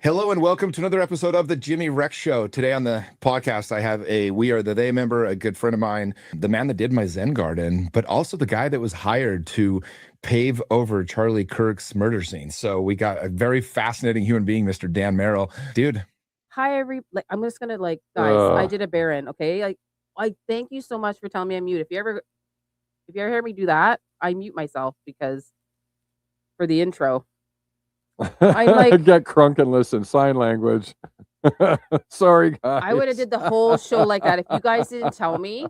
Hello and welcome to another episode of the Jimmy Rex Show. Today on the podcast, I have a We Are the They member, a good friend of mine, the man that did my Zen garden, but also the guy that was hired to pave over Charlie Kirk's murder scene. So we got a very fascinating human being, Mr. Dan Merrill. Dude. Hi, I'm just gonna guys. I did a Baron. Okay, I thank you so much for telling me I'm mute. If you ever hear me do that, I mute myself because for the intro. I'm like, get crunk and listen. Sign language. Sorry, guys. I would have did the whole show like that if you guys didn't tell me.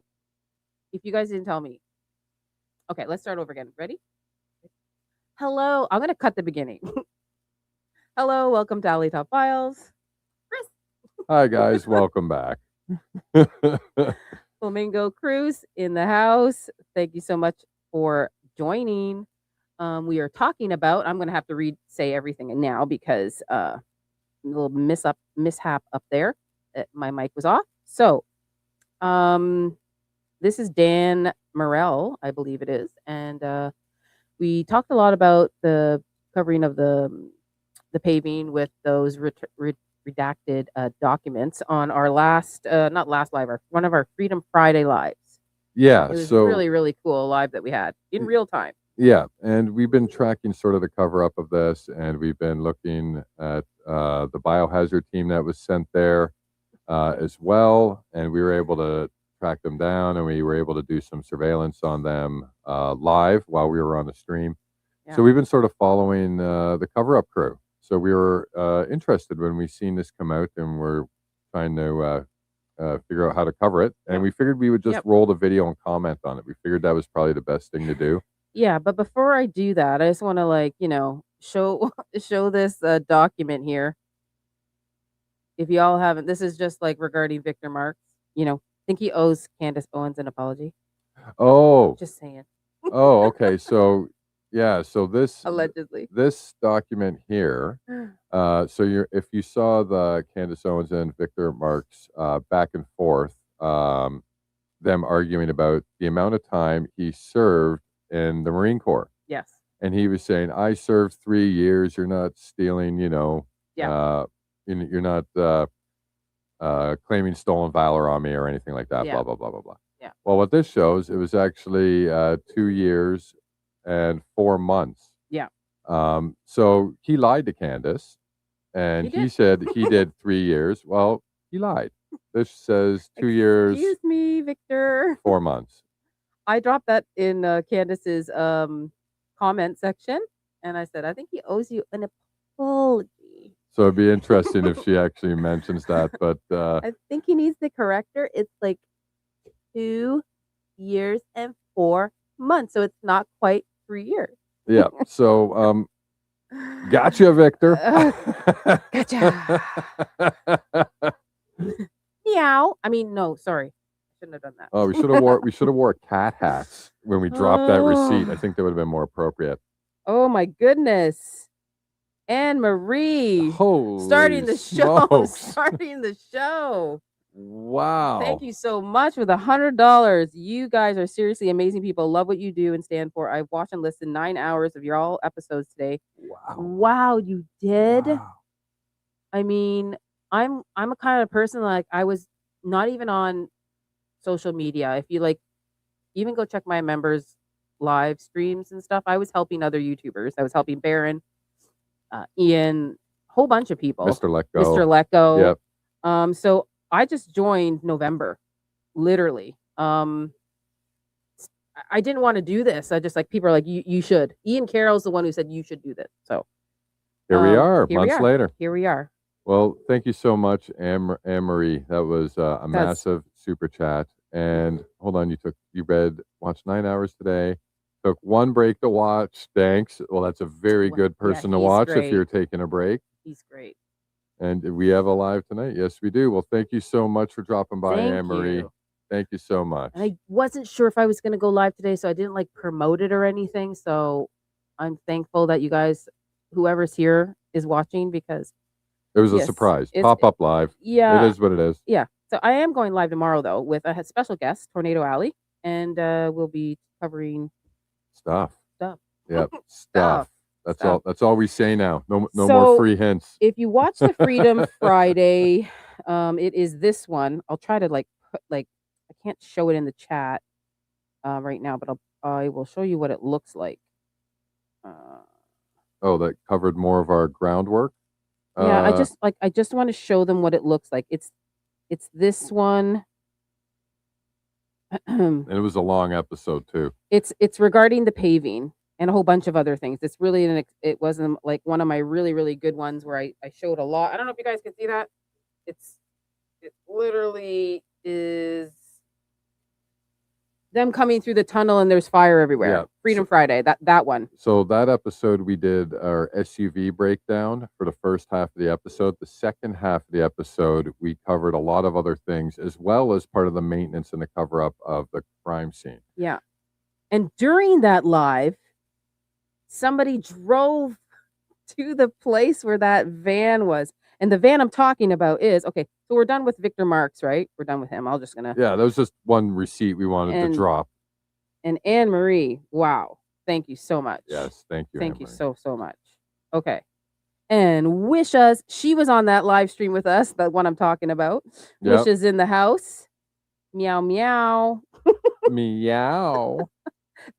Okay, let's start over again. Ready? Hello. I'm gonna cut the beginning. Hello, welcome to Alley Top Files. Chris. Hi, guys. Welcome back. Flamingo Cruise in the house. Thank you so much for joining. We are talking about, I'm going to have to say everything now because a little mishap up there. My mic was off. So this is Dan Merrell, I believe it is. And we talked a lot about the covering of the paving with those redacted documents on our last, not last live, one of our Freedom Friday lives. Yeah. It was really, really cool live that we had in real time. Yeah, and we've been tracking sort of the cover up of this, and we've been looking at the biohazard team that was sent there as well, and we were able to track them down, and we were able to do some surveillance on them live while we were on the stream. Yeah. So we've been sort of following the cover up crew. So we were interested when we seen this come out, and we're trying to figure out how to cover it, and we figured we would just roll the video and comment on it. We figured that was probably the best thing to do. Yeah, but before I do that, I just want to show this document here. If y'all haven't, this is just regarding Victor Marks. I think he owes Candace Owens an apology. Oh, just saying. Oh, okay. So yeah, so this allegedly this document here. So if you saw the Candace Owens and Victor Marks back and forth, them arguing about the amount of time he served in the Marine Corps. Yes. And he was saying, I served 3 years. You're not stealing, you're not claiming stolen valor on me or anything like that, blah, blah, blah, blah, blah. Yeah. Well, what this shows, it was actually 2 years and 4 months. Yeah. So he lied to Candace, and he said he did 3 years. Well, he lied. This says 2 years. Excuse me, Victor. 4 months. I dropped that in Candace's comment section, and I said, I think he owes you an apology. So it'd be interesting if she actually mentions that, but I think he needs the corrector. It's 2 years and 4 months, so it's not quite 3 years. Yeah. So gotcha, Victor. Gotcha. Meow. I mean, no, sorry. Shouldn't have done that. Oh, we should have wore cat hats when we dropped that receipt. I think that would have been more appropriate. Oh my goodness. Anne Marie. Holy starting the show. Smokes. Starting the show. Wow. Thank you so much for the $100. You guys are seriously amazing people. Love what you do and stand for. I've watched and listened 9 hours of your all episodes today. Wow, you did. Wow. I mean, I'm a kind of person I was not even on social media. If you even go check my members live streams and stuff, I was helping other YouTubers. I was helping Baron, Ian, a whole bunch of people. Mr. Let Go. Mr. Let Go. Yep. So I just joined November, literally. I didn't want to do this. I just people are you should. Ian Carroll's the one who said you should do this. So here we are, months later. Here we are. Well, thank you so much, Anne-Marie. That was a massive super chat. And hold on, you watched 9 hours today. Took one break to watch. Thanks. Well, that's a very good person to watch if you're taking a break. He's great. And we have a live tonight. Yes, we do. Well, thank you so much for dropping by, Anne-Marie. Thank you so much. And I wasn't sure if I was going to go live today, so I didn't promote it or anything. So I'm thankful that you guys, whoever's here, is watching because it was a surprise. Pop up live. Yeah. It is what it is. Yeah. So I am going live tomorrow, though, with a special guest, Tornado Alley, and we'll be covering stuff. Stuff. Yep. Stuff. That's stuff. all. That's all we say now. No more So, free hints. if you watch the Freedom Friday, it is this one. I'll try to put I can't show it in the chat right now, but I will show you what it looks like. Oh, that covered more of our groundwork. Yeah, I just want to show them what it looks like. It's this one. And it was a long episode too. It's regarding the paving and a whole bunch of other things. It's really it wasn't like one of my really, really good ones where I showed a lot. I don't know if you guys can see that. It literally is them coming through the tunnel and there's fire everywhere. Yeah. Freedom Friday, that one. So that episode, we did our SUV breakdown for the first half of the episode. The second half of the episode, we covered a lot of other things, as well as part of the maintenance and the cover-up of the crime scene. Yeah. And during that live, somebody drove to the place where that van was. And the van I'm talking about is, okay, so we're done with Victor Marks, right? We're done with him. I'll just gonna. Yeah, that was just one receipt we wanted to drop. And Anne Marie, wow. Thank you so much. Yes, thank you. Thank you so much. Okay. And Wish Us, she was on that live stream with us, the one I'm talking about. Yep. Wish is in the house. Meow, meow. Meow.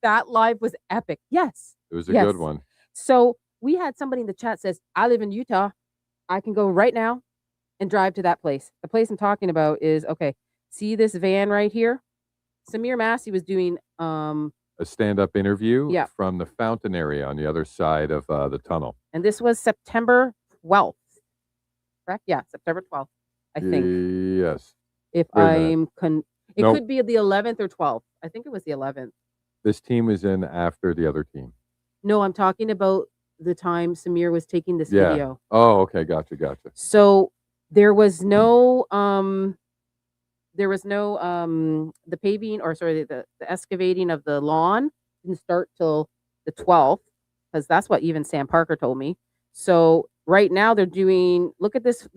That live was epic. Yes. It was a good one. So we had somebody in the chat says, I live in Utah. I can go right now and drive to that place. The place I'm talking about is, okay, see this van right here? Samir Massey was doing a stand-up interview from the fountain area on the other side of the tunnel. And this was September 12th. Correct? Yeah, September 12th, I think. Yes. If I'm it could be the 11th or 12th. I think it was the 11th. This team was in after the other team. No, I'm talking about the time Samir was taking this video. Oh, okay, gotcha. So there was no the paving, or sorry, the excavating of the lawn didn't start till the 12th, because that's what even Sam Parker told me. So right now they're doing, look at this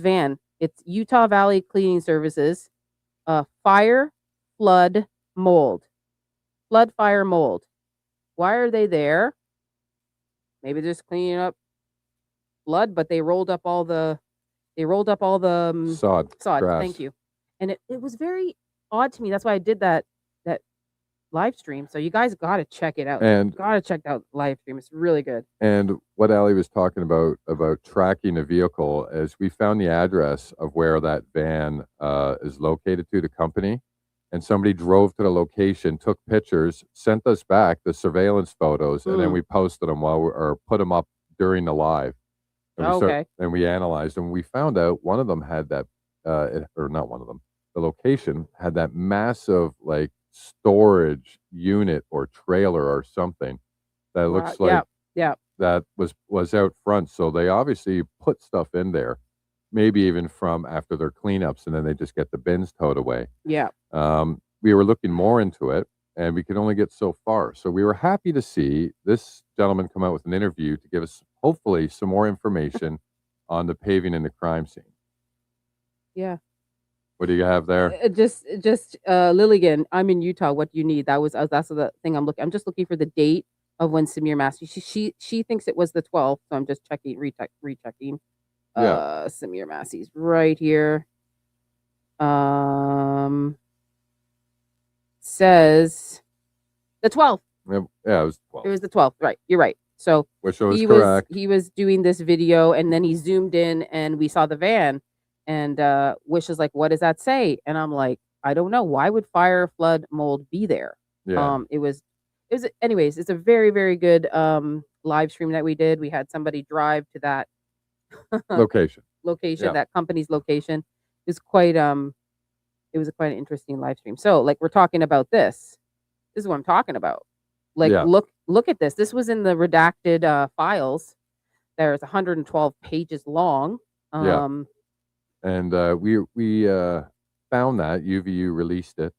van. It's Utah Valley Cleaning Services, fire, flood, mold. Flood, fire, mold. Why are they there? Maybe they're just cleaning up flood, but they rolled up all the sod. Grass. Thank you. And it was very odd to me. That's why I did that live stream. So you guys got to check it out. Got to check out the live stream. It's really good. And what Ali was talking about tracking a vehicle is we found the address of where that van is located to the company. And somebody drove to the location, took pictures, sent us back the surveillance photos, and then we posted them or put them up during the live. And and we analyzed them. We found out one of them had that, or not one of them, the location had that massive storage unit or trailer or something that looks that was out front. So they obviously put stuff in there, maybe even from after their cleanups, and then they just get the bins towed away. Yeah. We were looking more into it, and we could only get so far. So we were happy to see this gentleman come out with an interview to give us, hopefully, some more information on the paving and the crime scene. Yeah. What do you have there? Just Lilligan, I'm in Utah. What do you need? That's the thing I'm looking. I'm just looking for the date of when Samir Massey. She thinks it was the 12th, so I'm just rechecking. Samir Massey's right here. Says the 12th. Yeah, it was 12th. It was the 12th, right? You're right. So which was correct. He was doing this video, and then he zoomed in, and we saw the van. And Wish is like, "What does that say?" And I'm like, "I don't know. Why would fire, flood, mold be there?" Yeah. It was. Anyways, it's a very, very good live stream that we did. We had somebody drive to that location, that company's location. It was quite it was quite an interesting live stream. So we're talking about this. This is what I'm talking about. Look at this. This was in the redacted files. There's 112 pages long. And we found that UVU released it.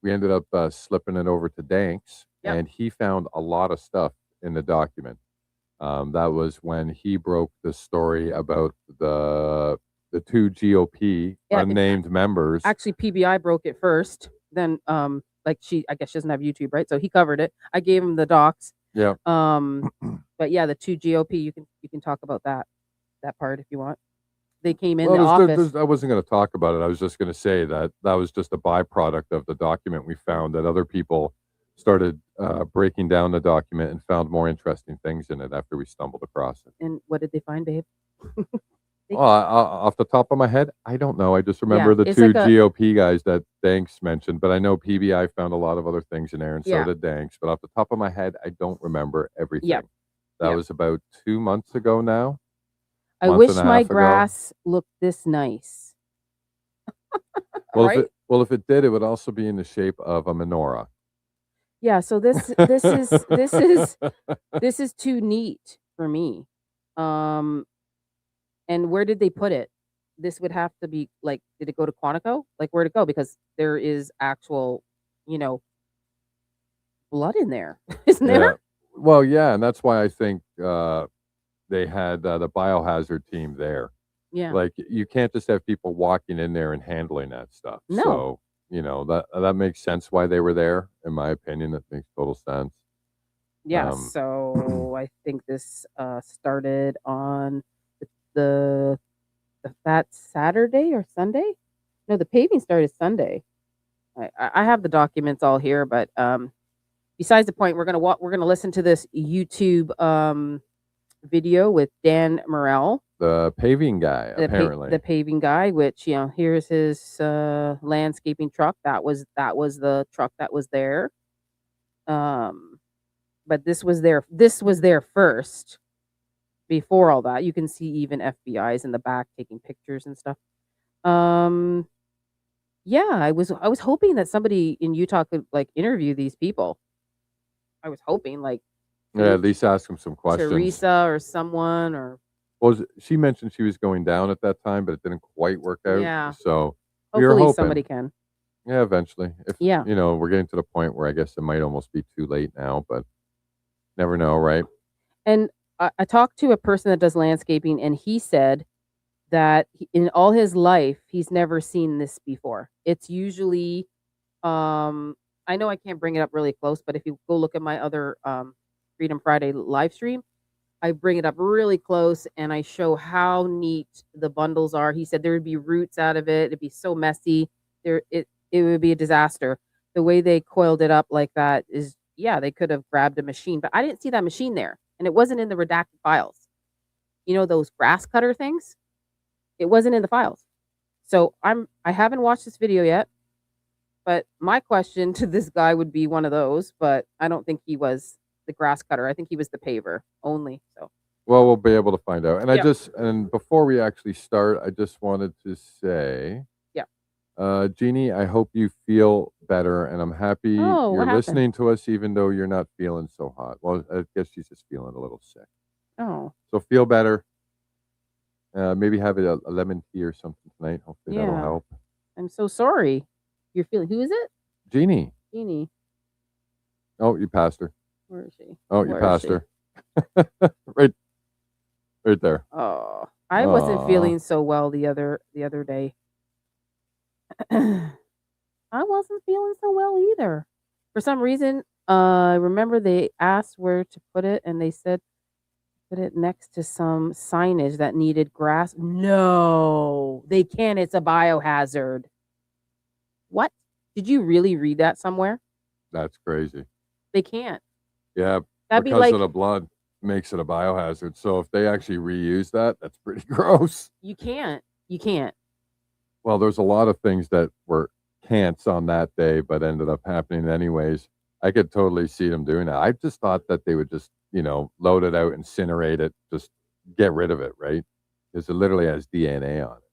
We ended up slipping it over to Danks, and he found a lot of stuff in the document. That was when he broke the story about the two GOP unnamed members. Actually, PBI broke it first. Then, I guess she doesn't have YouTube, right? So he covered it. I gave him the docs. Yeah. But yeah, the 2 GOP, you can talk about that part if you want. They came in Well, the office. I wasn't going to talk about it. I was just going to say that was just a byproduct of the document we found, that other people started breaking down the document and found more interesting things in it after we stumbled across it. And what did they find, babe? Well, off the top of my head, I don't know. I just remember the it's two like a- GOP guys that Danks mentioned, but I know PBI found a lot of other things in there, and so Yeah. did Danks. But off the top of my head, I don't remember everything. Yeah. That Yeah. was about 2 months ago now. I month wish and a my half ago. grass looked this nice. Well, Right? if it did, it would also be in the shape of a menorah. Yeah, so this is too neat for me. And where did they put it? This would have to be like, did it go to Quantico? Like, where'd it go? Because there is actual, blood in there, isn't there? Yeah. Well, yeah, and that's why I think they had the biohazard team there. Yeah. Like, you can't just have people walking in there and handling that stuff. No. So, that makes sense why they were there. In my opinion, that makes total sense. Yeah. So I think this started on that Saturday or Sunday. No, the paving started Sunday. I have the documents all here, but besides the point, we're gonna listen to this YouTube video with Dan Merrell, The paving guy, apparently. the paving guy. Which here's his landscaping truck. That was the truck that was there. But this was there first. Before all that, you can see even FBI's in the back taking pictures and stuff. Yeah, I was hoping that somebody in Utah could like interview these people. I was hoping like Yeah, at least ask him some questions. Teresa or someone or Well, she mentioned she was going down at that time, but it didn't quite work out. Yeah. So we were hopefully hoping. somebody can. Yeah, eventually. If Yeah. we're getting to the point where I guess it might almost be too late now, but never know, right? And I talked to a person that does landscaping, and he said that in all his life he's never seen this before. It's usually I know I can't bring it up really close, but if you go look at my other Freedom Friday live stream, I bring it up really close and I show how neat the bundles are. He said there would be roots out of it. It'd be so messy. It would be a disaster. The way they coiled it up like that is, yeah, they could have grabbed a machine, but I didn't see that machine there. And it wasn't in the redacted files. Those grass cutter things? It wasn't in the files. So I haven't watched this video yet, but my question to this guy would be one of those, but I don't think he was the grass cutter. I think he was the paver only. So Well, we'll be able to find out. And Yeah. and before we actually start, I just wanted to say, Jeannie, I hope you feel better, and I'm happy Oh, what you're happened? listening to us, even though you're not feeling so hot. Well, I guess she's just feeling a little sick. Oh, So feel better. Maybe have a lemon tea or something tonight. Hopefully that'll Yeah. help. I'm so sorry. You're feeling, who is it? Jeannie. Jeannie. Oh, you passed her. Where is she? Oh, you Where is passed she? her. right there. Oh, I wasn't Aw. feeling so well the other day. I wasn't feeling so well either. For some reason, I remember they asked where to put it, and they said put it next to some signage that needed grass. No, they can't. It's a biohazard. What? Did you really read that somewhere? That's crazy. They can't. Yeah, That'd be because like of the blood makes it a biohazard. So if they actually reuse that, that's pretty gross. you can't. You can't. Well, there's a lot of things that were can'ts on that day, but ended up happening anyways. I could totally see them doing that. I just thought that they would just, load it out, incinerate it, just get rid of it, right? Because it literally has DNA on it.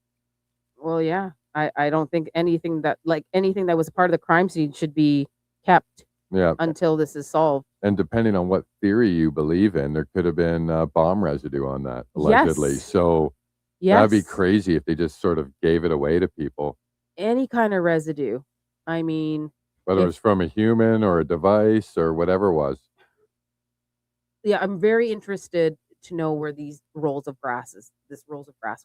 Well, yeah. I don't think anything that was a part of the crime scene should be kept Yeah. until this is solved. And depending on what theory you believe in, there could have been bomb residue on that, allegedly. Yes. So Yes. that'd be crazy if they just sort of gave it away to people. Any kind of residue. I mean, Whether it was from a human or a device or whatever it was. yeah, I'm very interested to know where this rolls of grass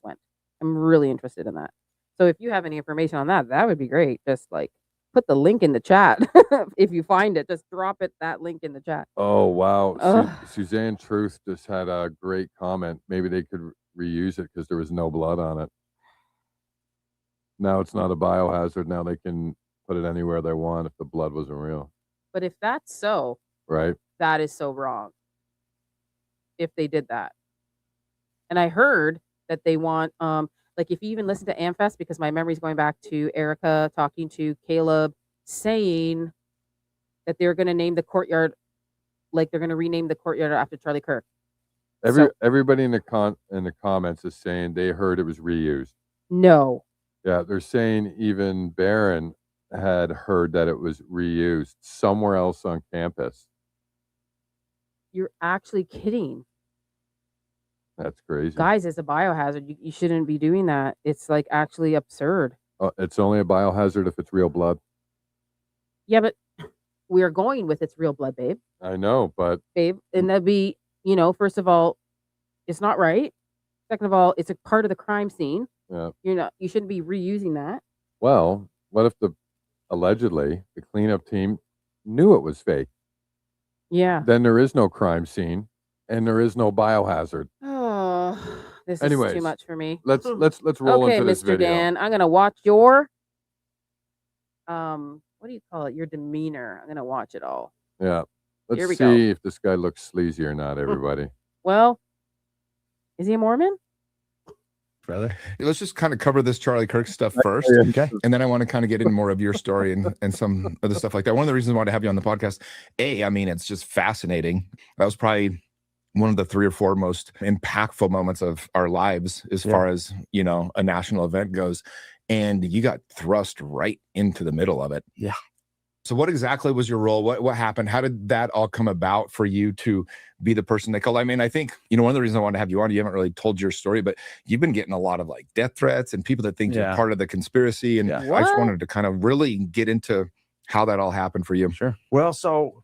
went. I'm really interested in that. So if you have any information on that, that would be great. Just like put the link in the chat. If you find it, just drop that link in the chat. Oh, wow. Ugh. Suzanne Truth just had a great comment. Maybe they could reuse it because there was no blood on it. Now it's not a biohazard. Now they can put it anywhere they want if the blood wasn't real. But if that's so, Right? that is so wrong. If they did that. And I heard that they want, like if you even listen to AmFest, because my memory's going back to Erica talking to Caleb, saying that they're going to name the courtyard, like they're going to rename the courtyard after Charlie Kirk. Everybody in the comments is saying they heard it was reused. No. Yeah, they're saying even Barron had heard that it was reused somewhere else on campus. You're actually kidding. That's crazy. Guys, it's a biohazard. You shouldn't be doing that. It's like actually absurd. It's only a biohazard if it's real blood. Yeah, but we are going with it's real blood, babe. I know, but Babe, and that'd be, first of all, it's not right. Second of all, it's a part of the crime scene. yeah. You shouldn't be reusing that. Well, what if allegedly the cleanup team knew it was fake? Yeah. Then there is no crime scene and there is no biohazard. Oh, this is too much for me. Let's roll Okay, into this Mr. video. Dan, I'm gonna watch your what do you call it? Your demeanor. I'm gonna watch it all. Yeah. Here we Let's go. see if this guy looks sleazy or not, everybody. Well, is he a Mormon? Brother, let's just kind of cover this Charlie Kirk stuff first. Okay. And then I want to kind of get into more of your story and some other stuff like that. One of the reasons I wanted to have you on the podcast, I mean, it's just fascinating. That was probably one of the 3 or 4 most impactful moments of our lives as far as, a national event goes. And you got thrust right into the middle of it. Yeah. So what exactly was your role? What happened? How did that all come about for you to be the person they called? I mean, I think, one of the reasons I wanted to have you on, you haven't really told your story, but you've been getting a lot of like death threats and people that think you're part of the conspiracy. And I just wanted to kind of really get into how that all happened for you. Sure. Well, so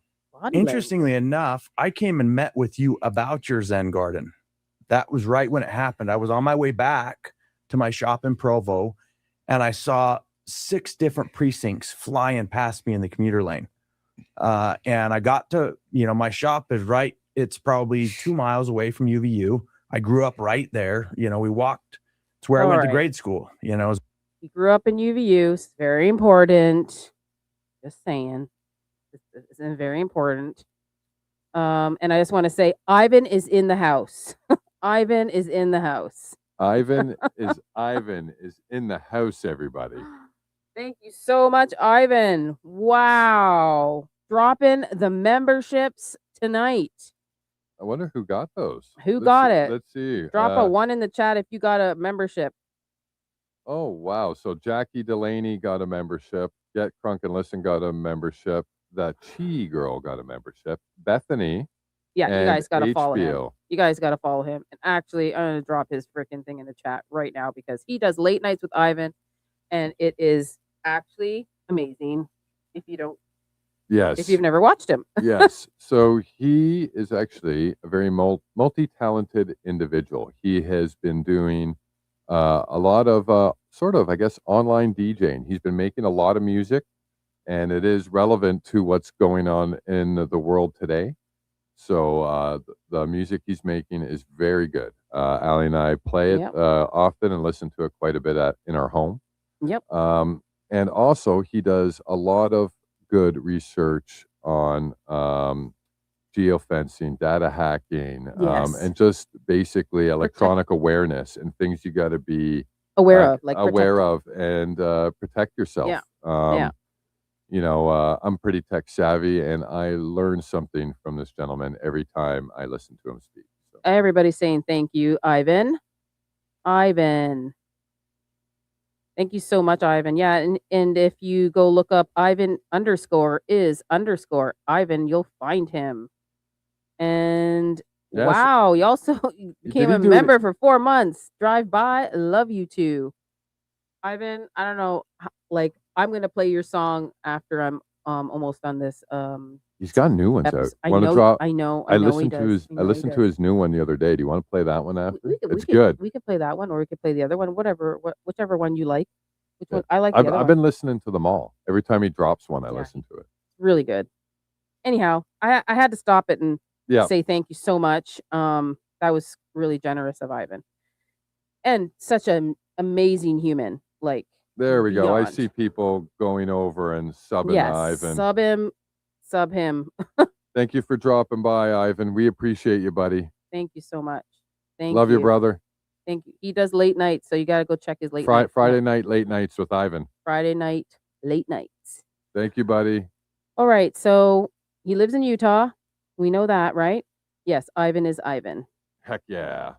interestingly enough, I came and met with you about your Zen garden. That was right when it happened. I was on my way back to my shop in Provo and I saw 6 different precincts flying past me in the commuter lane. And I got to, my shop is right. It's probably 2 miles away from UVU. I grew up right there. We walked. It's where I went to grade school, You grew up in UVU. It's very important. Just saying. It's very important. And I just want to say, Ivan is in the house. Ivan is in the house. Ivan is in the house, everybody. Thank you so much, Ivan. Wow. Dropping the memberships tonight. I wonder who got those. Who got it? Let's see. Drop a 1 in the chat if you got a membership. Oh, wow. So Jackie Delaney got a membership. Get Crunk and Listen got a membership. That Chi girl got a membership. Bethany. Yeah, you guys got to follow him. HBO. You guys got to follow him. And actually, I'm going to drop his freaking thing in the chat right now because he does late nights with Ivan. And it is actually amazing if you've never watched him. Yes. So he is actually a very multi-talented individual. He has been doing a lot of sort of, I guess, online DJing. He's been making a lot of music, and it is relevant to what's going on in the world today. So the music he's making is very good. Allie and I play it often and listen to it quite a bit in our home. Yep. And also he does a lot of good research on geofencing, data hacking, and just basically electronic awareness and things you got to be aware of, and protect yourself. Yeah. I'm pretty tech savvy, and I learn something from this gentleman every time I listen to him speak. So. Everybody's saying thank you, Ivan. Thank you so much, Ivan. Yeah, and if you go look up Ivan _ Ivan, you'll find him. And wow, you also became a member for 4 months. Drive by, love you too. Ivan, I don't know, I'm gonna play your song after I'm almost done this. He's got new ones out. I know. I listened to his new one the other day. Do you want to play that one after? It's good. We could play that one, or we could play the other one. Whichever one you like. Which one? I like the I've other one. been listening to them all. Every time he drops one, I Yeah. listen to it. Really good. Anyhow, I had to stop it and say thank you so much. That was really generous of Ivan. And such an amazing human. Like, there we go. I beyond. see people going over and subbing Ivan. Sub him. Thank you for dropping by, Ivan. We appreciate you, buddy. Thank you so much. Love you, brother. Thank you. He does late nights, so you got to go check his late night. Friday night late nights with Ivan. Friday night late nights. Thank you, buddy. All right, so he lives in Utah. We know that, right? Yes, Ivan is Ivan. Heck yeah.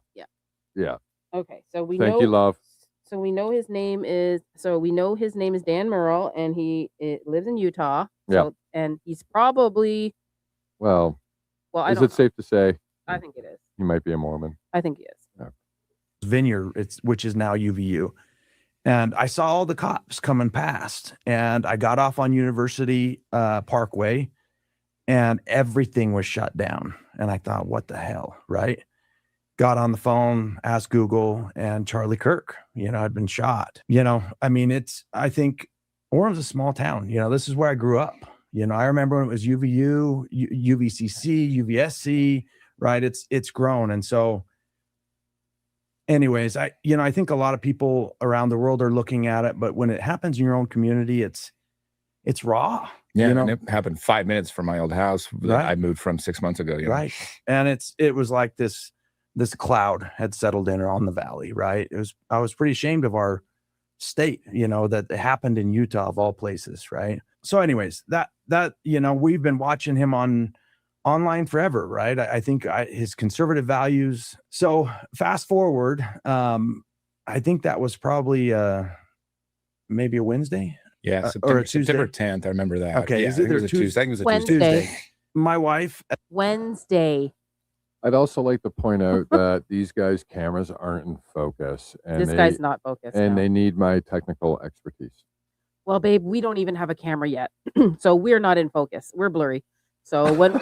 Yeah. Okay, so we Thank you, love. So we know his name is Dan Merrill, and he lives in Utah. So, and he's probably well, is it safe to say? I think it is. He might be a Mormon. I think he is. Yeah. Vineyard, which is now UVU. And I saw all the cops coming past, and I got off on University Parkway, and everything was shut down. And I thought, what the hell, right? Got on the phone, asked Google, and Charlie Kirk, had been shot. I mean, I think Orem's a small town. This is where I grew up. I remember when it was UVU, UVCC, UVSC, right? It's grown. And so anyways, I think a lot of people around the world are looking at it, but when it happens in your own community, it's raw. Yeah, and it happened 5 minutes from my old house that I moved from 6 months ago. Right. And it was like this cloud had settled in on the valley, right? I was pretty ashamed of our state, that it happened in Utah of all places, right? So anyways, that we've been watching him online forever, right? I think his conservative values. So fast forward, I think that was probably maybe a Wednesday. Yeah, or September 10th. I remember that. Okay, yeah, is it a Tuesday? I think it was a Wednesday. My wife. Wednesday. I'd also like to point out that these guys' cameras aren't in focus, and this guy's not focused, and they need my technical expertise. Well, babe, we don't even have a camera yet, so we're not in focus. We're blurry. So when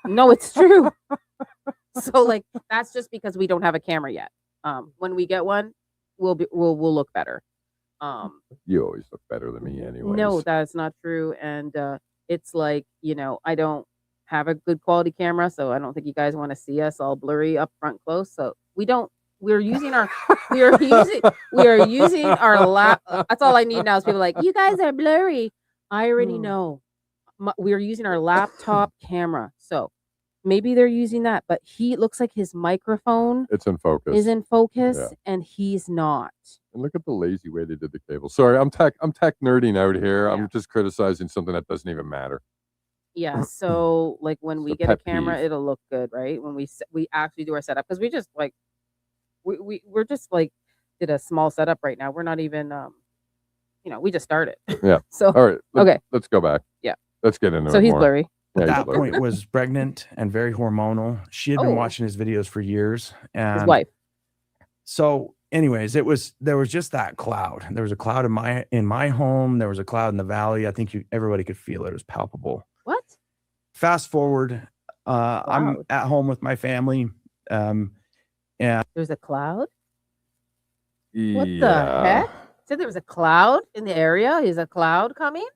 no, it's true. So like that's just because we don't have a camera yet. When we get one, we'll look better. You always look better than me, anyways. No, that's not true. And it's like I don't have a good quality camera, so I don't think you guys want to see us all blurry up front close. So we are using our lap. That's all I need now is people like, you guys are blurry. I already know. We are using our laptop camera, so maybe they're using that, but he looks like his microphone is in focus, and he's not. And look at the lazy way they did the cable. Sorry, I'm tech nerding out here. Yeah. I'm just criticizing something that doesn't even matter. Yeah, so like when we get a camera, it'll look good, right? When we actually do our setup, because we just like we're just like did a small setup right now. We're not even we just started. Yeah. So all right, let's go back. Yeah. Let's get into it. So he's more. blurry. At that point was pregnant and very hormonal. She had been watching his videos for years. And his wife. So anyways, there was just that cloud. There was a cloud in my home. There was a cloud in the valley. I think everybody could feel it. It was palpable. What? Fast forward, I'm at home with my family. And there's a cloud? Yeah. What the heck? Said there was a cloud in the area? Is a cloud coming?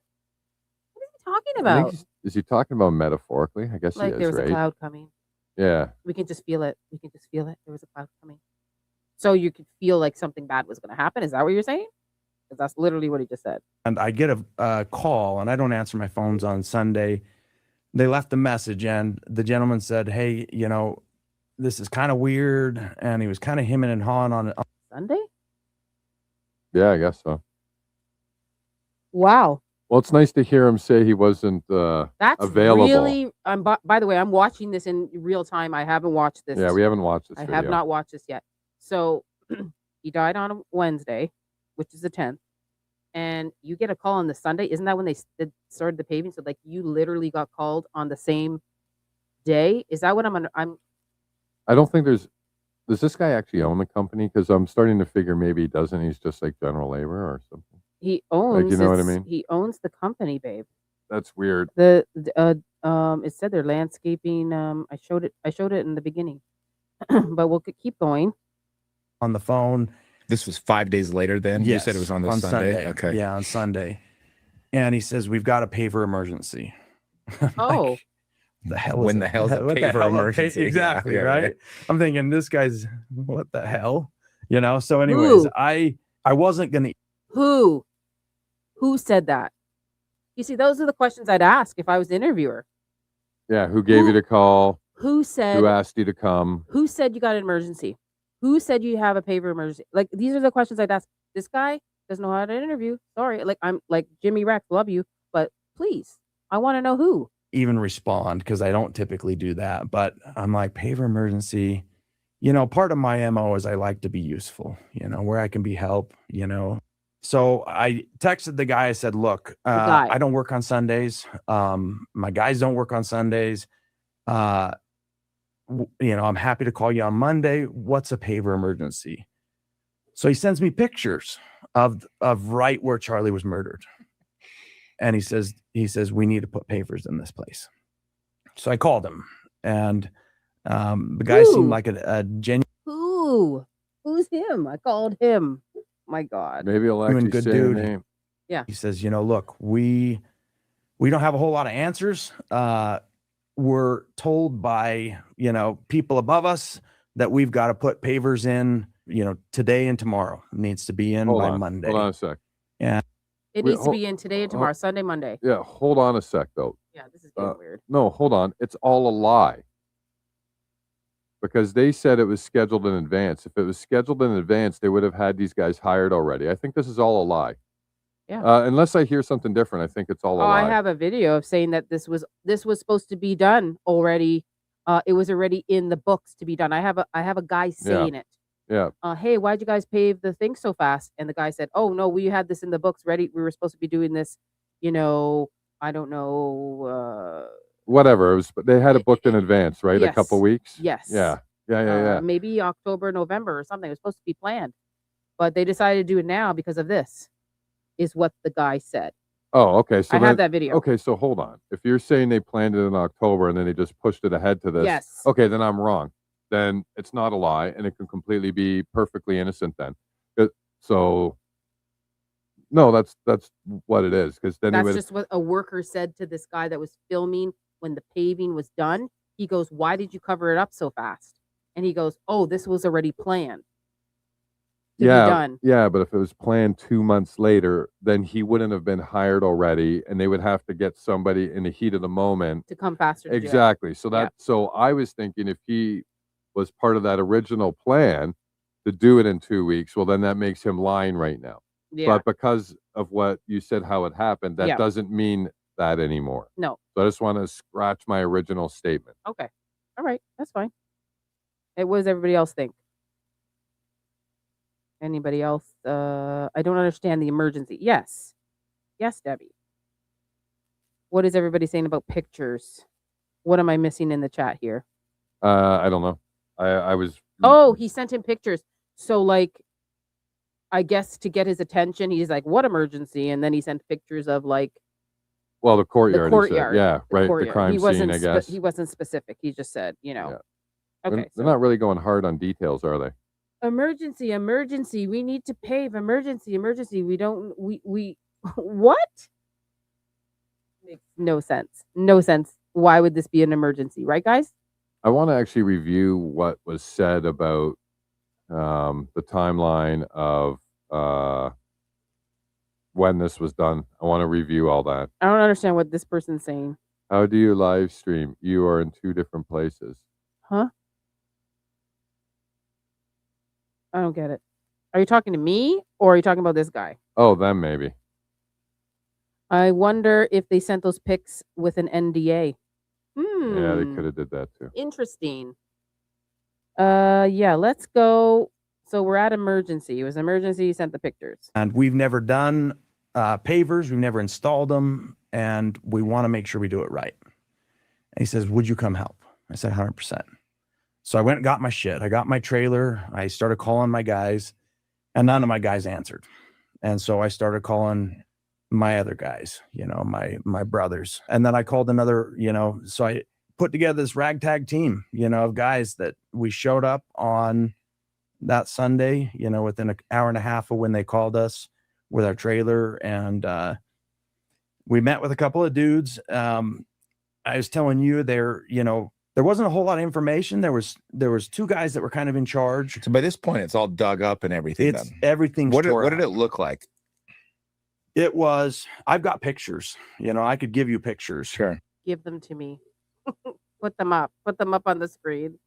What is he talking about? Is he talking about metaphorically? I guess like he is, there was right? a cloud coming. Yeah. We can just feel it. There was a cloud coming. So you could feel like something bad was going to happen. Is that what you're saying? Because that's literally what he just said. And I get a call, and I don't answer my phones on Sunday. They left a message, and the gentleman said, hey, this is kind of weird. And he was kind of hemming and hawing on it. Sunday? Yeah, I guess so. Wow. Well, it's nice to hear him say he wasn't That's available. Really, by the way, I'm watching this in real time. I haven't watched this. Yeah, we haven't watched this I video. have not watched this yet. So he died on a Wednesday, which is the 10th. And you get a call on the Sunday. Isn't that when they started the paving? So like you literally got called on the same day. Is that what I'm I don't think does this guy actually own the company? Because I'm starting to figure maybe he doesn't. He's just like general labor or something. He owns. Like, you know what I mean? He owns the company, babe. That's weird. It said they're landscaping. I showed it in the beginning, but we'll keep going. On the phone, This was 5 days later then? You said it was on the Sunday? Okay. Yeah, on Sunday. And he says, we've got a paver emergency. Oh, the hell When the hell's a what the paver hell emergency? exactly, Yeah, right? right. I'm thinking this guy's, what the hell? So anyways, Who? I wasn't going to. Who said that? You see, those are the questions I'd ask if I was the interviewer. Yeah, who gave you the call? Who said? Who asked you to come? Who said you got an emergency? Who said you have a paver emergency? Like, these are the questions I'd ask. This guy doesn't know how to interview. Sorry. Like, I'm like Jimmy Rex, love you, but please, I want to know who. Even respond, because I don't typically do that. But I'm like, paver emergency. Part of my MO is I like to be useful, where I can be help, So I texted the guy. I said, look, I don't work on Sundays. My guys don't work on Sundays. I'm happy to call you on Monday. What's a paver emergency? So he sends me pictures of right where Charlie was murdered. And he says, we need to put pavers in this place. So I called him, and the guy seemed like a genuine. Who's him? I called him. My God. Maybe I'll actually good say dude. a name. Yeah. He says, look, we don't have a whole lot of answers. We're told by, people above us that we've got to put pavers in, today and tomorrow. It needs to be in by Monday. Hold on a sec. Yeah. It needs to be in today and tomorrow, Sunday, Monday. Yeah, hold on a sec, though. Yeah, this is getting weird. No, hold on. It's all a lie. Because they said it was scheduled in advance. If it was scheduled in advance, they would have had these guys hired already. I think this is all a lie. Yeah. Unless I hear something different, I think it's all a lie. I have a video of saying that this was supposed to be done already. It was already in the books to be done. I have a guy saying it. Yeah. Hey, why'd you guys pave the thing so fast? And the guy said, oh no, we had this in the books ready. We were supposed to be doing this, I don't know. Whatever. It was, they had it booked in advance, right? Yes. A couple weeks? Yes. Yeah. Yeah. Maybe October, November or something. It was supposed to be planned. But they decided to do it now because of this, is what the guy said. Oh, okay. So I have that video. Okay, so hold on. If you're saying they planned it in October and then they just pushed it ahead to this, yes. Okay, then I'm wrong. Then it's not a lie, and it can completely be perfectly innocent then. So, no, that's what it is. Because then that's just what a worker said to this guy that was filming when the paving was done. He goes, why did you cover it up so fast? And he goes, oh, this was already planned to be done. Yeah, but if it was planned 2 months later, then he wouldn't have been hired already, and they would have to get somebody in the heat of the moment to come faster. Exactly. So so I was thinking if he was part of that original plan to do it in 2 weeks, well, then that makes him lying right now. Yeah. But because of what you said, how it happened, that doesn't mean that anymore. No. So I just want to scratch my original statement. Okay. All right. That's fine. What does everybody else think? Anybody else? I don't understand the emergency. Yes. Yes, Debbie. What is everybody saying about pictures? What am I missing in the chat here? I don't know. I was. Oh, he sent him pictures. So, like, I guess to get his attention, he's like, "What emergency?" And then he sent pictures of like. Well, the courtyard. The courtyard. Yeah, right. The crime scene. I guess he wasn't specific. He just said, Yeah. Okay. They're not really going hard on details, are they? Emergency. We need to pave. Emergency. We don't. We. What? Makes no sense. No sense. Why would this be an emergency, right, guys? I want to actually review what was said about the timeline of when this was done. I want to review all that. I don't understand what this person's saying. How do you live stream? You are in 2 different places. Huh? I don't get it. Are you talking to me or are you talking about this guy? Oh, them maybe. I wonder if they sent those pics with an NDA. Yeah, they could have did that too. Interesting. Yeah, let's go. So we're at emergency. It was emergency. He sent the pictures. And we've never done pavers. We've never installed them. And we want to make sure we do it right. And he says, would you come help? I said, 100%. So I went and got my shit. I got my trailer. I started calling my guys, and none of my guys answered. And so I started calling my other guys, my brothers. And then I called another, so I put together this ragtag team, of guys that we showed up on that Sunday, within an hour and a half of when they called us with our trailer. And we met with a couple of dudes. I was telling you there wasn't a whole lot of information. There was two guys that were kind of in charge. So by this point, it's all dug up and everything. Everything's what did it look like? I've got pictures. I could give you pictures. Sure. Give them to me. Put them up on the screen.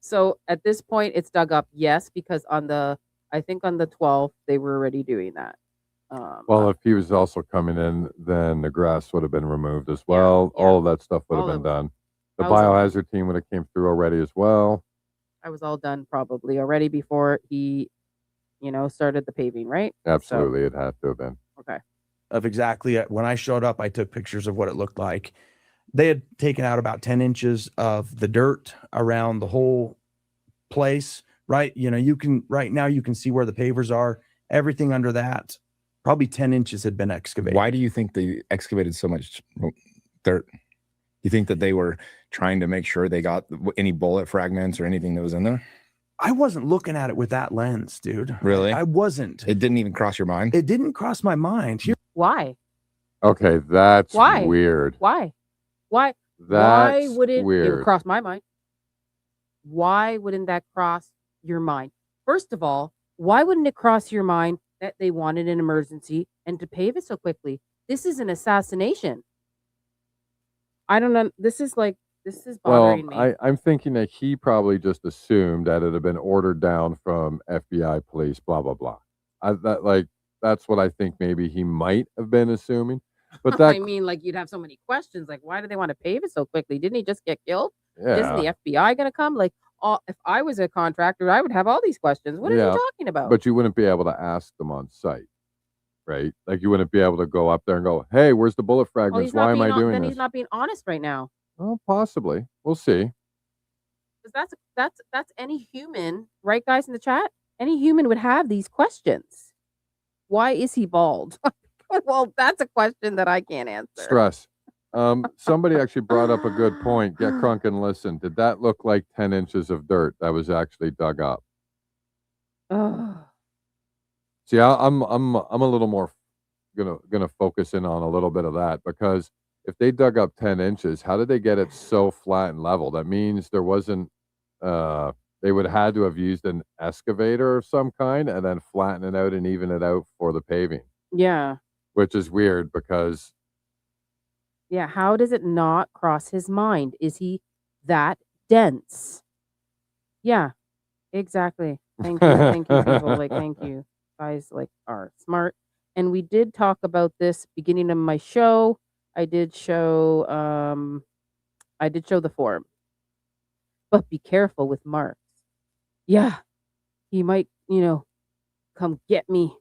So at this point, it's dug up. Yes, because I think on the 12th, they were already doing that. Well, if he was also coming in, then the grass would have been removed as well. Yeah. All of that stuff would have been done. The biohazard team would have came through already as well. I was all done probably already before he, started the paving, right? Absolutely, it had to have been. Okay. Of exactly when I showed up, I took pictures of what it looked like. They had taken out about 10 inches of the dirt around the whole place, right? Right now you can see where the pavers are. Everything under that, probably 10 inches had been excavated. Why do you think they excavated so much dirt? You think that they were trying to make sure they got any bullet fragments or anything that was in there? I wasn't looking at it with that lens, dude. Really? I wasn't. It didn't even cross your mind? It didn't cross my mind. Why? Okay, that's Why? weird. Why That's wouldn't weird. it cross my mind? Why wouldn't that cross your mind? First of all, why wouldn't it cross your mind that they wanted an emergency and to pave it so quickly? This is an assassination. I don't know. This is bothering me. I'm thinking that he probably just assumed that it had been ordered down from FBI police, blah, blah, blah. That's what I think maybe he might have been assuming. But that, I mean, you'd have so many questions. Why do they want to pave it so quickly? Didn't he just get killed? yeah. Isn't the FBI going to come? If I was a contractor, I would have all these questions. What are Yeah, you talking about? But you wouldn't be able to ask them on site, right? You wouldn't be able to go up there and go, hey, where's the bullet fragments? Why am I doing then this? he's not being honest right now. Well, possibly. We'll see. Because that's any human, right, guys in the chat? Any human would have these questions. Why is he bald? Well, that's a question that I can't answer. Stress. Somebody actually brought up a good point. Get crunk and listen. Did that look like 10 inches of dirt that was actually dug up? Ugh. See, I'm a little more gonna focus in on a little bit of that, because if they dug up 10 inches, how did they get it so flat and level? That means there wasn't. They would have had to have used an excavator of some kind and then flatten it out and even it out for the paving. Yeah. Which is weird because. Yeah. How does it not cross his mind? Is he that dense? Yeah. Exactly. Thank you. Thank you, people. Thank you. Guys are smart. And we did talk about this beginning of my show. I did show the form. But be careful with Mark. Yeah. He might, come get me.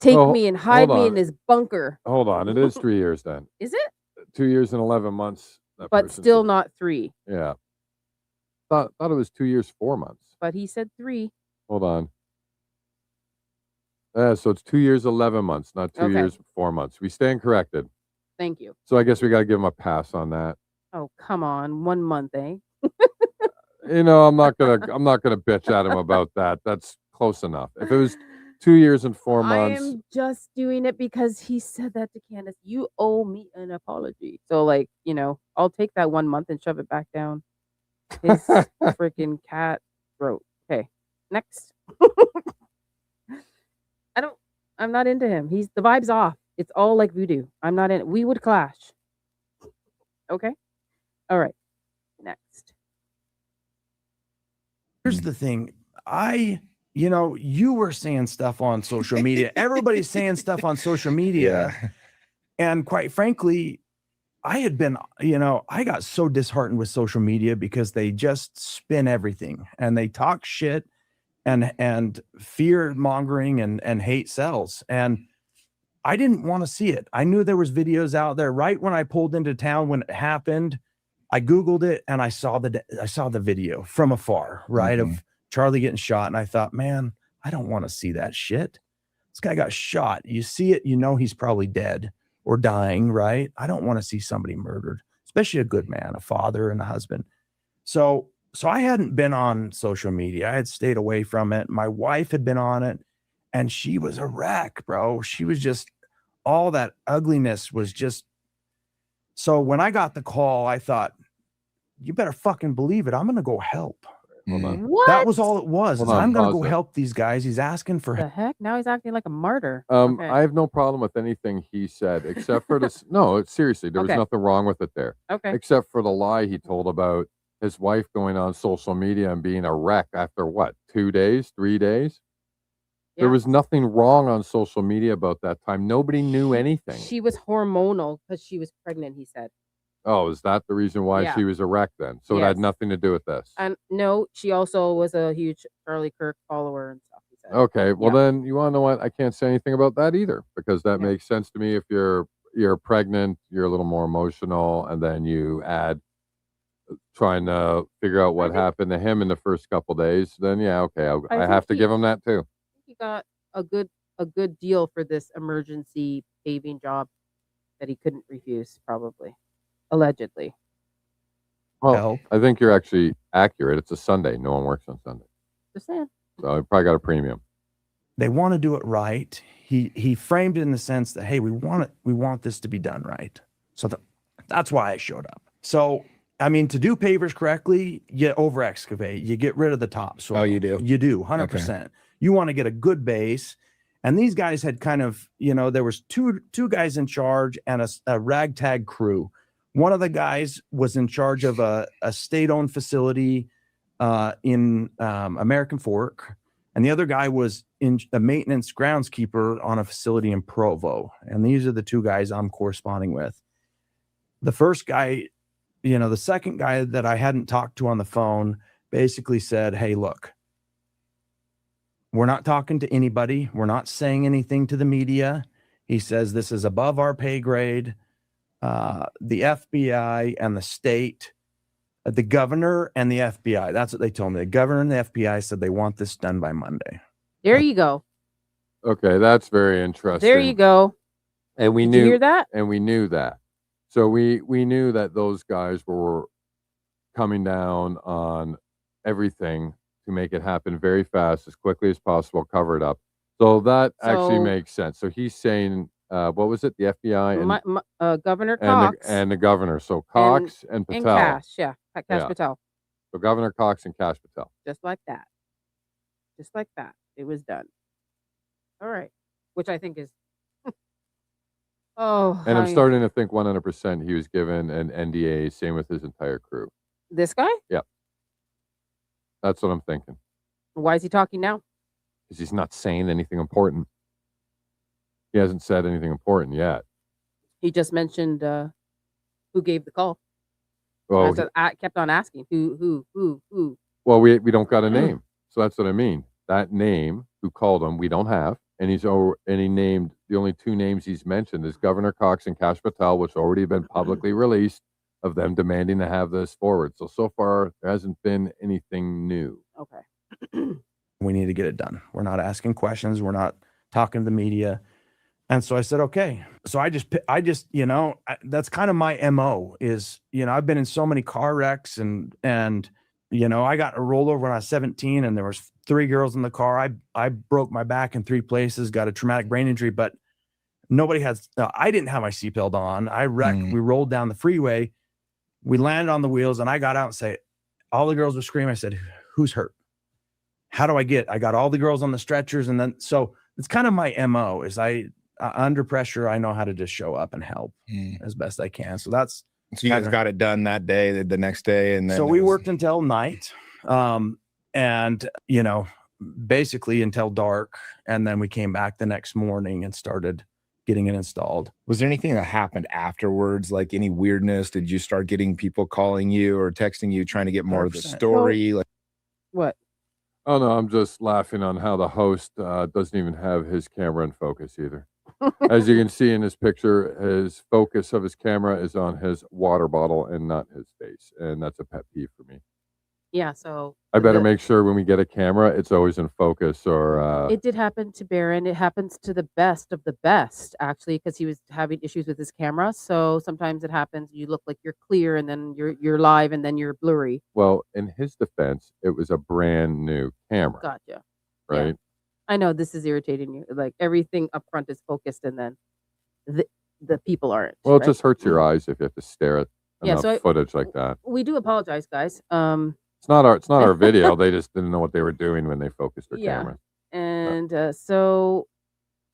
Take me and hide me in his bunker. Hold on. It is 3 years then. Is it? 2 years and 11 months. But still not 3. Yeah. Thought it was 2 years, 4 months. But he said 3. Hold on. So it's 2 years, 11 months, not 2 years, 4 months. We stand corrected. Thank you. So I guess we got to give him a pass on that. Oh, come on. 1 month, eh? I'm not gonna bitch at him about that. That's close enough. If it was 2 years and 4 months, I am just doing it because he said that to Candace. You owe me an apology. So I'll take that 1 month and shove it back down his freaking cat throat. Okay, next. I'm not into him. The vibe's off. It's all like voodoo. I'm not in it. We would clash. Okay. All right. Next. Here's the thing. You were saying stuff on social media. Everybody's saying stuff on social media. Yeah. And quite frankly, I got so disheartened with social media because they just spin everything and they talk shit and fear mongering and hate sells. And I didn't want to see it. I knew there was videos out there. Right when I pulled into town, when it happened, I Googled it and I saw the video from afar, right? Mm-hmm. Of Charlie getting shot. And I thought, man, I don't want to see that shit. This guy got shot. You see it, he's probably dead or dying, right? I don't want to see somebody murdered, especially a good man, a father and a husband. So So I hadn't been on social media. I had stayed away from it. My wife had been on it, and she was a wreck, bro. She was just, all that ugliness was just. So when I got the call, I thought, you better fucking believe it. I'm going to go help. Hold on. What? That was all it was. Hold is on, I'm going to pause go it. help these guys. He's asking for The help. heck? Now he's acting like a martyr. Okay. I have no problem with anything he said, except for this. No, seriously, there was Okay. nothing wrong with it there, Okay. except for the lie he told about his wife going on social media and being a wreck after what, 2 days, 3 days? Yeah. There was nothing wrong on social media about that time. Nobody knew anything. She was hormonal because she was pregnant, he said. Oh, is that the reason why Yeah. she was a wreck then? So it had Yes. nothing to do with this. And no, she also was a huge Charlie Kirk follower and stuff, he said. Okay, well Yeah. then you want to know what? I can't say anything about that either, because that Okay. makes sense to me. If you're pregnant, you're a little more emotional, and then you add trying to figure out what think- happened to him in the first couple days, then yeah, okay, I think have to give him that too. I think he got a good deal for this emergency paving job that he couldn't refuse, probably. Allegedly. Well, Help. I think you're actually accurate. It's a Sunday. No one works on Sunday. Just saying. So I probably got a premium. They want to do it right. He framed it in the sense that, hey, we want this to be done right. So that's why I showed up. So I mean, to do pavers correctly, you over excavate, you get rid of the top soil. Oh, you do? You do 100%. You want to get a good base. And these guys had kind of, there was two guys in charge and a ragtag crew. One of the guys was in charge of a state-owned facility in American Fork, and the other guy was in a maintenance groundskeeper on a facility in Provo. And these are the two guys I'm corresponding with. The first guy, the second guy that I hadn't talked to on the phone basically said, hey, look, we're not talking to anybody. We're not saying anything to the media. He says this is above our pay grade. The FBI and the state, the governor and the FBI. That's what they told me. The governor and the FBI said they want this done by Monday. There you go. Okay, that's very interesting. There you go. And we Did knew you hear that? And we knew that. So we knew that those guys were coming down on everything to make it happen very fast, as quickly as possible, cover it up. So that actually So- makes sense. So he's saying, what was it? The FBI and Governor Cox and the governor. So Cox and and Patel. Cash. Yeah. Cash Yeah. Patel. So Governor Cox and Cash Patel. Just like that. Just like that. It was done. All right. Which I think is. Oh. And I'm starting to think 100% he was given an NDA, same with his entire crew. This guy? That's what I'm thinking. Why is he talking now? Because he's not saying anything important. He hasn't said anything important yet. He just mentioned who gave the call. Well, I kept on asking who. well, we don't got a name, so that's what I mean. That name, who called him, we don't have, and he named the only two names he's mentioned is Governor Cox and Cash Patel, which already been publicly released of them demanding to have this forward. So far there hasn't been anything new. Okay. We need to get it done. We're not asking questions. We're not talking to the media. And so I said, okay. So I just, that's kind of my MO is, I've been in so many car wrecks and, I got a rollover when I was 17 and there was 3 girls in the car. I broke my back in 3 places, got a traumatic brain injury, but nobody has, I didn't have my seatbelt on. I wrecked. We rolled down the freeway. We landed on the wheels and I got out and say, all the girls were screaming. I said, who's hurt? How do I got all the girls on the stretchers. And then, so it's kind of my MO is under pressure, I know how to just show up and help as best I can. So that's, so you guys got it done that day, the next day. And then so we worked until night. And basically until dark. And then we came back the next morning and started getting it installed. Was there anything that happened afterwards? Like any weirdness? Did you start getting people calling you or texting you, trying to get more of the 100%. story? Like, What? Oh no, I'm just laughing on how the host doesn't even have his camera in focus either. As you can see in this picture, his focus of his camera is on his water bottle and not his face. And that's a pet peeve for me. Yeah, so I better make sure when we get a camera, it's always in focus or it did happen to Baron. It happens to the best of the best, actually, because he was having issues with his camera. So sometimes it happens. You look like you're clear, and then you're live, and then you're blurry. well, in his defense, it was a brand new camera, Gotcha. right? I know this is irritating you. Like everything up front is focused, and then the people aren't. Well, it right? just hurts your eyes if you have to stare at Yeah, enough so footage like that. We do apologize, guys. It's not our video. They just didn't know what they were doing when they focused their Yeah. camera. And so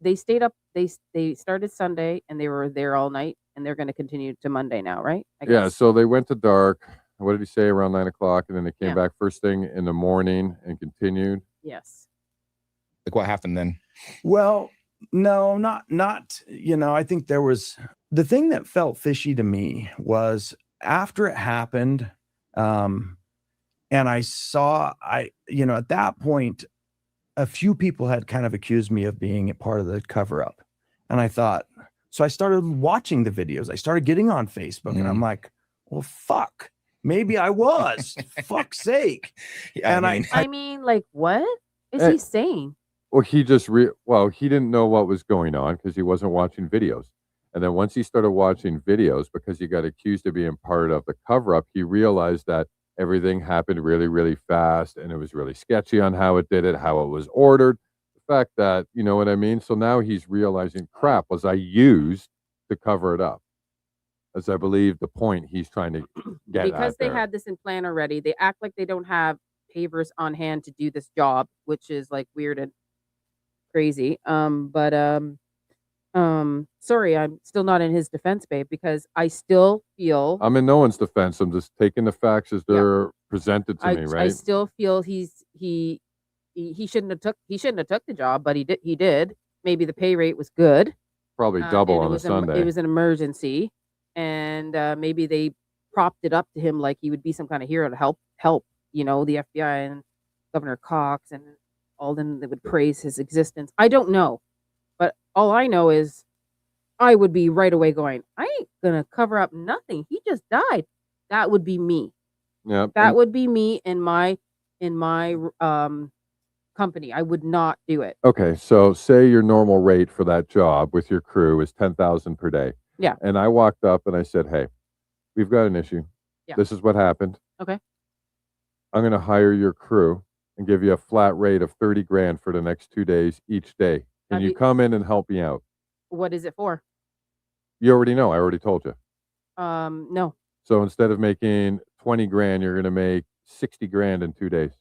they stayed up. They started Sunday, and they were there all night, and they're going to continue to Monday now, right? I Yeah, guess. so they went to dark. What did he say? Around 9 o'clock, and then they came Yeah. back first thing in the morning and continued. Yes. Like what happened then? Well, no, not, I think there was the thing that felt fishy to me was after it happened, and I saw, at that point, a few people had kind of accused me of being a part of the cover up. And I thought, so I started watching the videos. I started getting on Facebook and I'm like, well, fuck, maybe I was. Fuck's sake. Yeah, And I mean, like, what is he saying? Well, he just he didn't know what was going on because he wasn't watching videos. And then once he started watching videos, because he got accused of being part of the cover up, he realized that everything happened really, really fast, and it was really sketchy on how it did it, how it was ordered. The fact that, you know what I mean? So now he's realizing, crap, was I used to cover it up? As I believe the point he's trying to get Because at they there. had this in plan already. They act like they don't have pavers on hand to do this job, which is like weird and crazy. Sorry, I'm still not in his defense, babe, because I still feel I'm in no one's defense. I'm just taking the facts as they're presented to me, right? I still feel he shouldn't have took the job, but he did. Maybe the pay rate was good. Probably double and on a Sunday. It was an emergency, and maybe they propped it up to him like he would be some kind of hero to help the FBI and Governor Cox and all them that would praise his existence. I don't know, but all I know is I would be right away going, I ain't gonna cover up nothing. He just died. That would be me. Yeah, That would be me in my company. I would not do it. Okay, so say your normal rate for that job with your crew is $10,000 per day. Yeah. And I walked up and I said, "Hey, we've got an issue. Yeah. This is what happened. Okay. I'm going to hire your crew and give you a flat rate of $30,000 for the next 2 days each day. Can you come in and help me out?" What is it for? You already know. I already told you. No. So instead of making $20,000, you're going to make $60,000 in 2 days.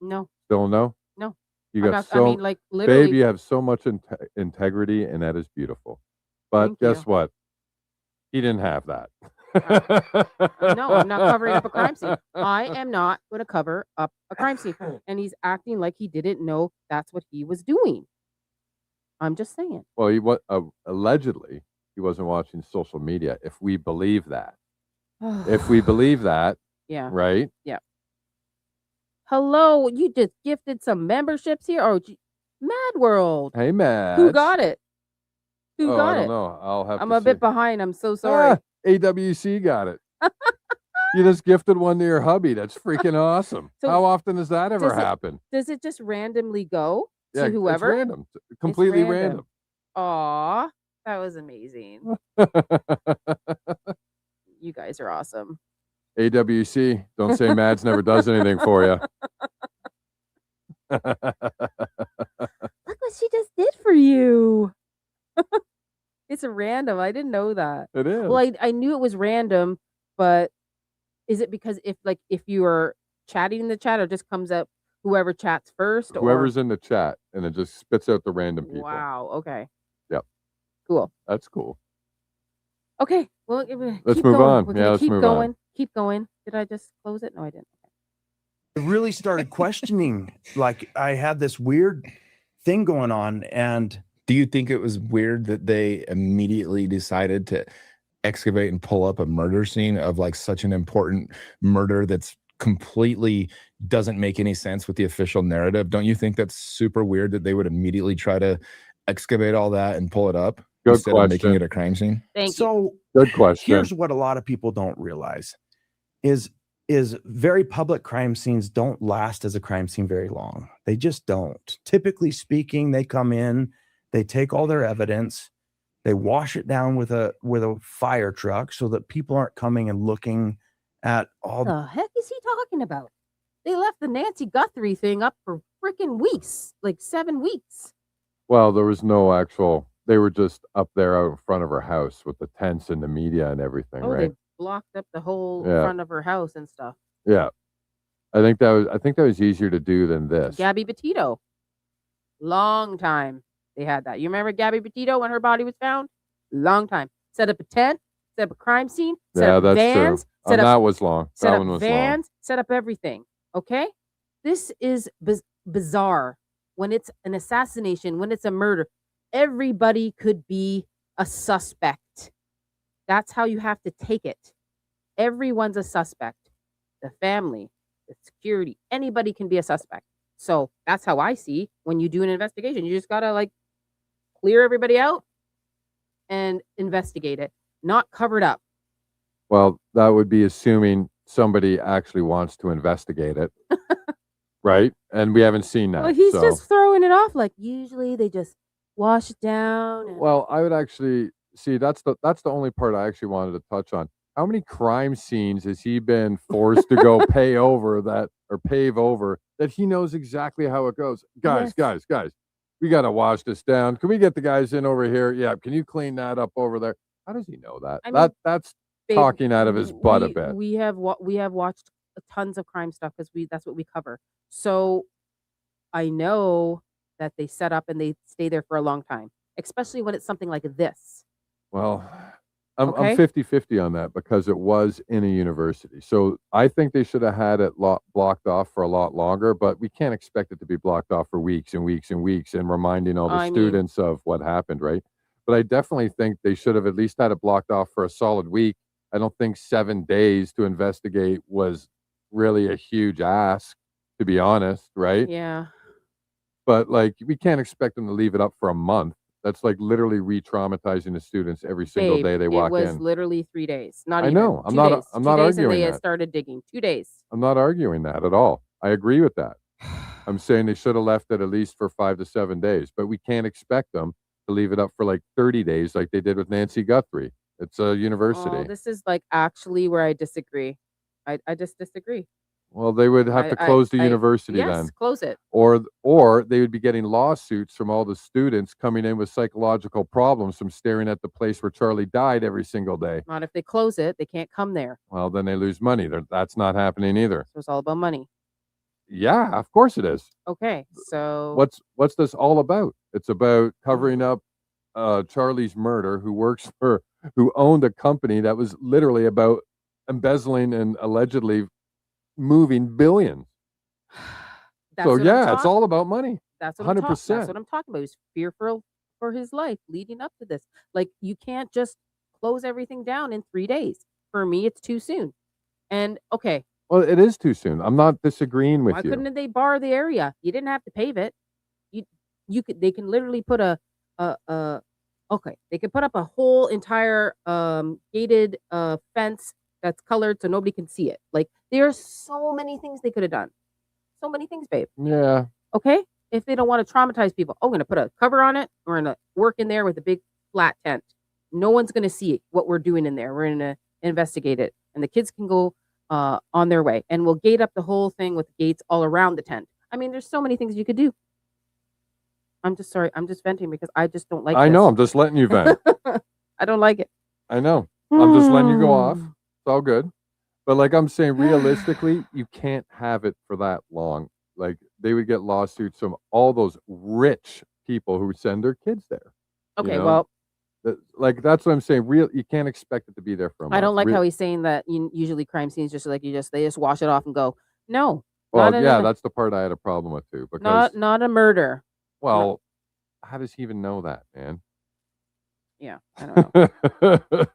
No. Still no? No. You got so, like literally. babe, you have so much integrity, and that is beautiful. But Thank guess you. what? He didn't have that. No, I'm not covering up a crime scene. I am not going to cover up a crime scene. And he's acting like he didn't know that's what he was doing. I'm just saying. Well, allegedly, he wasn't watching social media, if we believe that. If we believe that, Yeah. right? Yeah. Hello, you just gifted some memberships here? Oh, Mad World. Hey, Matt. Who got it? Who got I it? don't know. I'll have I'm to a bit see. behind. I'm so sorry. AWC got it. You just gifted one to your hubby. That's freaking awesome. So How often does that ever does it- happen? Does it just randomly go Yeah, to whoever? It's random. Completely random. Aw, that was amazing. You guys are awesome. AWC, don't say Mads never does anything for you. Look what she just did for you. It's a random. I didn't know that. It is. Well, I knew it was random, but is it because if you are chatting in the chat, or just comes up whoever chats first? Whoever's in the chat, and it just spits out the random people. Wow. Okay. Yep. Cool. That's cool. Okay. Well, Let's keep move going. on. We're Yeah, gonna let's keep move going. on. Keep going. Did I just close it? No, I didn't. I really started questioning, like I had this weird thing going on. And Do you think it was weird that they immediately decided to excavate and pull up a murder scene of like such an important murder that's completely doesn't make any sense with the official narrative? Don't you think that's super weird that they would immediately try to excavate all that and pull it up Good instead of making question. it a crime scene? Thank you. so Good question. here's what a lot of people don't realize is is very public crime scenes don't last as a crime scene very long. They just don't. Typically speaking, they come in, they take all their evidence, they wash it down with a fire truck so that people aren't coming and looking at all What the heck is he talking about? They left the Nancy Guthrie thing up for freaking weeks, like 7 weeks. Well, there was no actual. They were just up there out in front of her house with the tents and the media and everything, Oh, right? they blocked up the whole Yeah. front of her house and stuff. Yeah, I think that was easier to do than this. Gabby Petito. Long time they had that. You remember Gabby Petito when her body was found? Long time. Set up a tent, set up a crime scene, set Yeah, up that's vans, true. set up That was long. set That up one was long. vans, set up everything. Okay? This is bizarre. When it's an assassination, when it's a murder, everybody could be a suspect. That's how you have to take it. Everyone's a suspect. The family, the security, anybody can be a suspect. So that's how I see when you do an investigation. You just gotta like clear everybody out and investigate it, not cover it up. Well, that would be assuming somebody actually wants to investigate it, right? And we haven't seen that. Well, he's so. just throwing it off. Like usually they just wash it down. And Well, I would actually see that's the only part I actually wanted to touch on. How many crime scenes has he been forced to go pave over that he knows exactly how it goes? Guys, we got to wash this down. Can we get the guys in over here? Yeah, can you clean that up over there? How does he know that? I mean, That's babe, talking out of his butt a bit. We have watched tons of crime stuff because that's what we cover. So I know that they set up and they stay there for a long time, especially when it's something like this. Well, I'm Okay. 50-50 on that because it was in a university. So I think they should have had it blocked off for a lot longer, but we can't expect it to be blocked off for weeks and weeks and weeks and reminding all the students of what happened, right? But I definitely think they should have at least had it blocked off for a solid week. I don't think 7 days to investigate was really a huge ask, to be honest, right? Yeah. But like, we can't expect them to leave it up for a month. That's like literally re-traumatizing the students every single day they walk in. It was literally 3 days. Not I even. know. I'm 2 not. days. I'm 2 not days arguing and they that. started digging. 2 days. I'm not arguing that at all. I agree with that. I'm saying they should have left it at least for 5 to 7 days, but we can't expect them to leave it up for like 30 days like they did with Nancy Guthrie. It's a university. Oh, this is like actually where I disagree. I just disagree. Well, they would have to close the university yes, then. Close it. Or they would be getting lawsuits from all the students coming in with psychological problems from staring at the place where Charlie died every single day. Not if they close it. They can't come there. Well, then they lose money. That's not happening either. So it's all about money. Yeah, of course it is. Okay, so What's this all about? It's about covering up Charlie's murder, who owned a company that was literally about embezzling and allegedly moving billions. So yeah, it's all about money. That's what 100%. That's what I'm talking about. He's fearful for his life leading up to this. Like you can't just close everything down in 3 days. For me, it's too soon. And okay. Well, it is too soon. I'm not disagreeing with you. Why couldn't they bar the area? You didn't have to pave it. They can literally put they could put up a whole entire gated fence that's colored so nobody can see it. Like there are so many things they could have done. So many things, babe. Yeah. Okay. If they don't want to traumatize people, I'm going to put a cover on it. We're going to work in there with a big flat tent. No one's going to see what we're doing in there. We're going to investigate it. And the kids can go on their way. And we'll gate up the whole thing with gates all around the tent. I mean, there's so many things you could do. I'm just sorry. I'm just venting because I just don't like I this. know. I'm just letting you vent. I don't like it. I know. I'm just letting you go off. It's all good. But like I'm saying, realistically, you can't have it for that long. Like they would get lawsuits from all those rich people who send their kids there. Okay, well, like that's what I'm saying. You can't expect it to be there for a month. I don't like how he's saying that. Usually, crime scenes just like they just wash it off and go. No. Well, yeah, that's the part I had a problem with too. Because not a murder. Well, how does he even know that, man? Yeah, I don't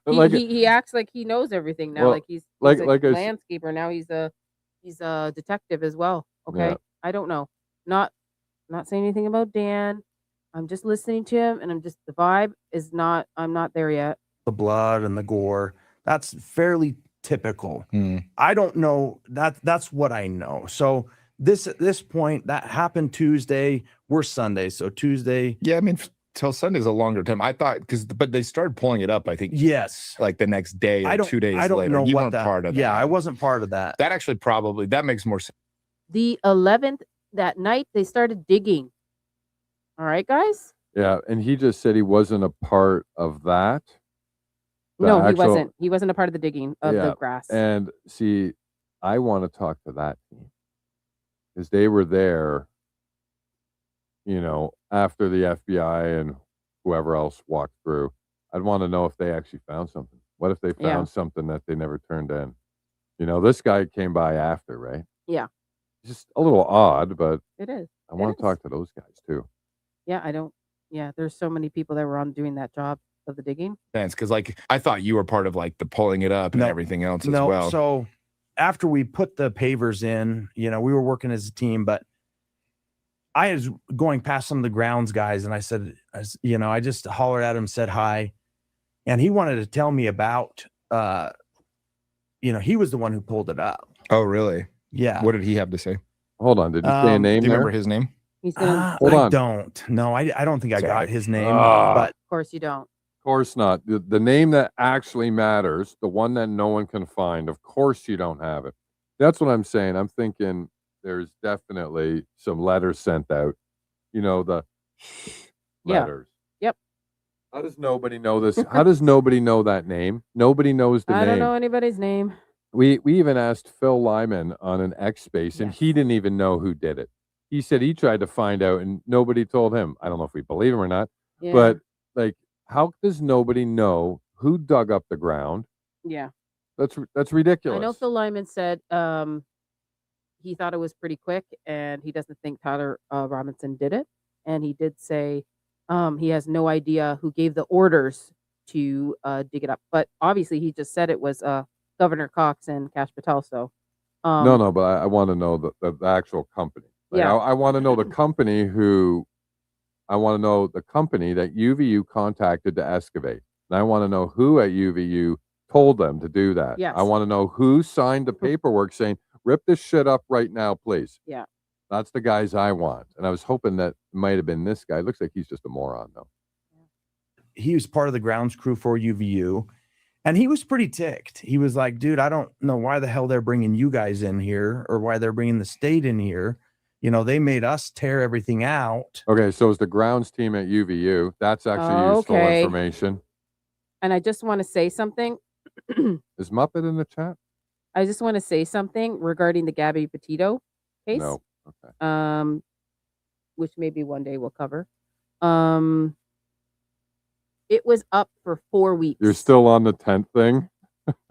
know. he acts like he knows everything now. Well, like he's a landscaper now. He's a detective as well. Okay, yeah. I don't know. Not saying anything about Dan. I'm just listening to him, and the vibe is not. I'm not there yet. The blood and the gore. That's fairly typical. Hmm. I don't know. That's what I know. So at this point, that happened Tuesday. We're Sunday, so Tuesday. Yeah, I mean, till Sunday's a longer time. I thought but they started pulling it up, I think, Yes. like the next day or 2 days I don't later. know You what weren't that, part of that. Yeah, I wasn't part of that. That actually that makes more sense. The 11th, that night, they started digging. All right, guys? Yeah, and he just said he wasn't a part of that. No, he wasn't. He wasn't a part of the digging of the grass. And see, I want to talk to that team because they were there, after the FBI and whoever else walked through. I'd want to know if they actually found something. What if they found something that they never turned in? This guy came by after, right? Yeah. Just a little odd, but It is. I want to talk to those guys too. Yeah, there's so many people that were on doing that job of the digging. Because I thought you were part of like the pulling it up and everything else as well. So after we put the pavers in, we were working as a team, but I was going past some of the grounds guys and I said, I just hollered at him, said hi. And he wanted to tell me about, he was the one who pulled it up. Oh, really? Yeah. What did he have to say? Hold on. Did you say a name? Do you remember his name? He said, Hold on. I don't. No, I don't think I got his name, but of course you don't. Of course not. The name that actually matters, the one that no one can find, of course you don't have it. That's what I'm saying. I'm thinking there's definitely some letters sent out. The letters. Yep. How does nobody know this? How does nobody know that name? Nobody knows the name. I don't know anybody's name. We even asked Phil Lyman on an X space, and he didn't even know who did it. He said he tried to find out, and nobody told him. I don't know if we believe him or not, but how does nobody know who dug up the ground? Yeah. That's ridiculous. I know Phil Lyman said he thought it was pretty quick, and he doesn't think Tyler Robinson did it. And he did say he has no idea who gave the orders to dig it up. But obviously, he just said it was Governor Cox and Kash Patel. So no, but I want to know the actual company. I want to know the company I want to know the company that UVU contacted to excavate. And I want to know who at UVU told them to do that. Yes. I want to know who signed the paperwork saying, rip this shit up right now, please. Yeah. That's the guys I want. And I was hoping that might have been this guy. Looks like he's just a moron, though. He was part of the grounds crew for UVU. And he was pretty ticked. He was like, dude, I don't know why the hell they're bringing you guys in here or why they're bringing the state in here. They made us tear everything out. Okay, so it's the grounds team at UVU. That's actually useful information. And I just want to say something. Is Muppet in the chat? I just want to say something regarding the Gabby Petito case. No. Okay. Which maybe one day we'll cover. It was up for 4 weeks. You're still on the tent thing?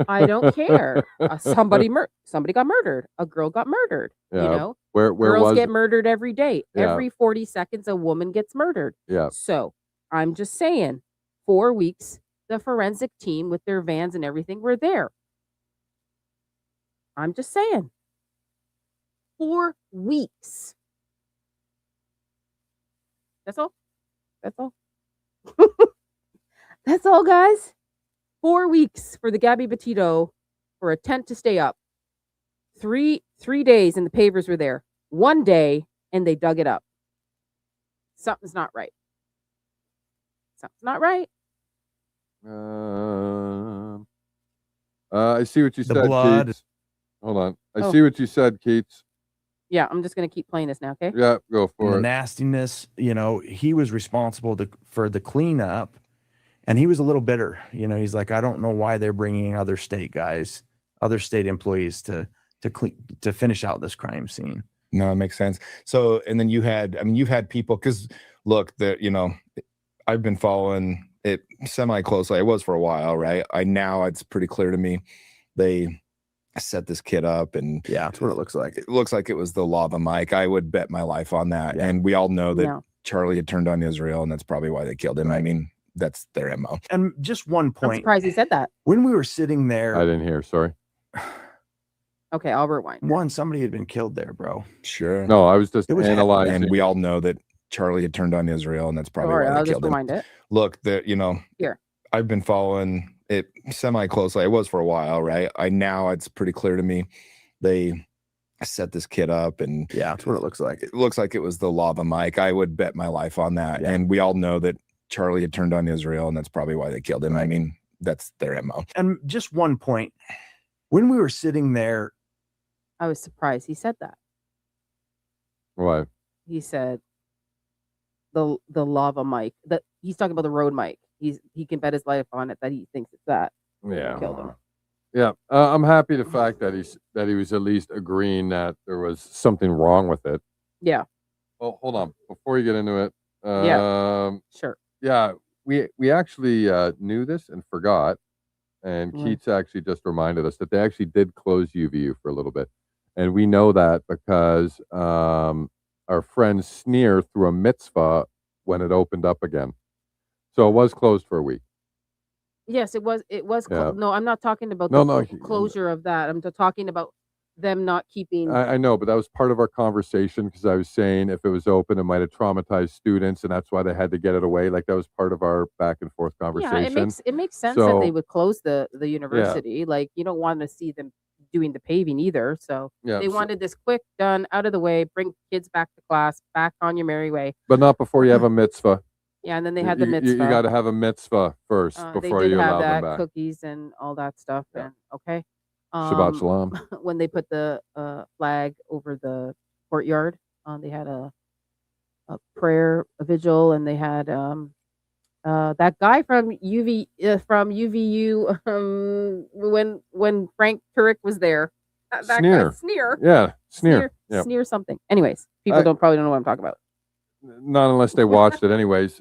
I don't care. Somebody got murdered. A girl got murdered. Yeah. Where girls get murdered every day. Yeah. Every 40 seconds, a woman gets murdered. Yeah. So I'm just saying, 4 weeks, the forensic team with their vans and everything were there. I'm just saying. 4 weeks. That's all. That's all. That's all, guys. 4 weeks for the Gabby Petito for a tent to stay up. Three days and the pavers were there. 1 day and they dug it up. Something's not right. Something's not right. I see what you said, blood. Keats. Hold on. I see what you said, Keats. Yeah, I'm just going to keep playing this now, okay? Yeah, go for the it. Nastiness, he was responsible for the cleanup, and he was a little bitter. He's like, I don't know why they're bringing other state guys, other state employees to finish out this crime scene. No, it makes sense. So, and then you've had people, because look, I've been following it semi-closely. I was for a while, right? Now it's pretty clear to me. They set this kid up, and that's what it looks like. It looks like it was the lava Mike. I would bet my life on that. Yeah. And we all know that Charlie had turned on Israel, and that's probably why they killed him. I mean, that's their MO. And just one point. I'm surprised he said that. When we were sitting there, I didn't hear. Sorry. Okay, I'll rewind. Somebody had been killed there, bro. Sure. No, I was just analyzing. And we all know that Charlie had turned on Israel, and that's probably why they I'll killed just him. rewind it. Look, Here. I've been following it semi-closely. It was for a while, right? Now it's pretty clear to me they set this kid up, and Yeah, that's what it looks like. it looks like it was the lava mic. I would bet my life on that. Yeah. And we all know that Charlie had turned on Israel, and that's probably why they killed him. I mean, that's their MO. And just one point, when we were sitting there, I was surprised he said that. Why? He said the lava mic. That he's talking about the road mic. He can bet his life on it that he thinks it's that. Yeah. Killed him. Yeah, I'm happy the fact that he was at least agreeing that there was something wrong with it. Yeah. Well, hold on, before you get into it. Sure. Yeah, we actually knew this and forgot, and Mm. Keats actually just reminded us that they actually did close UVU for a little bit, and we know that because our friend Sneer threw a mitzvah when it opened up again, so it was closed for a week. Yes, it was. Yeah. No, I'm not talking about No, the no, closure of that. I'm talking about them not keeping. I know, but that was part of our conversation because I was saying if it was open, it might have traumatized students, and that's why they had to get it away. Like that was part of our back and forth conversation. Yeah, it makes sense that they So- would close the university. Like you don't want to see them doing the paving either. So Yeah, they so- wanted this quick, done, out of the way, bring kids back to class, back on your merry way. but not before you have a mitzvah. Yeah, and then they had the You mitzvah. got to have a mitzvah first They before did you have allow them that, back. cookies and all that stuff. Yeah. And okay. Shabbat shalom. When they put the flag over the courtyard, they had a prayer, a vigil, and they had that guy from UVU when Frank Turek was there. That Sneer. guy, Sneer. Yeah, sneer. Yeah, Sneer something. Anyways, people probably don't know what I'm talking about. not unless they watched it, anyways.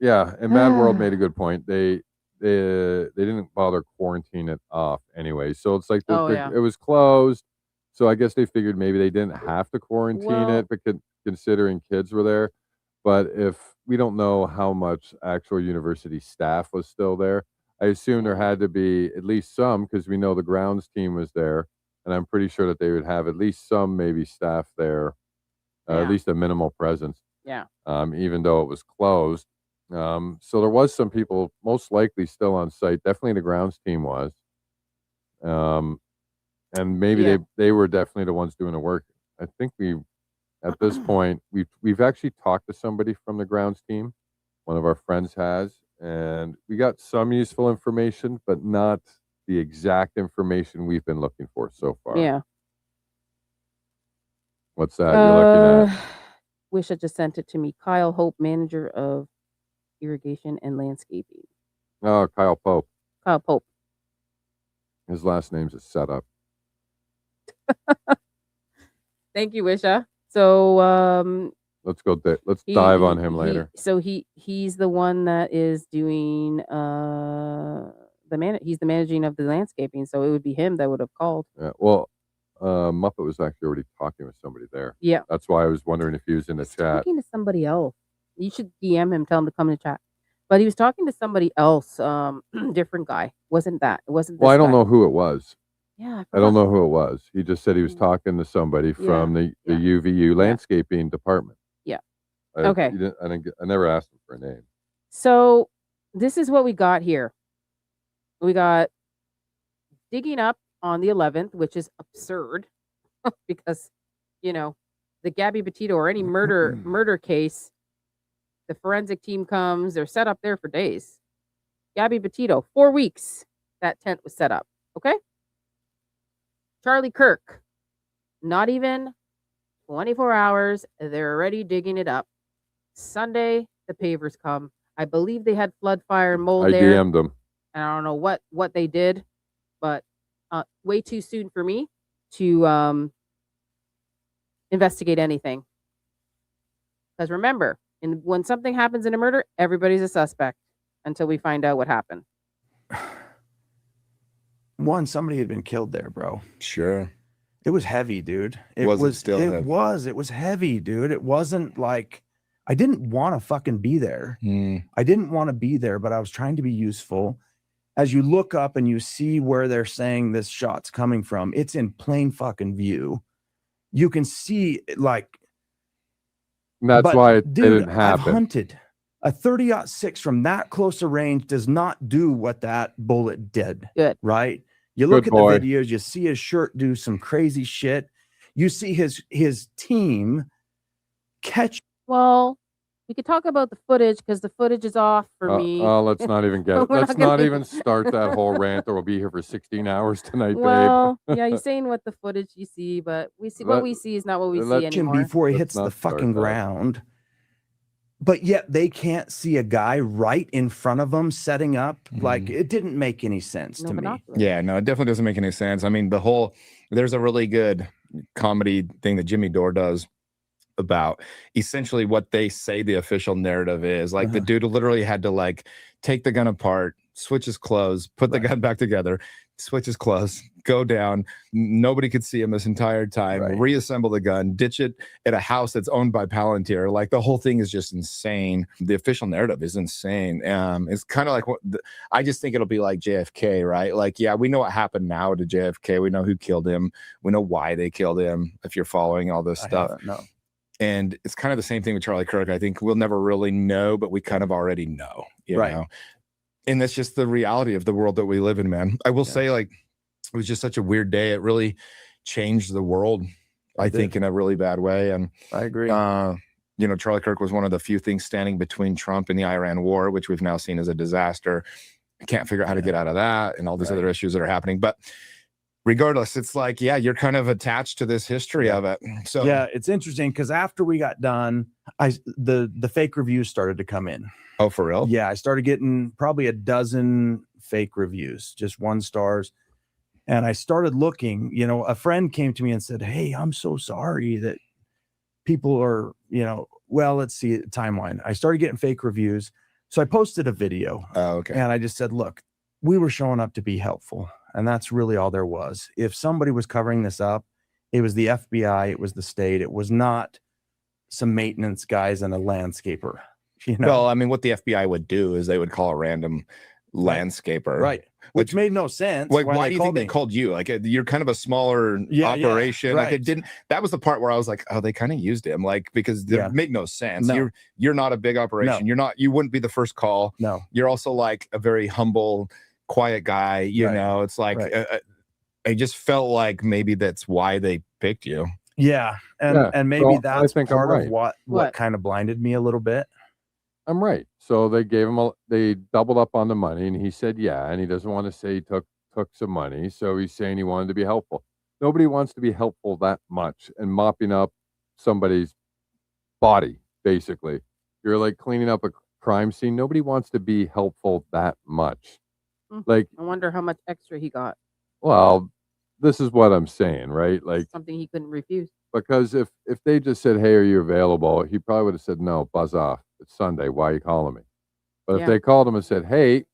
Yeah, and Mad World made a good point. They didn't bother quarantine it off anyway, so it's like it was closed. So I guess they figured maybe they didn't have to quarantine it, but considering kids were there. But if we don't know how much actual university staff was still there, I assume there had to be at least some, because we know the grounds team was there, and I'm pretty sure that they would have at least some maybe staff there, at least a minimal presence. Yeah. Even though it was closed. So there was some people most likely still on site. Definitely the grounds team was. And maybe they were definitely the ones doing the work. I think at this point, we've actually talked to somebody from the grounds team. One of our friends has, and we got some useful information, but not the exact information we've been looking for so far. Yeah. What's that you're looking at? Wish I just sent it to me. Kyle Hope, manager of irrigation and landscaping. Oh, Kyle Pope. Kyle Pope. His last name's a setup. Thank you, Wisha. So Let's go. Let's dive on him later. He's the one that is doing he's the managing of the landscaping. So it would be him that would have called. Yeah. Well, Muppet was actually already talking with somebody there. Yeah. That's why I was wondering if he was in the chat. Talking to somebody else. You should DM him, tell him to come in the chat. But he was talking to somebody else, different guy. Wasn't that? It wasn't. Well, I don't guy. know who it was. Yeah. I don't know who it was. He just said he was talking to somebody from the UVU landscaping department. Yeah. I never asked him for a name. So this is what we got here. We got digging up on the 11th, which is absurd because, the Gabby Petito or any murder case, the forensic team comes, they're set up there for days. Gabby Petito, 4 weeks that tent was set up. Okay. Charlie Kirk, not even 24 hours. They're already digging it up. Sunday, the pavers come. I believe they had flood, fire, and mold there. I DM'd them. And I don't know what they did, but way too soon for me to investigate anything. Because remember, when something happens in a murder, everybody's a suspect until we find out what happened. One, somebody had been killed there, bro. Sure. It was heavy, dude. It Was it was still it heavy? was heavy, dude. It wasn't like I didn't want to fucking be there. Hmm. I didn't want to be there, but I was trying to be useful. As you look up and you see where they're saying this shot's coming from, it's in plain fucking view. You can see like And that's but, why it dude, didn't I've happen. hunted. A 30-06 from that close a range does not do what that bullet did. Good. Right? You look Good at boy. the videos, you see his shirt do some crazy shit. You see his team catch. Well, we could talk about the footage because the footage is off for me. Let's not even get it. We're Let's not gonna not even- even start that whole rant, or we'll be here for 16 hours tonight, Well, yeah, you're saying what the footage you see, but we see what Let- we see is not what we let- see anymore. Before he Let's hits the not start fucking that. ground. But yet they can't see a guy right in front of them setting up. Like, it didn't make any sense No to me. binoculars. Yeah, no, it definitely doesn't make any sense. I mean, there's a really good comedy thing that Jimmy Dore does about essentially what they say the official narrative is. Like the dude literally had to like take the gun apart, switch his clothes, put the gun back together, switch his clothes, go down. Nobody could see him this entire time, reassemble the gun, ditch it at a house that's owned by Palantir. Like the whole thing is just insane. The official narrative is insane. It's kind of like I just think it'll be like JFK, right? Like, yeah, we know what happened now to JFK. We know who killed him. We know why they killed him. If you're following all this stuff. No. And it's kind of the same thing with Charlie Kirk. I think we'll never really know, but we kind of already know, you know? And that's just the reality of the world that we live in, man. I will say, like, it was just such a weird day. It really changed the world, I think, in a really bad way. And I agree. You know, Charlie Kirk was one of the few things standing between Trump and the Iran war, which we've now seen as a disaster. Can't figure out how to get out of that and all these other issues that are happening. But regardless, it's like, yeah, you're kind of attached to this history of it. So yeah, it's interesting because after we got done, the fake reviews started to come in. Oh, for real? Yeah, I started getting probably a dozen fake reviews, just 1 stars. And I started looking, you know, a friend came to me and said, "Hey, I'm so sorry that people are, you know," well, let's see the timeline. I started getting fake reviews. So I posted a video. Oh, okay. And I just said, look, we were showing up to be helpful. And that's really all there was. If somebody was covering this up, it was the FBI, it was the state, it was not some maintenance guys and a landscaper. You know? Well, I mean, what the FBI would do is they would call a random landscaper. Right. Which made no sense. Like, why do you think they called you? Like, you're kind of a smaller operation. Like, it didn't. That was the part where I was like, oh, they kind of used him, like, because it made no sense. No. You're not a big operation. You wouldn't be the first call. No. You're also like a very humble, quiet guy. You know, it's like I just felt like maybe that's why they picked you. Yeah, and maybe that's part of what kind of blinded me a little bit. I'm right. So they gave him they doubled up on the money, and he said yeah, and he doesn't want to say he took some money, so he's saying he wanted to be helpful. Nobody wants to be helpful that much, and mopping up somebody's body, basically. You're like cleaning up a crime scene. Nobody wants to be helpful that much. Like, I wonder how much extra he got. Well, this is what I'm saying, right? Like something he couldn't refuse. Because if they just said, "Hey, are you available?" he probably would have said, "No, buzz off. It's Sunday. Why are you calling me?" But if they called him and said, "Hey,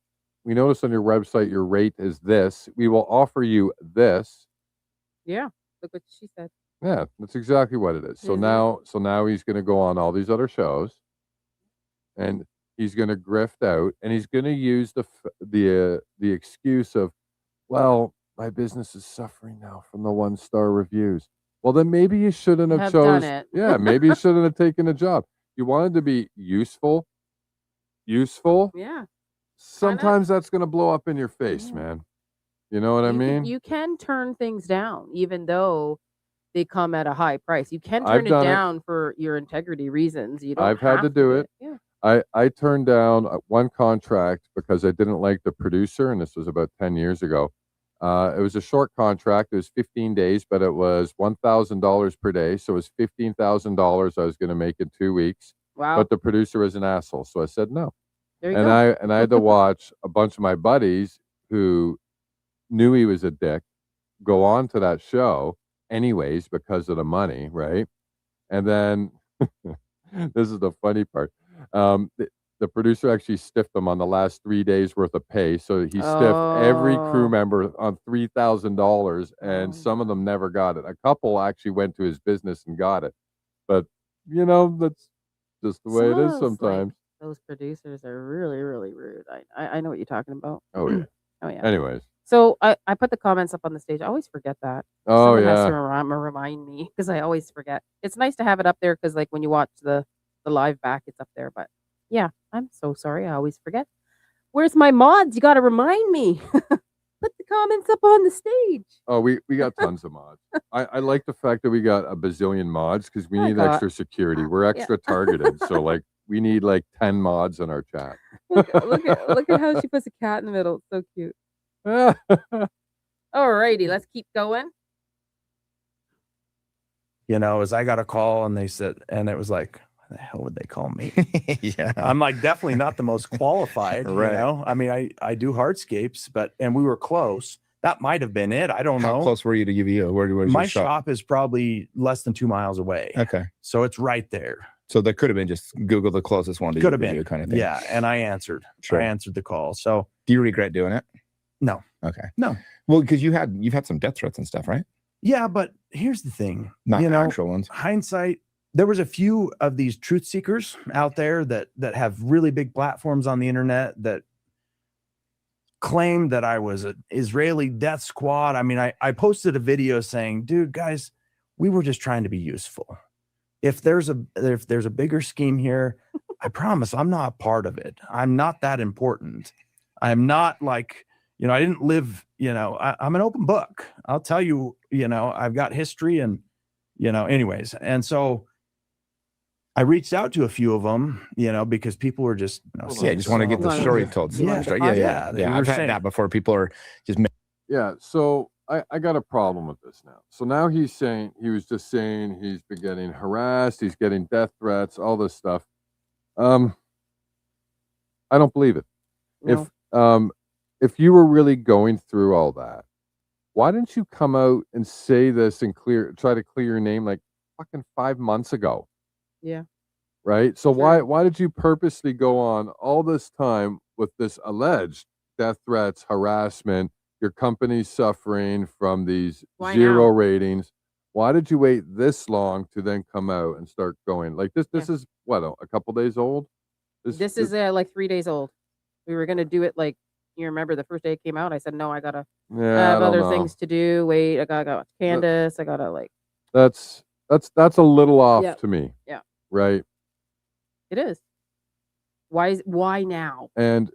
we noticed on your website your rate is this. We will offer you this." Yeah, look what she said. Yeah, that's exactly what it is. So now he's going to go on all these other shows, and he's going to grift out, and he's going to use the excuse of, "Well, my business is suffering now from the 1-star reviews." Well, then maybe you shouldn't have done it. Yeah, maybe you shouldn't have taken a job. You wanted to be useful. Yeah. Sometimes that's going to blow up in your face, man. You know what I mean? You can turn things down, even though they come at a high price. You can turn it down for your integrity reasons. You don't. I've had to do it. Yeah. I turned down one contract because I didn't like the producer, and this was about 10 years ago. It was a short contract. It was 15 days, but it was $1,000 per day. So it was $15,000 I was going to make in 2 weeks. Wow. But the producer was an asshole. So I said no. There you go. I had to watch a bunch of my buddies who knew he was a dick go on to that show anyways because of the money, right? And then this is the funny part. The producer actually stiffed him on the last 3 days worth of pay. So he stiffed every crew member on $3,000, and some of them never got it. A couple actually went to his business and got it. But, you know, that's just the way it is sometimes. Those producers are really, really rude. I know what you're talking about. Oh, yeah. Oh, yeah. Anyways. So I put the comments up on the stage. I always forget that. Oh, Someone has yeah. to remind me because I always forget. It's nice to have it up there because, like, when you watch the live back, it's up there. But Yeah, I'm so sorry. I always forget. Where's my mods? You got to remind me. Put the comments up on the stage. Oh, we got tons of mods. I like the fact that we got a bazillion mods because we need extra security. We're extra targeted. So like we need like 10 mods in our chat. Look at how she puts a cat in the middle. It's so cute. Alrighty, let's keep going. You know, as I got a call and they said, and it was like, why the hell would they call me? Yeah. I'm like definitely not the most qualified. Right. You know, I mean, I do hardscapes, and we were close. That might have been it. I don't know. How close were you to UVU? Where's My your shop is probably less than 2 miles away. Okay. So it's right there. So that could have been just Google the closest one to Could have UVU been kind of thing. Yeah. And I answered. Sure. I answered the call. So do you regret doing it? No. Okay. No. Well, because you've had some death threats and stuff, right? Yeah, but here's the thing. Not you know, actual ones. Hindsight, there was a few of these truth seekers out there that have really big platforms on the internet that claimed that I was an Israeli death squad. I mean, I posted a video saying, dude, guys, we were just trying to be useful. If there's a bigger scheme here, I promise I'm not part of it. I'm not that important. I'm not like, you know, I didn't live, you know, I'm an open book. I'll tell you, you know, I've got history and, you know, anyways. And so I reached out to a few of them, you know, because people were just, you know, Yeah, just want to get the story told. Yeah. I've had that before. People are just. Yeah. So I got a problem with this now. So now he was just saying he's been getting harassed. He's getting death threats, all this stuff. I don't believe it. No. If you were really going through all that, why didn't you come out and say this and try to clear your name like fucking 5 months ago? Yeah. Right. So True. why did you purposely go on all this time with this alleged death threats, harassment? Your company's suffering from these zero ratings. Why did you wait this long to then come out and start going like this? This is what, a couple days old. This is like 3 days old. We were gonna do it like, you remember the first day it came out. I said no. I have other things to do. Wait, I gotta Candace. I gotta like. That's a little off to me. Yeah. Right. It is. Why now? And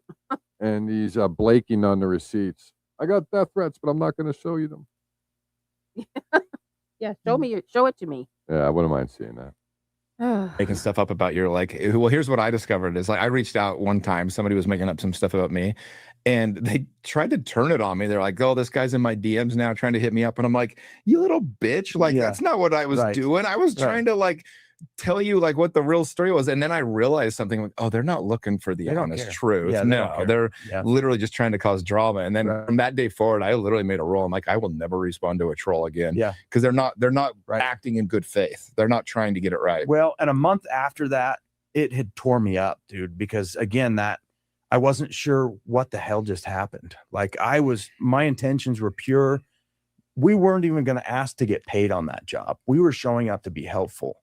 he's blaking on the receipts. I got death threats, but I'm not going to show you them. Yeah, show it to me. Yeah, I wouldn't mind seeing that. Making stuff up about your well, here's what I discovered is like I reached out one time, somebody was making up some stuff about me and they tried to turn it on me. They're like, oh, this guy's in my DMs now trying to hit me up. And I'm like, you little bitch. Like, that's not what I was doing. I was trying to like tell you like what the real story was. And then I realized something like, oh, they're not looking for the honest truth. Yeah, no, they're literally just trying to cause drama. And then from that day forward, I literally made a rule. I'm like, I will never respond to a troll again. Yeah. Because they're not acting in good faith. They're not trying to get it right. Well, and a month after that, it had tore me up, dude, because again, I wasn't sure what the hell just happened. Like my intentions were pure. We weren't even going to ask to get paid on that job. We were showing up to be helpful.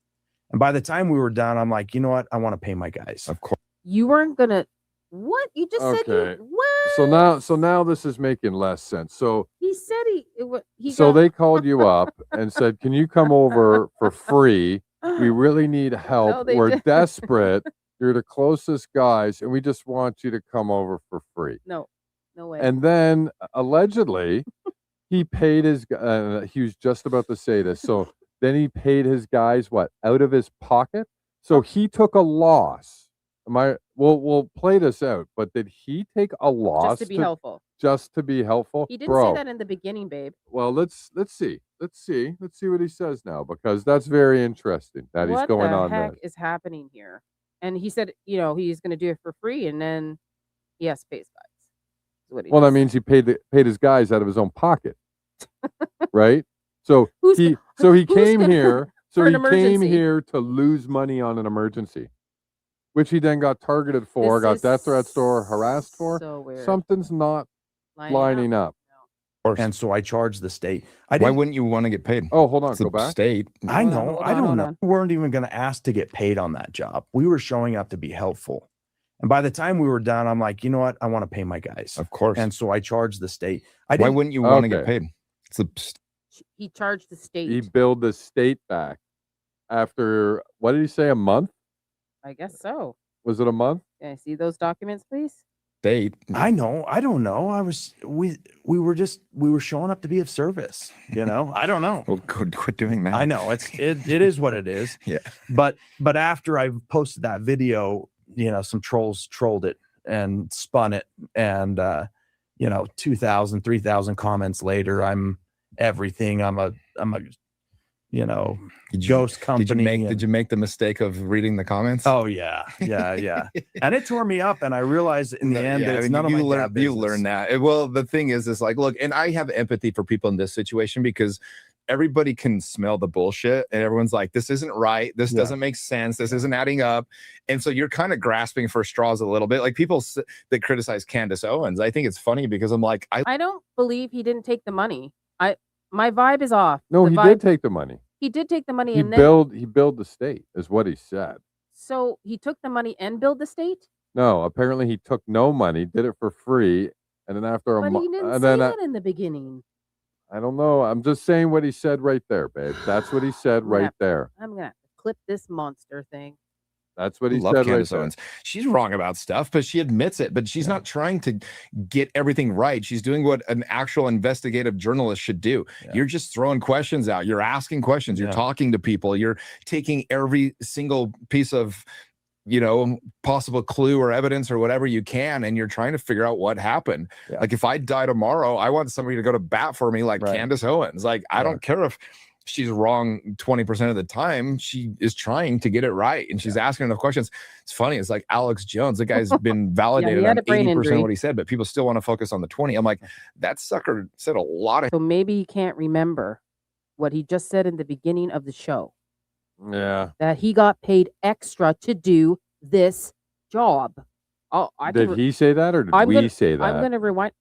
And by the time we were done, I'm like, you know what? I want to pay my guys. Of course. You weren't gonna. What? You just said you. What? So now this is making less sense. So he said they called you up and said, "Can you come over for free? We really need help. We're desperate. You're the closest guys, and we just want you to come over for free." No way. And then allegedly, he paid his. He was just about to say this. So. Then he paid his guys what out of his pocket. So he took a loss. We'll play this out. But did he take a loss just to be helpful? Just to be helpful. He didn't say that in the beginning, babe. Well, let's see what he says now because that's very interesting that he's going on. What the heck is happening here? And he said, you know, he's going to do it for free, and then he has to pay his guys. Well, that means he paid his guys out of his own pocket, right? So he came here. So he came here to lose money on an emergency, which he then got targeted for, got death threats for, harassed for. So weird. Something's not lining up. And so I charged the state. Why wouldn't you want to get paid? Oh, hold on, it's go back. State. I know. I don't know. We weren't even going to ask to get paid on that job. We were showing up to be helpful. And by the time we were done, I'm like, you know what? I want to pay my guys. Of course. And so I charged the state. Why wouldn't you want to get paid? He charged the state. He billed the state back after, what did he say, a month? I guess so. Was it a month? Can I see those documents, please? Date. I know. I don't know. We were showing up to be of service. You know. I don't know. Well, quit doing that. I know it is what it is. Yeah. But after I posted that video, you know, some trolls trolled it and spun it, and 2,000, 3,000 comments later, I'm everything. I'm a ghost company. Did you make the mistake of reading the comments? Oh yeah. And it tore me up, and I realized in the end that it's none of my damn business. You learn that. Well, the thing is like, look, and I have empathy for people in this situation because everybody can smell the bullshit, and everyone's like, this isn't right. This doesn't make sense. This isn't adding up. And so you're kind of grasping for straws a little bit. Like people that criticize Candace Owens, I think it's funny because I'm like, I don't believe he didn't take the money. My vibe is off. No, he did take the money. He did take the money, He billed the state, is what he said. So he took the money and billed the state? No, apparently he took no money, did it for free, and then after a month, but he didn't say that in the beginning. I don't know. I'm just saying what he said right there, babe. That's what he said right there. I'm gonna clip this monster thing. That's what he love said Candace right Owens. She's wrong about stuff, but she admits it. But she's not trying to get everything right. She's doing what an actual investigative journalist should do. Yeah. You're just throwing questions out. You're asking questions. You're talking to people. You're taking every single piece of, possible clue or evidence or whatever you can, and you're trying to figure out what happened. Yeah. Like if I die tomorrow, I want somebody to go to bat for me like Candace Owens. Like I don't care if she's wrong 20% of the time. She is trying to get it right, and she's asking enough questions. It's funny. It's like Alex Jones. The guy's been validated on 80% of what he said, but people still want to focus on the 20. I'm like, that sucker said a lot of. So maybe he can't remember what he just said in the beginning of the show. Yeah. That he got paid extra to do this job. Did he say that, or did we say that? I'm going to rewind.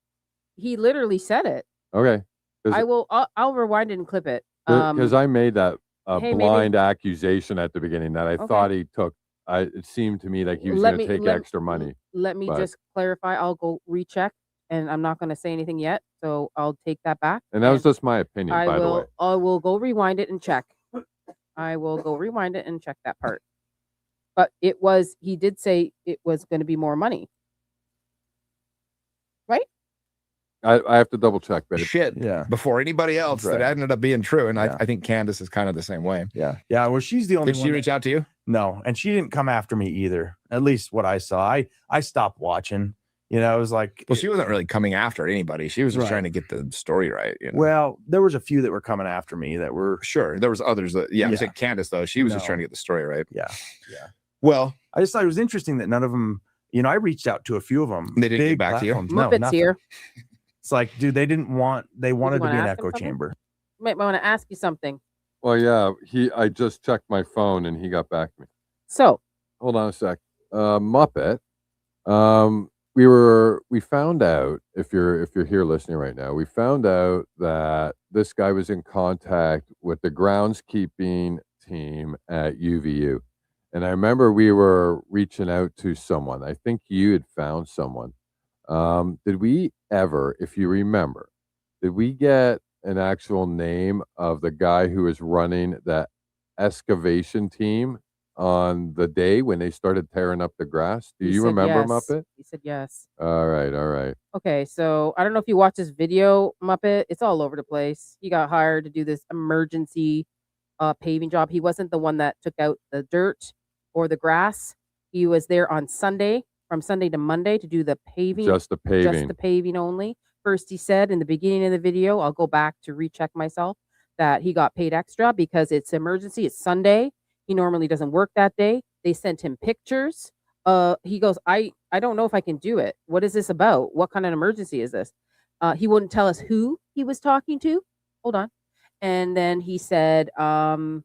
He literally said it. Okay. I'll rewind it and clip it. Because I made that blind accusation at the beginning that I thought he took. It seemed to me like he was going to take extra money. Let me just clarify. I'll go recheck, and I'm not going to say anything yet, so I'll take that back. And that was just my opinion, by the way. I will go rewind it and check. I will go rewind it and check that part. But he did say it was going to be more money. Right? I have to double check, but before anybody else that ended up being true. And I think Candace is kind of the same way. Yeah. Well, she's the only one. Did she reach out to you? No. And she didn't come after me either. At least what I saw. I stopped watching. It was like, well, she wasn't really coming after anybody. She was just trying to get the story right. Well, there was a few that were coming after me that were there was others that I said Candace though. She was just trying to get the story right. Yeah. Well, I just thought it was interesting that none of them, I reached out to a few of them. They didn't get back to you. Muppets here. It's like, dude, they wanted to be an echo chamber. You might want to ask you something. Well, yeah, I just checked my phone and he got back to me. So hold on a sec. Muppet. We found out, if you're here listening right now, we found out that this guy was in contact with the groundskeeping team at UVU. And I remember we were reaching out to someone. I think you had found someone. Did we ever, if you remember, did we get an actual name of the guy who was running the excavation team on the day when they started tearing up the grass? Do you remember, yes. Muppet? He said yes. All right. Okay, so I don't know if you watched this video, Muppet. It's all over the place. He got hired to do this emergency paving job. He wasn't the one that took out the dirt or the grass. He was there on Sunday, from Sunday to Monday, to do the paving. Just the paving. Just the paving only. First, he said in the beginning of the video, I'll go back to recheck myself, that he got paid extra because it's emergency. It's Sunday. He normally doesn't work that day. They sent him pictures. He goes, I don't know if I can do it. What is this about? What kind of emergency is this? He wouldn't tell us who he was talking to. Hold on. And then he said, that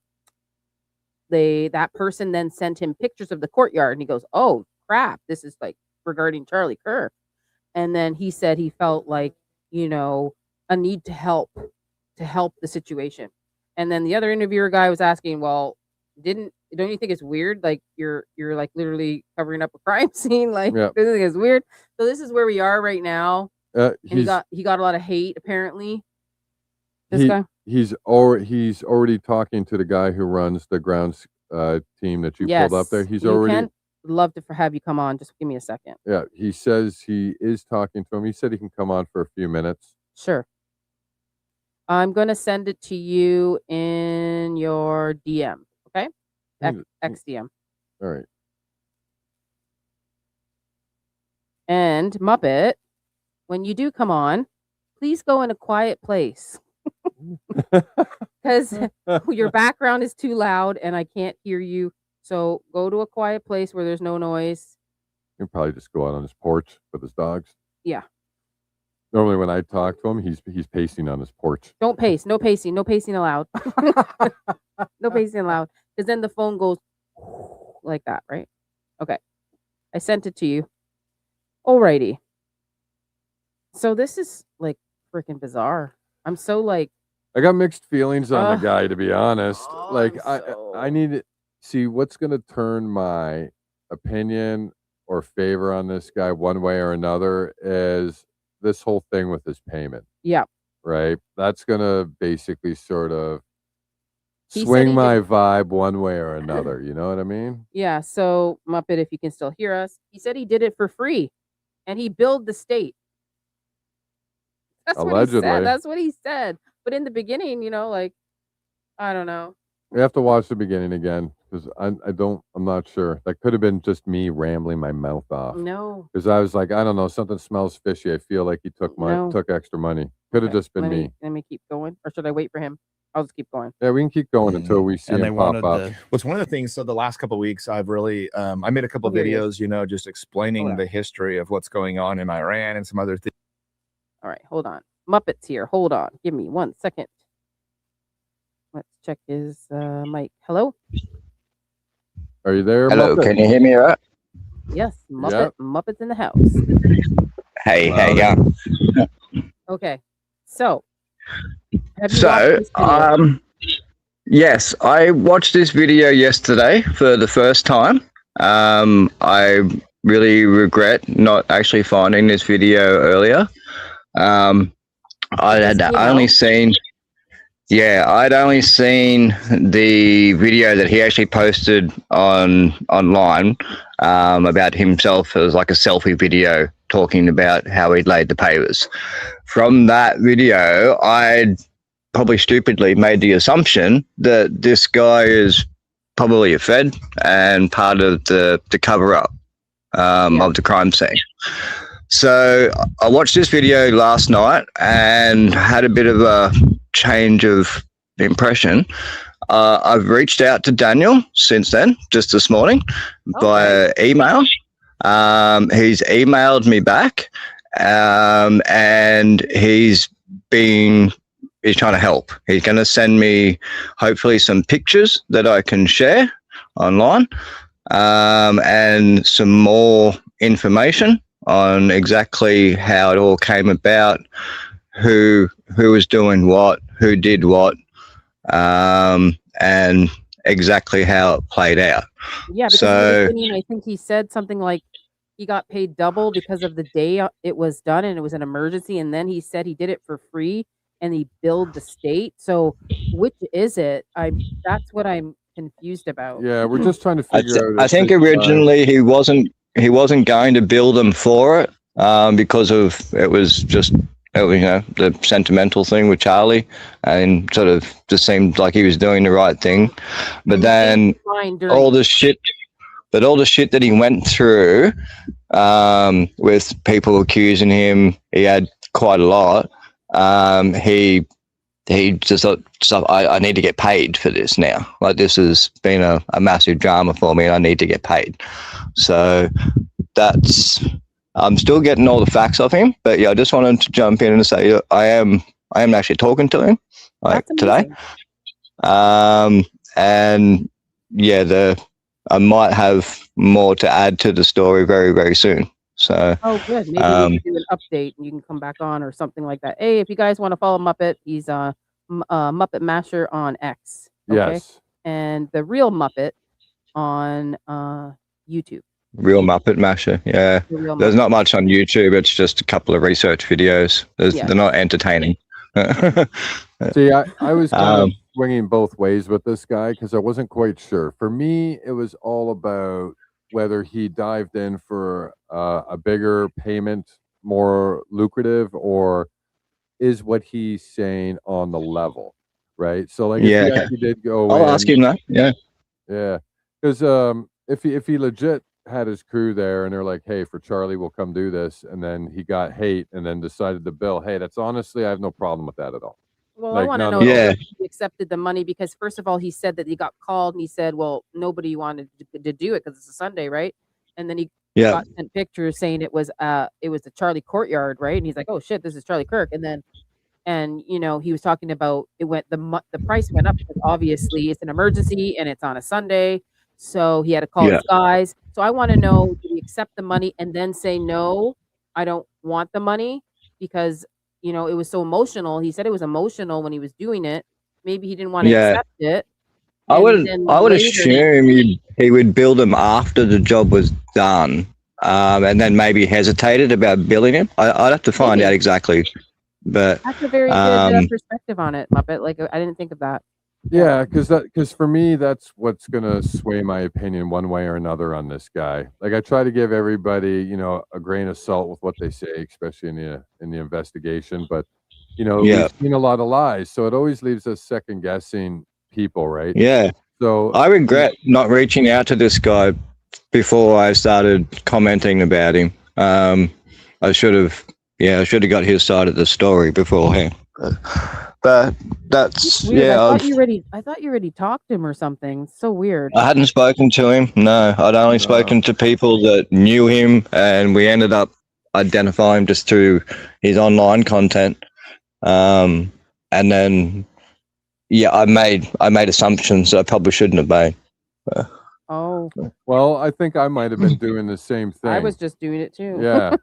person then sent him pictures of the courtyard, and he goes, oh crap, this is like regarding Charlie Kirk. And then he said he felt like, a need to help the situation. And then the other interviewer guy was asking, well, don't you think it's weird? Like you're like literally covering up a crime scene. Like, don't you think it's weird? So this is where we are right now. And he got a lot of hate apparently. This guy. He's already talking to the guy who runs the grounds team that you pulled up there. He's already love to have you come on. Just give me a second. Yeah, he says he is talking to him. He said he can come on for a few minutes. Sure. I'm going to send it to you in your DM. Okay. XDM. All right. And Muppet, when you do come on, please go in a quiet place. Because your background is too loud and I can't hear you. So go to a quiet place where there's no noise. He'll probably just go out on his porch with his dogs. Yeah. Normally when I talk to him, he's pacing on his porch. Don't pace. No pacing. No pacing allowed. No pacing allowed. Because then the phone goes like that, right? Okay. I sent it to you. Alrighty. So this is like freaking bizarre. I'm so like, I got mixed feelings on the guy, to be honest. Like so... I need to see what's going to turn my opinion or favor on this guy one way or another is this whole thing with his payment. Yeah. Right. That's going to basically sort of swing my vibe one way or another. You know what I mean? Yeah. So Muppet, if you can still hear us, he said he did it for free and he billed the state. That's allegedly. What he said. That's what he said. But in the beginning, you know, like, I don't know. We have to watch the beginning again because I'm not sure. That could have been just me rambling my mouth off. No. Because I was like, I don't know, something smells fishy. I feel like he took extra money. Could have just been me. Let me keep going. Or should I wait for him? I'll just keep going. Yeah, we can keep going until we see him pop up. What's one of the things, so the last couple of weeks, I've really, I made a couple of videos, you know, just explaining the history of what's going on in Iran and some other things. All right, hold on. Muppet's here. Hold on. Give me 1 second. Let's check his mic. Hello? Are you there, Hello, Muppet? Can you hear me all right? Yes, Muppet. Yep. Muppet's in the house. Hey, how you going? Okay, so have you watched this video? Yes, I watched this video yesterday for the first time. I really regret not actually finding this video earlier. I'd only seen the video that he actually posted online about himself. It was like a selfie video talking about how he'd laid the pavers. From that video, I'd probably stupidly made the assumption that this guy is probably a Fed and part of the cover-up of the crime scene. So I watched this video last night and had a bit of a change of impression. I've reached out to Daniel since then, just this morning, via email. He's emailed me back, and he's trying to help. He's going to send me hopefully some pictures that I can share online, and some more information on exactly how it all came about, who was doing what, who did what, and exactly how it played out. Yeah, because in the beginning, I think he said something like he got paid double because of the day it was done and it was an emergency, and then he said he did it for free and he billed the state. So which is it? That's what I'm confused about. Yeah, we're just trying to figure out. I think originally he wasn't going to bill them for it because it was the sentimental thing with Charlie, and sort of just seemed like he was doing the right thing. But then all the shit that he went through with people accusing him, he had quite a lot. He just thought, I need to get paid for this now. Like, this has been a massive drama for me and I need to get paid. So I'm still getting all the facts of him, but yeah, I just wanted to jump in and say I am actually talking to him today. And yeah, I might have more to add to the story very, very soon. So good. Maybe we can do an update and you can come back on or something like that. Hey, if you guys want to follow Muppet, he's Muppet Masher on X. Okay? Yes. And the real Muppet on YouTube. Real Muppet Masher, yeah. There's not much on YouTube. It's just a couple of research videos. They're not entertaining. See, I was kind of swinging both ways with this guy because I wasn't quite sure. For me, it was all about whether he dived in for a bigger payment, more lucrative, or is what he's saying on the level, right? So like, Yeah, if he okay. actually did go I'll in, ask him that. Yeah. yeah, because if he legit had his crew there and they're like, hey, for Charlie, we'll come do this, and then he got hate and then decided to bill, hey, that's honestly, I have no problem with that at all. Well, I Like, want to no, know no, no. Yeah. if he accepted the money because first of all, he said that he got called and he said, well, nobody wanted to do it because it's a Sunday, right? And then he Yeah. got sent pictures saying it was the Charlie Courtyard, right? And he's like, oh shit, this is Charlie Kirk. And you know, he was talking about the price went up because obviously it's an emergency and it's on a Sunday, so he had to call Yeah. his guys. So I want to know, did he accept the money and then say no, I don't want the money because you know it was so emotional. He said it was emotional when he was doing it. Maybe he didn't want to Yeah. accept it. I And would then I would later, assume he would bill them after the job was done, and then maybe hesitated about billing him. I'd have to find Maybe. out exactly, but that's a very good perspective on it, Muppet. Like I didn't think of that. Yeah, because for me, that's what's gonna sway my opinion one way or another on this guy. Like, I try to give everybody, you know, a grain of salt with what they say, especially in the investigation. But you know, Yeah. we've seen a lot of lies, so it always leaves us second guessing people, right? yeah, So I regret not reaching out to this guy before I started commenting about him. I should have got his side of the story beforehand. But that's Weird. yeah. I thought you already talked to him or something. So weird. I hadn't spoken to him. No, I'd only spoken to people that knew him, and we ended up identifying just through his online content. And then, yeah, I made assumptions that I probably shouldn't have made. Oh, well, I think I might have been doing the same thing. I was just doing it too. Yeah.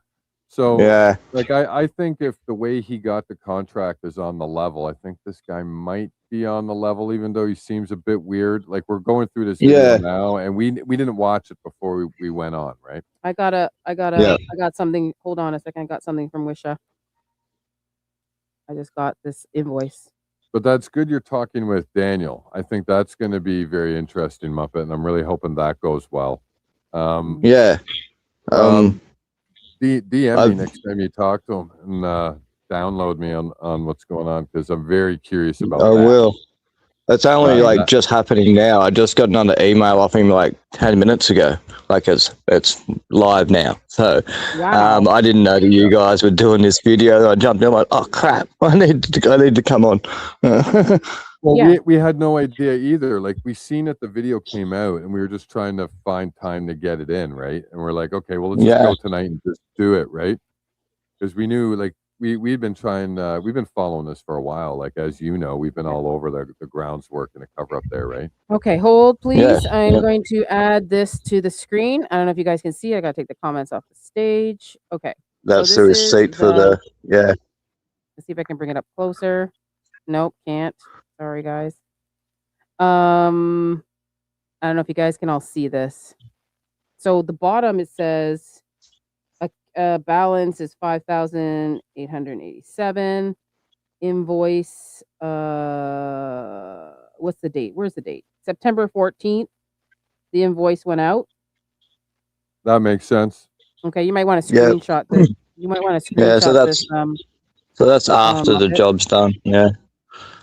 So Yeah, like, I think if the way he got the contract is on the level, I think this guy might be on the level, even though he seems a bit weird. Like, we're going through this video Yeah. now, and we didn't watch it before we went on, right? I got something. Hold on a second. I got something from Wisha. I just got this invoice. But that's good you're talking with Daniel. I think that's going to be very interesting, Muppet, and I'm really hoping that goes well. yeah. DM me next time you talk to him and download me on what's going on, because I'm very curious about I that. will. It's only just happening now. I just got another email off him like 10 minutes ago. Like it's live now. So Wow. I didn't know that you guys were doing this video. I jumped in like, oh crap, I need to come on. Well, Yeah. we had no idea either. Like, we seen it, the video came out, and we were just trying to find time to get it in, right? And we're like, okay, well, let's just go tonight and just do it, right? Because we knew, like, we've been trying, we've been following this for a while. Like, as you know, we've been all over the grounds working to cover up there, right? Okay, hold please. Yeah, I'm yeah. going to add this to the screen. I don't know if you guys can see. I got to take the comments off the stage. Okay. That's So the this is receipt for the Let's see if I can bring it up closer. Nope, can't. Sorry, guys. I don't know if you guys can all see this. So the bottom it says a balance is 5,887. Invoice. What's the date? Where's the date? September 14th. The invoice went out. That makes sense. Okay, you might want to Yeah. screenshot this. You might want to screenshot Yeah, so this. that's after the Muppet. job's done. Yeah,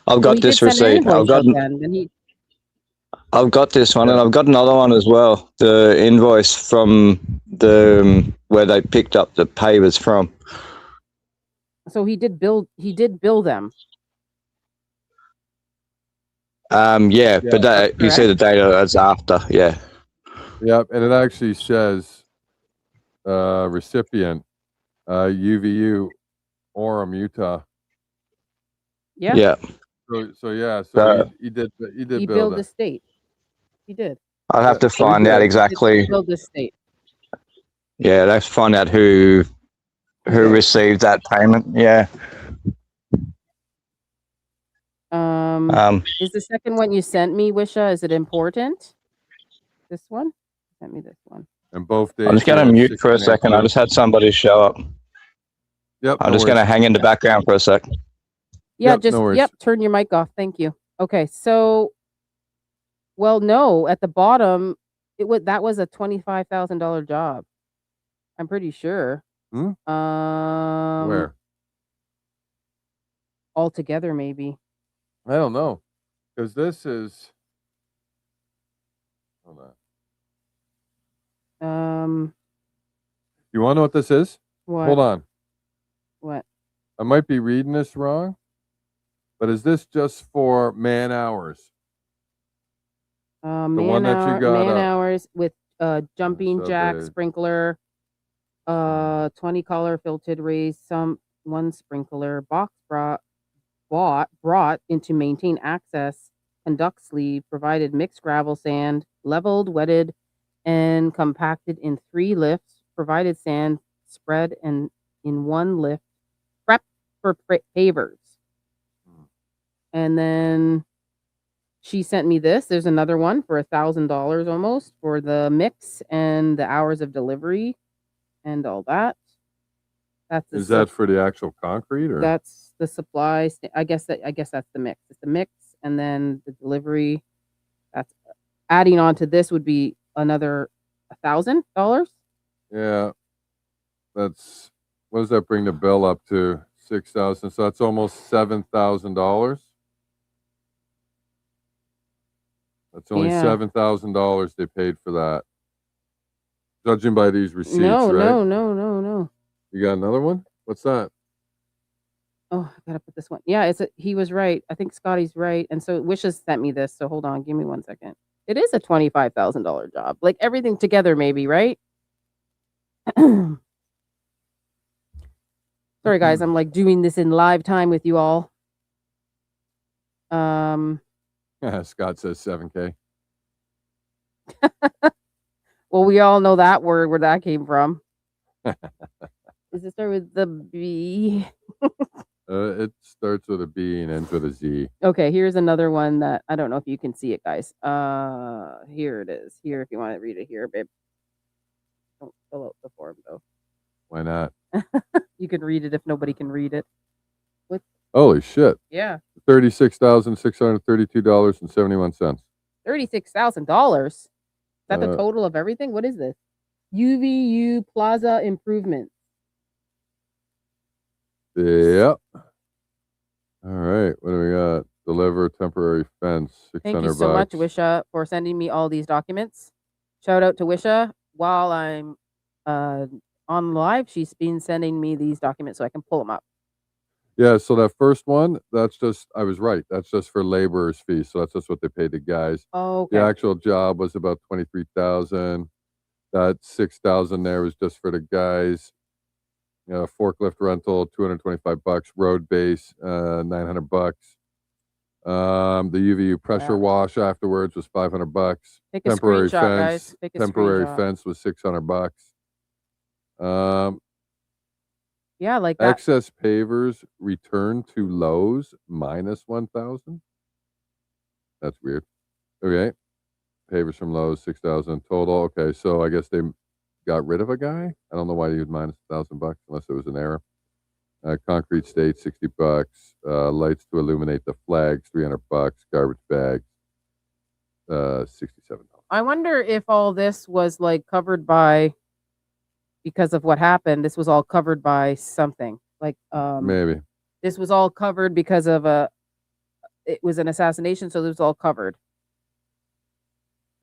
I've Oh, got he this did send an receipt. invoice out then. Then I've got this one, Yeah. and I've got another one as well. The invoice from the where they picked up the pavers from. so he did bill them. Yeah, but that you see the data that's after. Yeah, Yep, and it actually says recipient UVU Orem, Utah. Yeah. yeah. So he did He bill billed that. the state. He did. I'll have to find out exactly. He billed the state. Yeah, let's find out who received that payment. Yeah. Is the second one you sent me, Wisha, is it important? This one? Sent me this one. And both days. I'm just going to mute for a second. I just had somebody show up. Yep. I'm just going to hang in the background for a sec. Yeah, Yep, turn your mic off. Thank you. Okay, so, well, no, at the bottom, That was a $25,000 job. I'm pretty sure. Where? Altogether, maybe. I don't know, because this is. Hold on. You want to know what this is? What? Hold on. What? I might be reading this wrong, but is this just for man hours? Man hours with jumping jack, They- sprinkler, 20 color filtered raised, one sprinkler, box brought into maintain access, conduct sleeve, provided mixed gravel sand, leveled, wetted, and compacted in 3 lifts, provided sand spread and in 1 lift, prep for pavers. And then she sent me this. There's another one for $1,000 almost for the mix and the hours of delivery and all that. Is that for the actual concrete, or that's the supply? I guess that's the mix. It's the mix, and then the delivery. That's adding on to this would be another $1,000. Yeah, that's what does that bring the bill up to? 6,000. So that's almost $7,000. That's only $7,000 they paid for that. Judging by these receipts, no, right? No. You got another one? What's that? Oh, I gotta put this one. Yeah, he was right. I think Scotty's right. And so Wishes sent me this. So hold on, give me 1 second. It is a $25,000 job. Like everything together, maybe, right? Sorry, guys. I'm like doing this in live time with you all. Scott says 7K. Well, we all know that word, where that came from. Does it start with the B? It starts with a B and ends with a Z. Okay, here's another one that I don't know if you can see it, guys. Here it is. Here, if you want to read it here, babe. Don't fill out the form, though. Why not? You can read it if nobody can read it. What? Holy shit. Yeah. $36,632.71. $36,000? Is that the total of everything? What is this? UVU Plaza Improvements. Yep. All right. What do we got? Deliver temporary fence. 600 Thank you so much, Wisha, for sending me all these documents. Shout out to Wisha. While I'm on live, she's been sending me these documents so I can pull them up. Yeah, so that first one, that's just, I was right. That's just for laborer's fees. So that's just what they paid the guys. Oh, okay. The actual job was about 23,000. That 6,000 there was just for the guys. Forklift rental, $225. Road base, $900. The UVU pressure wash afterwards was $500. Take a temporary screenshot, fence, guys. Take a temporary screenshot. fence was $600. Yeah, like that. Excess pavers returned to Lowe's minus 1,000. That's weird. Okay, pavers from Lowe's 6,000 total. Okay, so I guess they got rid of a guy. I don't know why he was minus $1,000 unless it was an error. Concrete state $60. Lights to illuminate the flags $300. Garbage bags $67. I wonder if all this was like covered by, because of what happened, this was all covered by something like maybe this was all covered because of it was an assassination, so this was all covered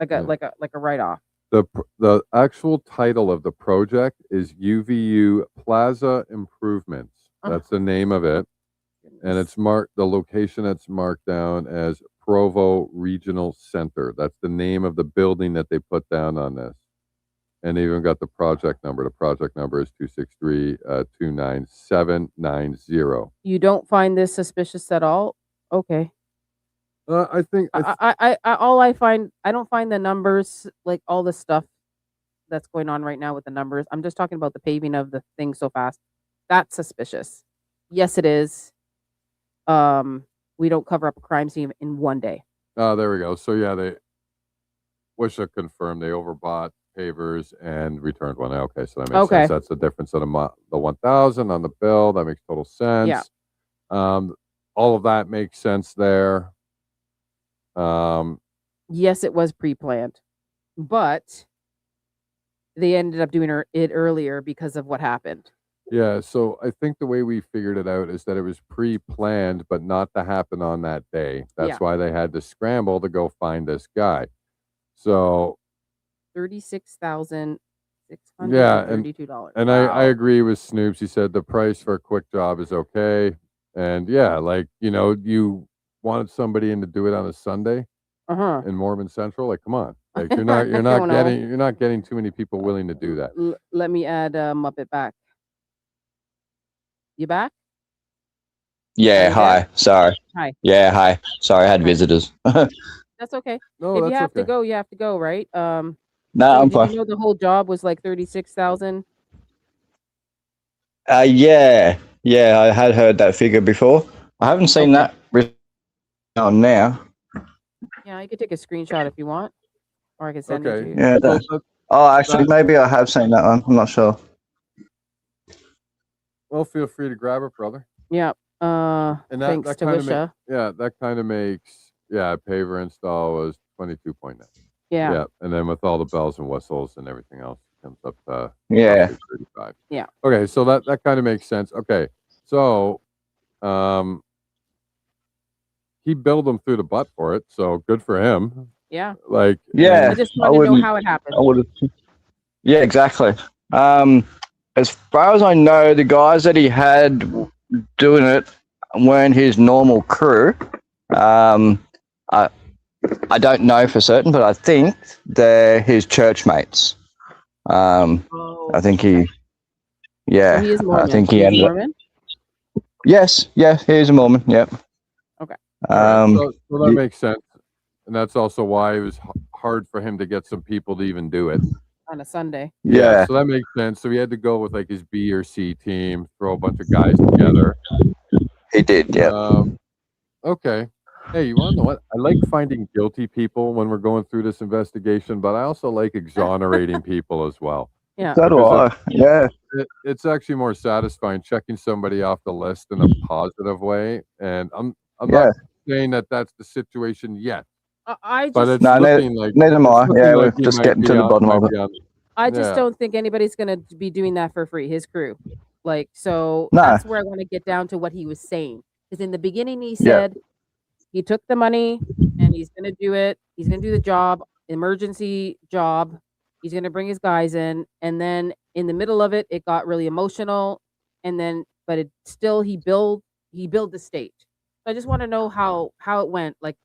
like a write-off. The actual title of the project is UVU Plaza Improvements. That's the name of it. And it's marked, the location that's marked down as Provo Regional Center. That's the name of the building that they put down on this. And they even got the project number. The project number is 263-29790. You don't find this suspicious at all? Okay. I think I don't find the numbers, like all the stuff that's going on right now with the numbers. I'm just talking about the paving of the thing so fast. That's suspicious. Yes, it is. We don't cover up a crime scene in one day. Oh, there we go. So yeah, they Wisha confirmed they overbought pavers and returned one. Okay, so that makes sense. That's the difference of the 1,000 on the bill. That makes total sense. Yeah. All of that makes sense there. Yes, it was pre-planned. but they ended up doing it earlier because of what happened. Yeah, so I think the way we figured it out is that it was pre-planned, but not to happen on that day. That's why they had to scramble to go find this guy. So $36,632. and I agree with Snoops. He said the price for a quick job is okay, and yeah, like you wanted somebody in to do it on a Sunday in Mormon Central. Like, come on, like you're not getting too many people willing to do that. Let me add Muppet back. You back? Yeah, hi. Sorry. Hi. Yeah, hi. Sorry, I had visitors. That's okay. No, if that's you have okay. to go, you have to go, right? No, I'm did fine. you know the whole job was like 36,000? Yeah, I had heard that figure before. I haven't seen that written on now. Yeah, you could take a screenshot if you want, or I can send it to you. Yeah. Actually, maybe I have seen that one. I'm not sure. Well, feel free to grab it, brother. Yeah. And thanks that to kind of Wisha. that kind of makes paver install was 22.9. Yeah. And then with all the bells and whistles and everything else, it comes up to 35. Yeah. Okay, so that kind of makes sense. Okay, so he billed them through the butt for it, so good for him. Yeah. Like, I just want to know how it happened. Yeah, exactly. As far as I know, the guys that he had doing it weren't his normal crew. I don't know for certain, but I think they're his church mates. I think he. Yeah, so he is Mormon. I think he ended Mormon? up. Yes, yeah, he's a Mormon. Yep. Okay. So that makes sense, and that's also why it was hard for him to get some people to even do it on a Sunday. Yeah. So that makes sense. So he had to go with like his B or C team, throw a bunch of guys together. He did. Yeah. Okay. Hey, you want to know what? I like finding guilty people when we're going through this investigation, but I also like exonerating people as well. Yeah. So do I. Yeah. It's actually more satisfying checking somebody off the list in a positive way, and I'm not saying that that's the situation yet. But it's looking like neither am I. Yeah, we're just getting to the bottom of it. I just don't think anybody's gonna be doing that for free. His crew, that's where I want to get down to what he was saying. Because in the beginning he said he took the money and he's gonna do it. He's gonna do the job, emergency job. He's gonna bring his guys in, and then in the middle of it, it got really emotional. And then, but it still he billed the state. So I just want to know how it went. Like,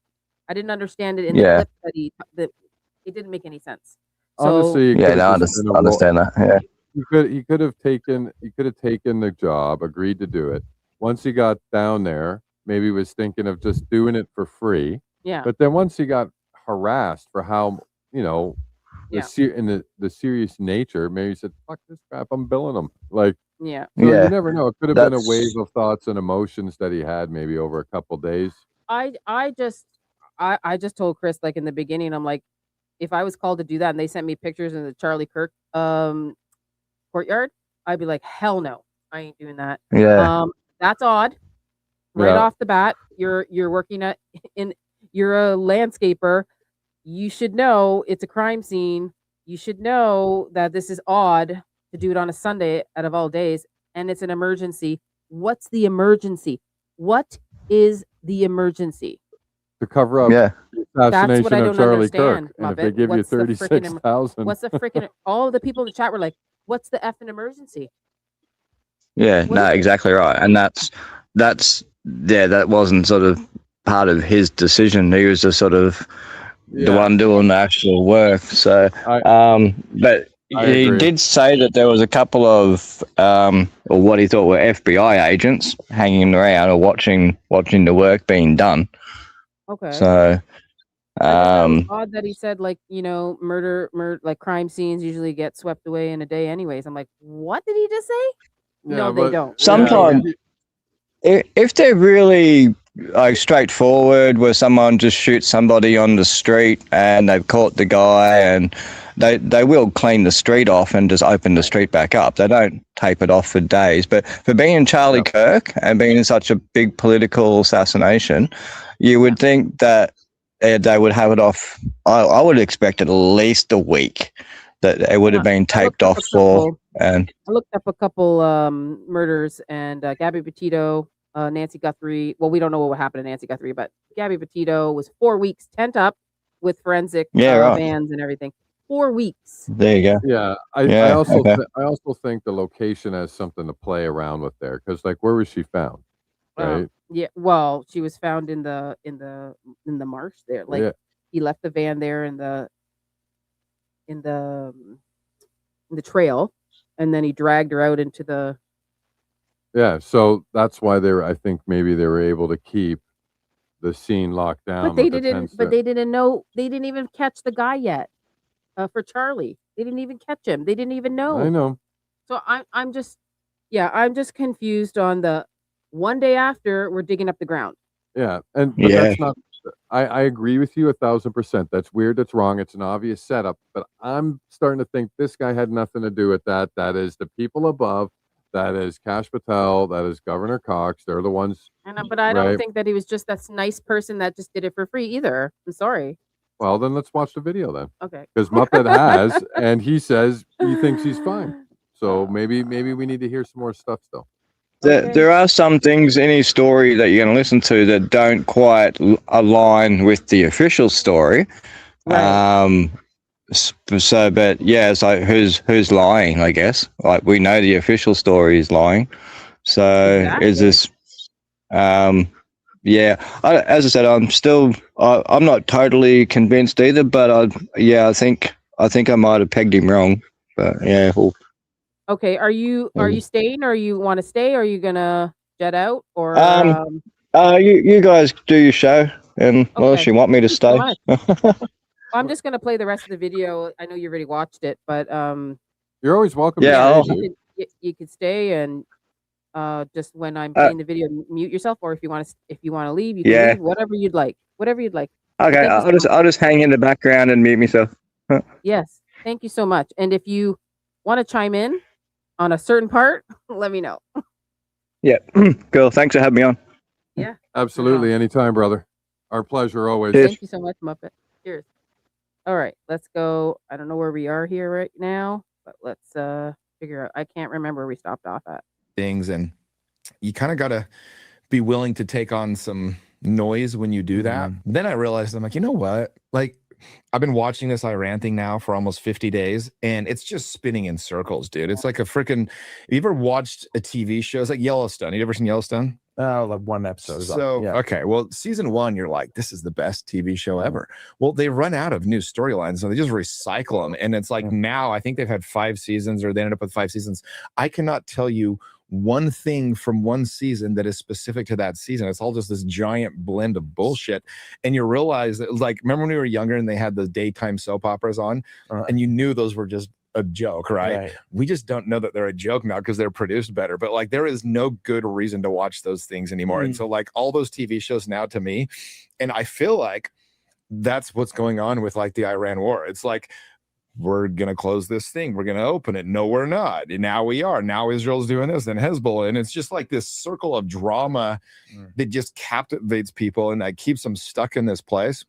I didn't understand it in the clip that it didn't make any sense. So, honestly, I understand that. Yeah, he could have taken the job, agreed to do it. Once he got down there, maybe he was thinking of just doing it for free. Yeah. But then once he got harassed for how the serious nature, maybe he said, "Fuck this crap, I'm billing him." Like, yeah. So you never know. It could have been a wave of thoughts and emotions that he had maybe over a couple days. I just told Chris, like, in the beginning, I'm like, if I was called to do that and they sent me pictures in the Charlie Kirk courtyard, I'd be like, hell no, I ain't doing that. Yeah. That's odd. Right off the bat, you're working you're a landscaper. You should know it's a crime scene. You should know that this is odd to do it on a Sunday out of all days, and it's an emergency. What's the emergency? What is the emergency? To cover up the assassination what I of don't Charlie understand, Kirk. And if Muppet. they give you 36,000. What's the freaking all the people in the chat were like, what's the effing emergency? Yeah, exactly right. And that wasn't sort of part of his decision. He was just sort of the one doing the actual work. So but he did say that there was a couple of or what he thought were FBI agents hanging around or watching the work being done. Okay. So odd that he said, like, murder, like crime scenes usually get swept away in a day anyways. I'm like, what did he just say? No, they don't. Sometimes if they're really like straightforward, where someone just shoots somebody on the street and they've caught the guy, and they will clean the street off and just open the street back up. They don't tape it off for days. But for being Charlie Kirk and being in such a big political assassination, you would think that they would have it off. I would expect at least a week that it would have been taped off for. And I looked up a couple murders, and Gabby Petito, Nancy Guthrie. Well, we don't know what happened to Nancy Guthrie, but Gabby Petito was 4 weeks tent up with forensic vans and everything. 4 weeks. There you go. Yeah, I also think the location has something to play around with there, because like, where was she found? Right. Yeah. Well, she was found in the marsh there. Like he left the van there in the trail, and then he dragged her out into the. Yeah, so that's why I think maybe they were able to keep the scene locked down. But they didn't. But they didn't know. They didn't even catch the guy yet. For Charlie, they didn't even catch him. They didn't even know. I know. So I'm just confused on the one day after we're digging up the ground. Yeah, but that's not. I agree with you 1,000%. That's weird. That's wrong. It's an obvious setup. But I'm starting to think this guy had nothing to do with that. That is the people above. That is Kash Patel. That is Governor Cox. They're the ones. But I don't think that he was just that nice person that just did it for free either. I'm sorry. Well, then let's watch the video then. Okay. Because Muppet has, and he says he thinks he's fine. So maybe we need to hear some more stuff still. There are some things in his story that you're going to listen to that don't quite align with the official story. Right. But yeah, it's like who's lying? I guess like we know the official story is lying. So is this? Yeah, as I said, I'm not totally convinced either, but I think I might have pegged him wrong. But yeah. Okay, are you staying, or you want to stay, or are you gonna jet out, or? You guys do your show, and unless you want me to stay. I'm just gonna play the rest of the video. I know you already watched it, but you're always welcome. Yeah, you could stay, and just when I'm playing the video, mute yourself, or if you want to leave, you can leave. Whatever you'd like. Okay, I'll just hang in the background and mute myself. Yes, thank you so much. And if you want to chime in on a certain part, let me know. Yeah, cool. Thanks for having me on. Yeah, absolutely. Anytime, brother. Our pleasure always. Thank you so much, Muppet. Cheers. All right, let's go. I don't know where we are here right now, but let's figure out. I can't remember where we stopped off at. Things, and you kind of got to be willing to take on some noise when you do that. Then I realized, I'm like, you know what? Like, I've been watching this Iran thing now for almost 50 days, and it's just spinning in circles, dude. It's like a freaking. You ever watched a TV show? It's like Yellowstone. You ever seen Yellowstone? Like one episode. Okay, well, season 1, you're like, this is the best TV show ever. Well, they run out of new storylines, so they just recycle them, and it's like now I think they've had 5 seasons, or they ended up with 5 seasons. I cannot tell you one thing from one season that is specific to that season. It's all just this giant blend of bullshit, and you realize that, like, remember when we were younger and they had the daytime soap operas on, and you knew those were just a joke, right? We just don't know that they're a joke now because they're produced better, but like there is no good reason to watch those things anymore. And so like all those TV shows now, to me, and I feel like that's what's going on with like the Iran war. It's like, we're going to close this thing, we're going to open it, no we're not, and now we are, now Israel's doing this, and Hezbollah, and it's just like this circle of drama that just captivates people and that keeps them stuck in this place.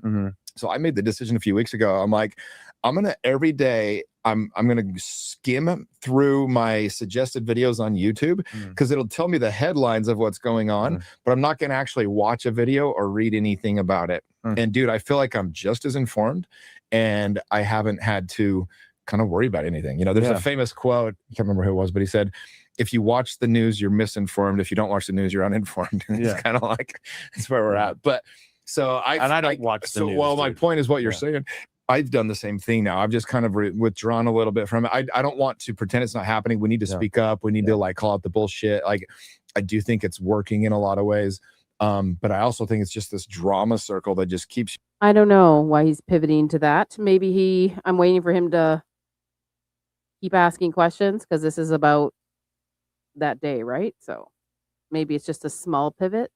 So I made the decision a few weeks ago. I'm like, I'm gonna every day I'm gonna skim through my suggested videos on YouTube, because it'll tell me the headlines of what's going on, but I'm not gonna actually watch a video or read anything about it. And dude, I feel like I'm just as informed, and I haven't had to kind of worry about anything. You know, there's a famous quote, I can't remember who it was, but he said, if you watch the news, you're misinformed. If you don't watch the news, you're uninformed. It's kind of like, that's where we're at. But so I don't watch the news. Well, my point is what you're saying. I've done the same thing now. I've just kind of withdrawn a little bit from it. I don't want to pretend it's not happening. We need to speak up. We need to like call out the bullshit. Like, I do think it's working in a lot of ways. But I also think it's just this drama circle that just keeps. I don't know why he's pivoting to that. Maybe I'm waiting for him to keep asking questions, because this is about that day, right? So maybe it's just a small pivot.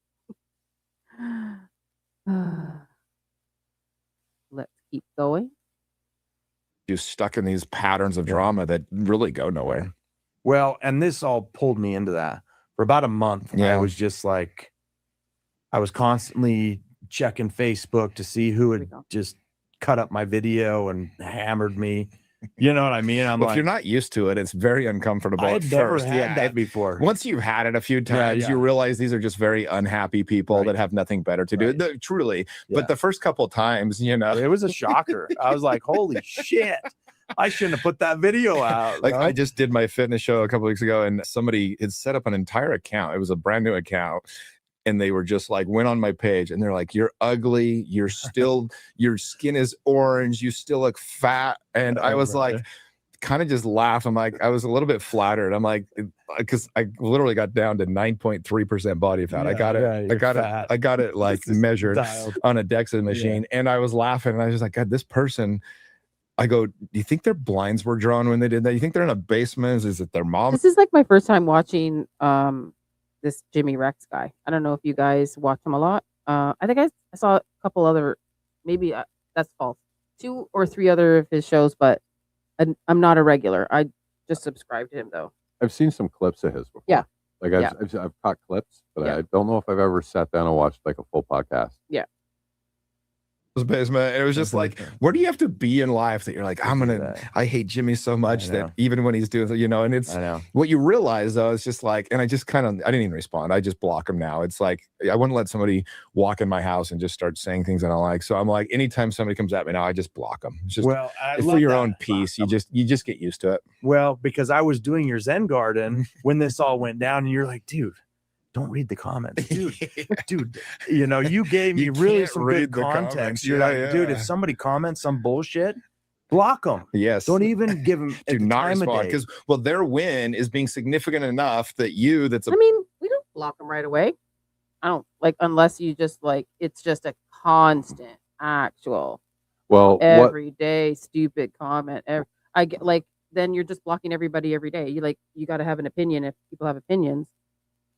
Let's keep going. You're stuck in these patterns of drama that really go nowhere. Well, and this all pulled me into that for about a month. I was just like, I was constantly checking Facebook to see who There we had go. just cut up my video and hammered me. You know what I mean? I'm Well, if like, you're not used to it, it's very uncomfortable I at had never first. had that before. Once you've had it a few times, yeah. you realize these are just very unhappy people Right. that have nothing better to do. Right. Truly. Yeah. But the first couple of times, you know, It was a shocker. I was like, holy shit. I shouldn't have put that video out. like bro. I just did my fitness show a couple weeks ago, and somebody had set up an entire account. It was a brand new account. And they were just like, went on my page and they're like, you're ugly. You're still, your skin is orange. You still look fat. And I was like, kind of just laughed. I'm like, I was a little bit flattered. I'm like, because I literally got down to 9.3% body fat. I got it. I got it like measured on a DEXA machine. And I was laughing. And I was just like, God, this person. I go, do you think their blinds were drawn when they did that? You think they're in a basement? Is it their mom? This is like my first time watching this Jimmy Rex guy. I don't know if you guys watch him a lot. I think I saw a couple other, maybe that's false, 2 or 3 other of his shows, but I'm not a regular. I just subscribe to him though. I've seen some clips of his before. Yeah. Like I've caught clips, but I don't know if I've ever sat down and watched like a full podcast. Yeah. Basement. It was just like, where do you have to be in life that you're like, I hate Jimmy so much that even when he's doing, you know, and it's what you realize though, it's just like, and I didn't even respond. I just block him now. It's like, I wouldn't let somebody walk in my house and just start saying things I don't like. So I'm like, anytime somebody comes at me now, I just block them. It's just, it's for your own peace. You just get used to it. Well, because I was doing your Zen garden when this all went down and you're like, dude, don't read the comments, dude. You know, you gave me really some good context. You're like, dude, if somebody comments some bullshit, block them. Yes. Don't even give them do not respond because their win is being significant enough that I mean, we don't block them right away. I don't like unless you just like it's just a constant actual everyday stupid comment. I get like then you're just blocking everybody every day. You got to have an opinion if people have opinions.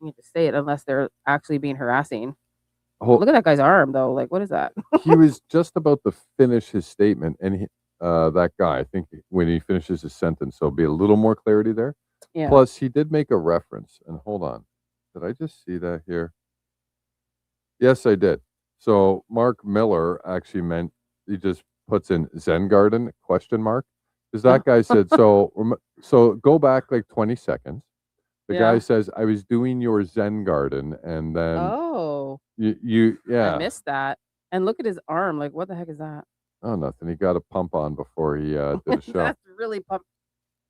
You need to say it unless they're actually being harassing. Look at that guy's arm though. Like, what is that? He was just about to finish his statement, and that guy, I think, when he finishes his sentence, there'll be a little more clarity there. Yeah. Plus, he did make a reference, and hold on, did I just see that here? Yes, I did. So Mark Miller actually meant he just puts in Zen Garden ? Because that guy said so. Go back like 20 seconds. The guy says, I was doing your Zen garden, and then I missed that. And look at his arm. Like, what the heck is that? Oh, nothing. He got a pump on before he did a show. That's really pump,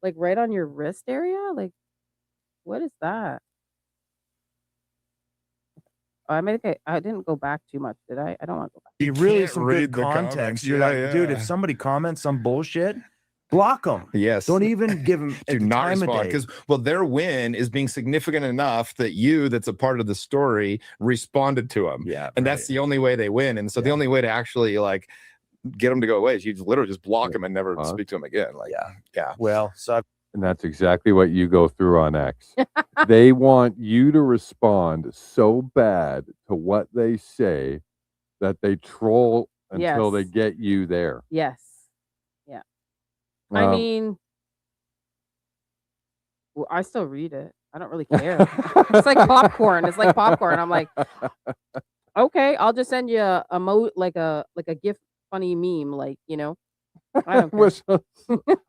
like right on your wrist area. Like, what is that? I didn't go back too much, did I? I don't want to go back. You really some good context. You're like, dude, if somebody comments some bullshit, block them. Yes. Don't even give them do not respond because their win is being significant enough that that's a part of the story responded to them. Yeah. And that's the only way they win. And so the only way to actually like get them to go away is you literally just block them and never speak to them again. Like, yeah. Well, and that's exactly what you go through on X. They want you to respond so bad to what they say that they troll until they get you there. Yes. I mean, I still read it. I don't really care. It's like popcorn. It's like popcorn. I'm like, okay, I'll just send you like a GIF funny meme, like, you know. I don't care.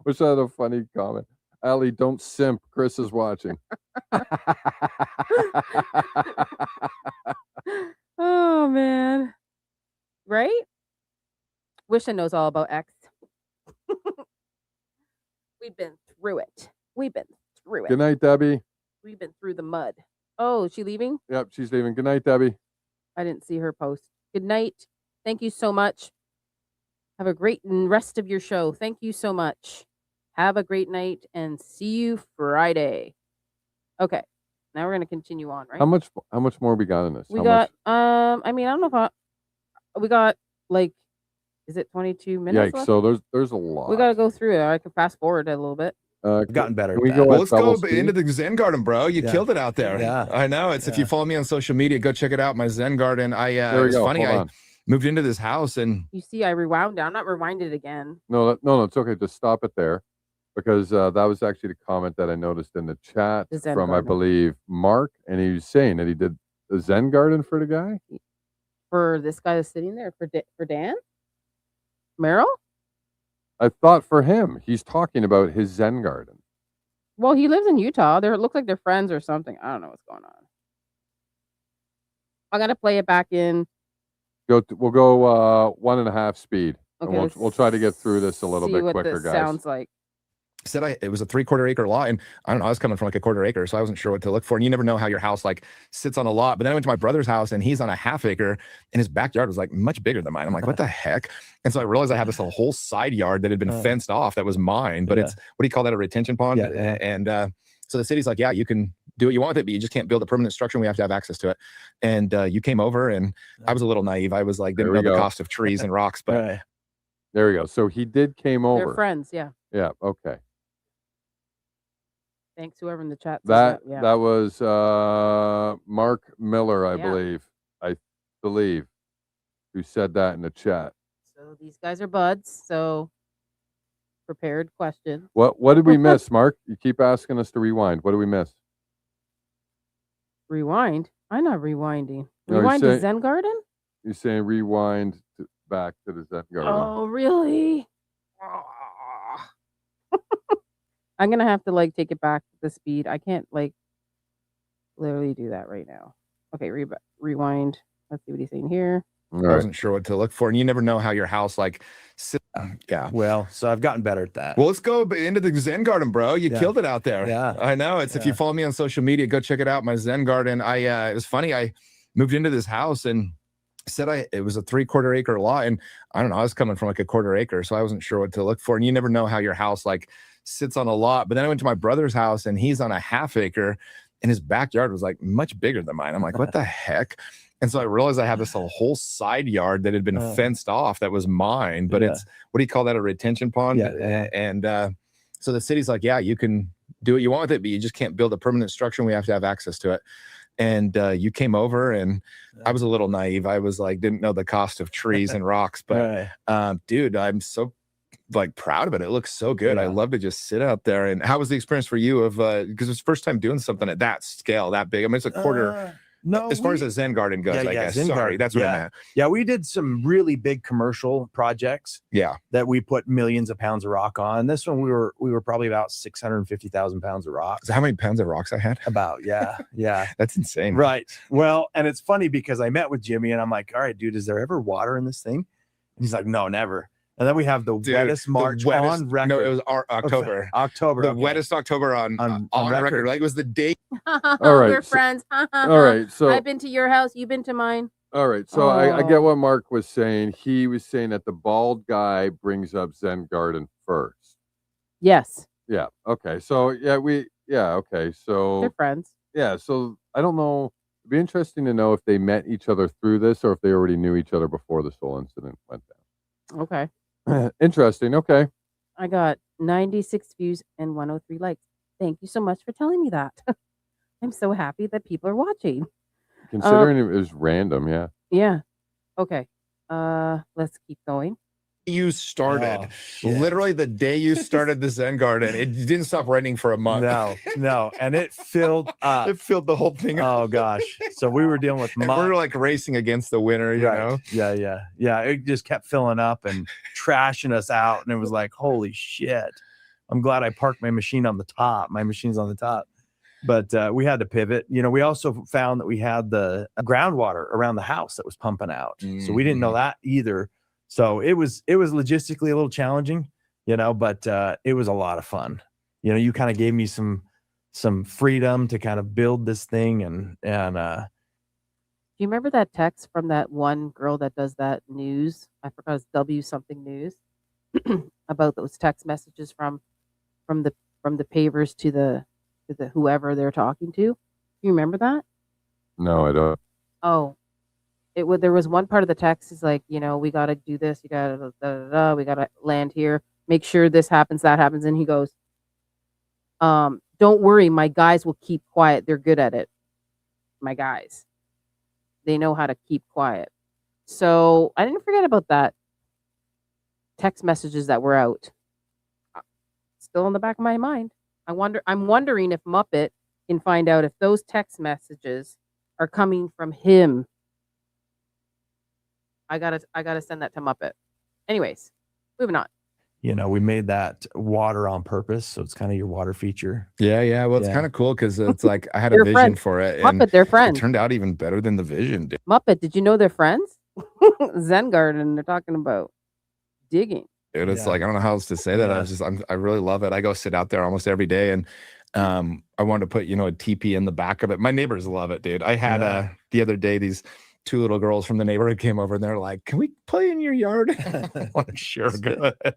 Wish I had a funny comment. Allie, don't simp. Chris is watching. Oh man. Right? Wish I knows all about X. We've been through it. Good night, Debbie. We've been through the mud. Oh, is she leaving? Yep, she's leaving. Good night, Debbie. I didn't see her post. Good night. Thank you so much. Have a great rest of your show. Thank you so much. Have a great night and see you Friday. Okay. Now we're going to continue on, right? How much more we got in this? We got I mean, I don't know if we got like is it 22 minutes left? So there's a lot. We got to go through it. I can fast forward a little bit. Gotten better. Let's go into the Zen garden, bro. You killed it out there. Yeah. I know. If you follow me on social media, go check it out. My Zen garden. It was funny. I moved into this house and you see, I rewound it. I'm not rewinded again. No, it's okay. Just stop it there, because that was actually the comment that I noticed in the chat from I believe Mark, and he was saying that he did the Zen garden for the guy. For this guy that's sitting there, for Dan? Merrill? I thought for him, he's talking about his Zen garden. Well, he lives in Utah. It looks like they're friends or something. I don't know what's going on. I'm gonna play it back in. We'll go 1.5 speed. Okay, And we'll try to get through this a little see bit what quicker, this guys. sounds like. Said it was a 3/4 acre lot, and I don't know, I was coming from like a 1/4 acre, so I wasn't sure what to look for. And you never know how your house like sits on a lot. But then I went to my brother's house, and he's on a 1/2 acre, and his backyard was like much bigger than mine. I'm like, what the heck? And so I realized I had this whole side yard that had been fenced off that was mine, but it's, what do you call that, a retention pond? Yeah. And so the city's like, yeah, you can do what you want with it, but you just can't build a permanent structure. We have to have access to it. And you came over, and I was a little naive. I was like, didn't know the cost of trees and rocks, but there we go. So he came over. They're friends, yeah. Yeah. Okay. Thanks, whoever in the chat. That Yeah. was Mark Miller, I Yeah. believe, who said that in the chat. So these guys are buds. So prepared question. What did we miss, Mark? You keep asking us to rewind. What did we miss? Rewind? I'm not rewinding. No, Rewind to Zen Garden? You're saying rewind back to the Zen garden. Oh, really? I'm gonna have to like take it back to the speed. I can't like literally do that right now. Okay, rewind. Let's see what he's saying here. All I wasn't sure what to look for, and you never know how your house like sits. Yeah. Well, so I've gotten better at that. Well, let's go into the Zen garden, bro. You killed it out there. Yeah. I know. It's if you follow me on social media, go check it out. My Zen garden. It was funny. I moved into this house and said it was a 3/4 acre lot, and I don't know, I was coming from like a 1/4 acre, so I wasn't sure what to look for. And you never know how your house like sits on a lot. But then I went to my brother's house, and he's on a 1/2 acre, and his backyard was like much bigger than mine. I'm like, what the heck? And so I realized I had this whole side yard that had been fenced off that was mine, but it's, what do you call that, a retention pond? Yeah. And so the city's like, yeah, you can do what you want with it, but you just can't build a permanent structure. And we have to have access to it. And you came over, and I was a little naive. I was like, didn't know the cost of trees and rocks, but dude, I'm so like proud of it. It looks so good. I love to just sit out there. And how was the experience for you of because it's first time doing something at that scale, that big? I mean, it's a quarter. No, as far as a Zen garden goes, I guess. Sorry, that's what I meant. Yeah, we did some really big commercial projects. Yeah, that we put millions of pounds of rock on. This one we were probably about 650,000 pounds of rock. So how many pounds of rocks I had? About yeah. That's insane. Right. Well, and it's funny because I met with Jimmy, and I'm like, all right, dude, is there ever water in this thing? And he's like, no, never. And then we have the wettest March on record. No, it was October. October. The wettest October on record. Like it was the day. All right. We're friends. All right. So I've been to your house. You've been to mine. All right. So I get what Mark was saying. He was saying that the bald guy brings up Zen garden first. Yes. Yeah. Okay. So okay. So they're friends. Yeah. So I don't know. It'd be interesting to know if they met each other through this or if they already knew each other before this whole incident went down. Okay. Interesting. Okay. I got 96 views and 103 likes. Thank you so much for telling me that. I'm so happy that people are watching. Considering it was random, yeah. Yeah. Okay. Let's keep going. You started literally the day you started the Zen garden. It didn't stop raining for a month. No, and it filled up. It filled the whole thing up. Oh gosh! So we were dealing with and mud. we were like racing against the winter, you know? Yeah. It just kept filling up and trashing us out, and it was like, holy shit! I'm glad I parked my machine on the top. My machine's on the top, but we had to pivot. You know, we also found that we had the groundwater around the house that was pumping out, so we didn't know that either. So it was logistically a little challenging, you know, but it was a lot of fun. You know, you kind of gave me some freedom to kind of build this thing and do you remember that text from that one girl that does that news? I forgot, it's W something news about those text messages from the pavers to the whoever they're talking to. You remember that? No, I don't. Oh. There was one part of the text is like, you know, we got to do this. You got to, we got to land here. Make sure this happens, that happens. And he goes, don't worry. My guys will keep quiet. They're good at it. My guys, they know how to keep quiet. So I didn't forget about that text messages that were out. Still in the back of my mind. I'm wondering if Muppet can find out if those text messages are coming from him. I gotta send that to Muppet. Anyways, moving on. We made that water on purpose, so it's kind of your water feature. Yeah. Well, it's Yeah. kind of cool because it's like I had a They're vision friends. for it, and Muppet, they're it friends. turned out even better than the vision did. Muppet, did you know they're friends? Zen Garden, they're talking about digging. Dude, it's Yeah. like I don't know how else to say that. Yeah. I really love it. I go sit out there almost every day, and I wanted to put a teepee in the back of it. My neighbors love it, dude. I had the other day these 2 little girls from the neighborhood came over and they're like, "Can we play in your yard?" I'm like, sure, go ahead.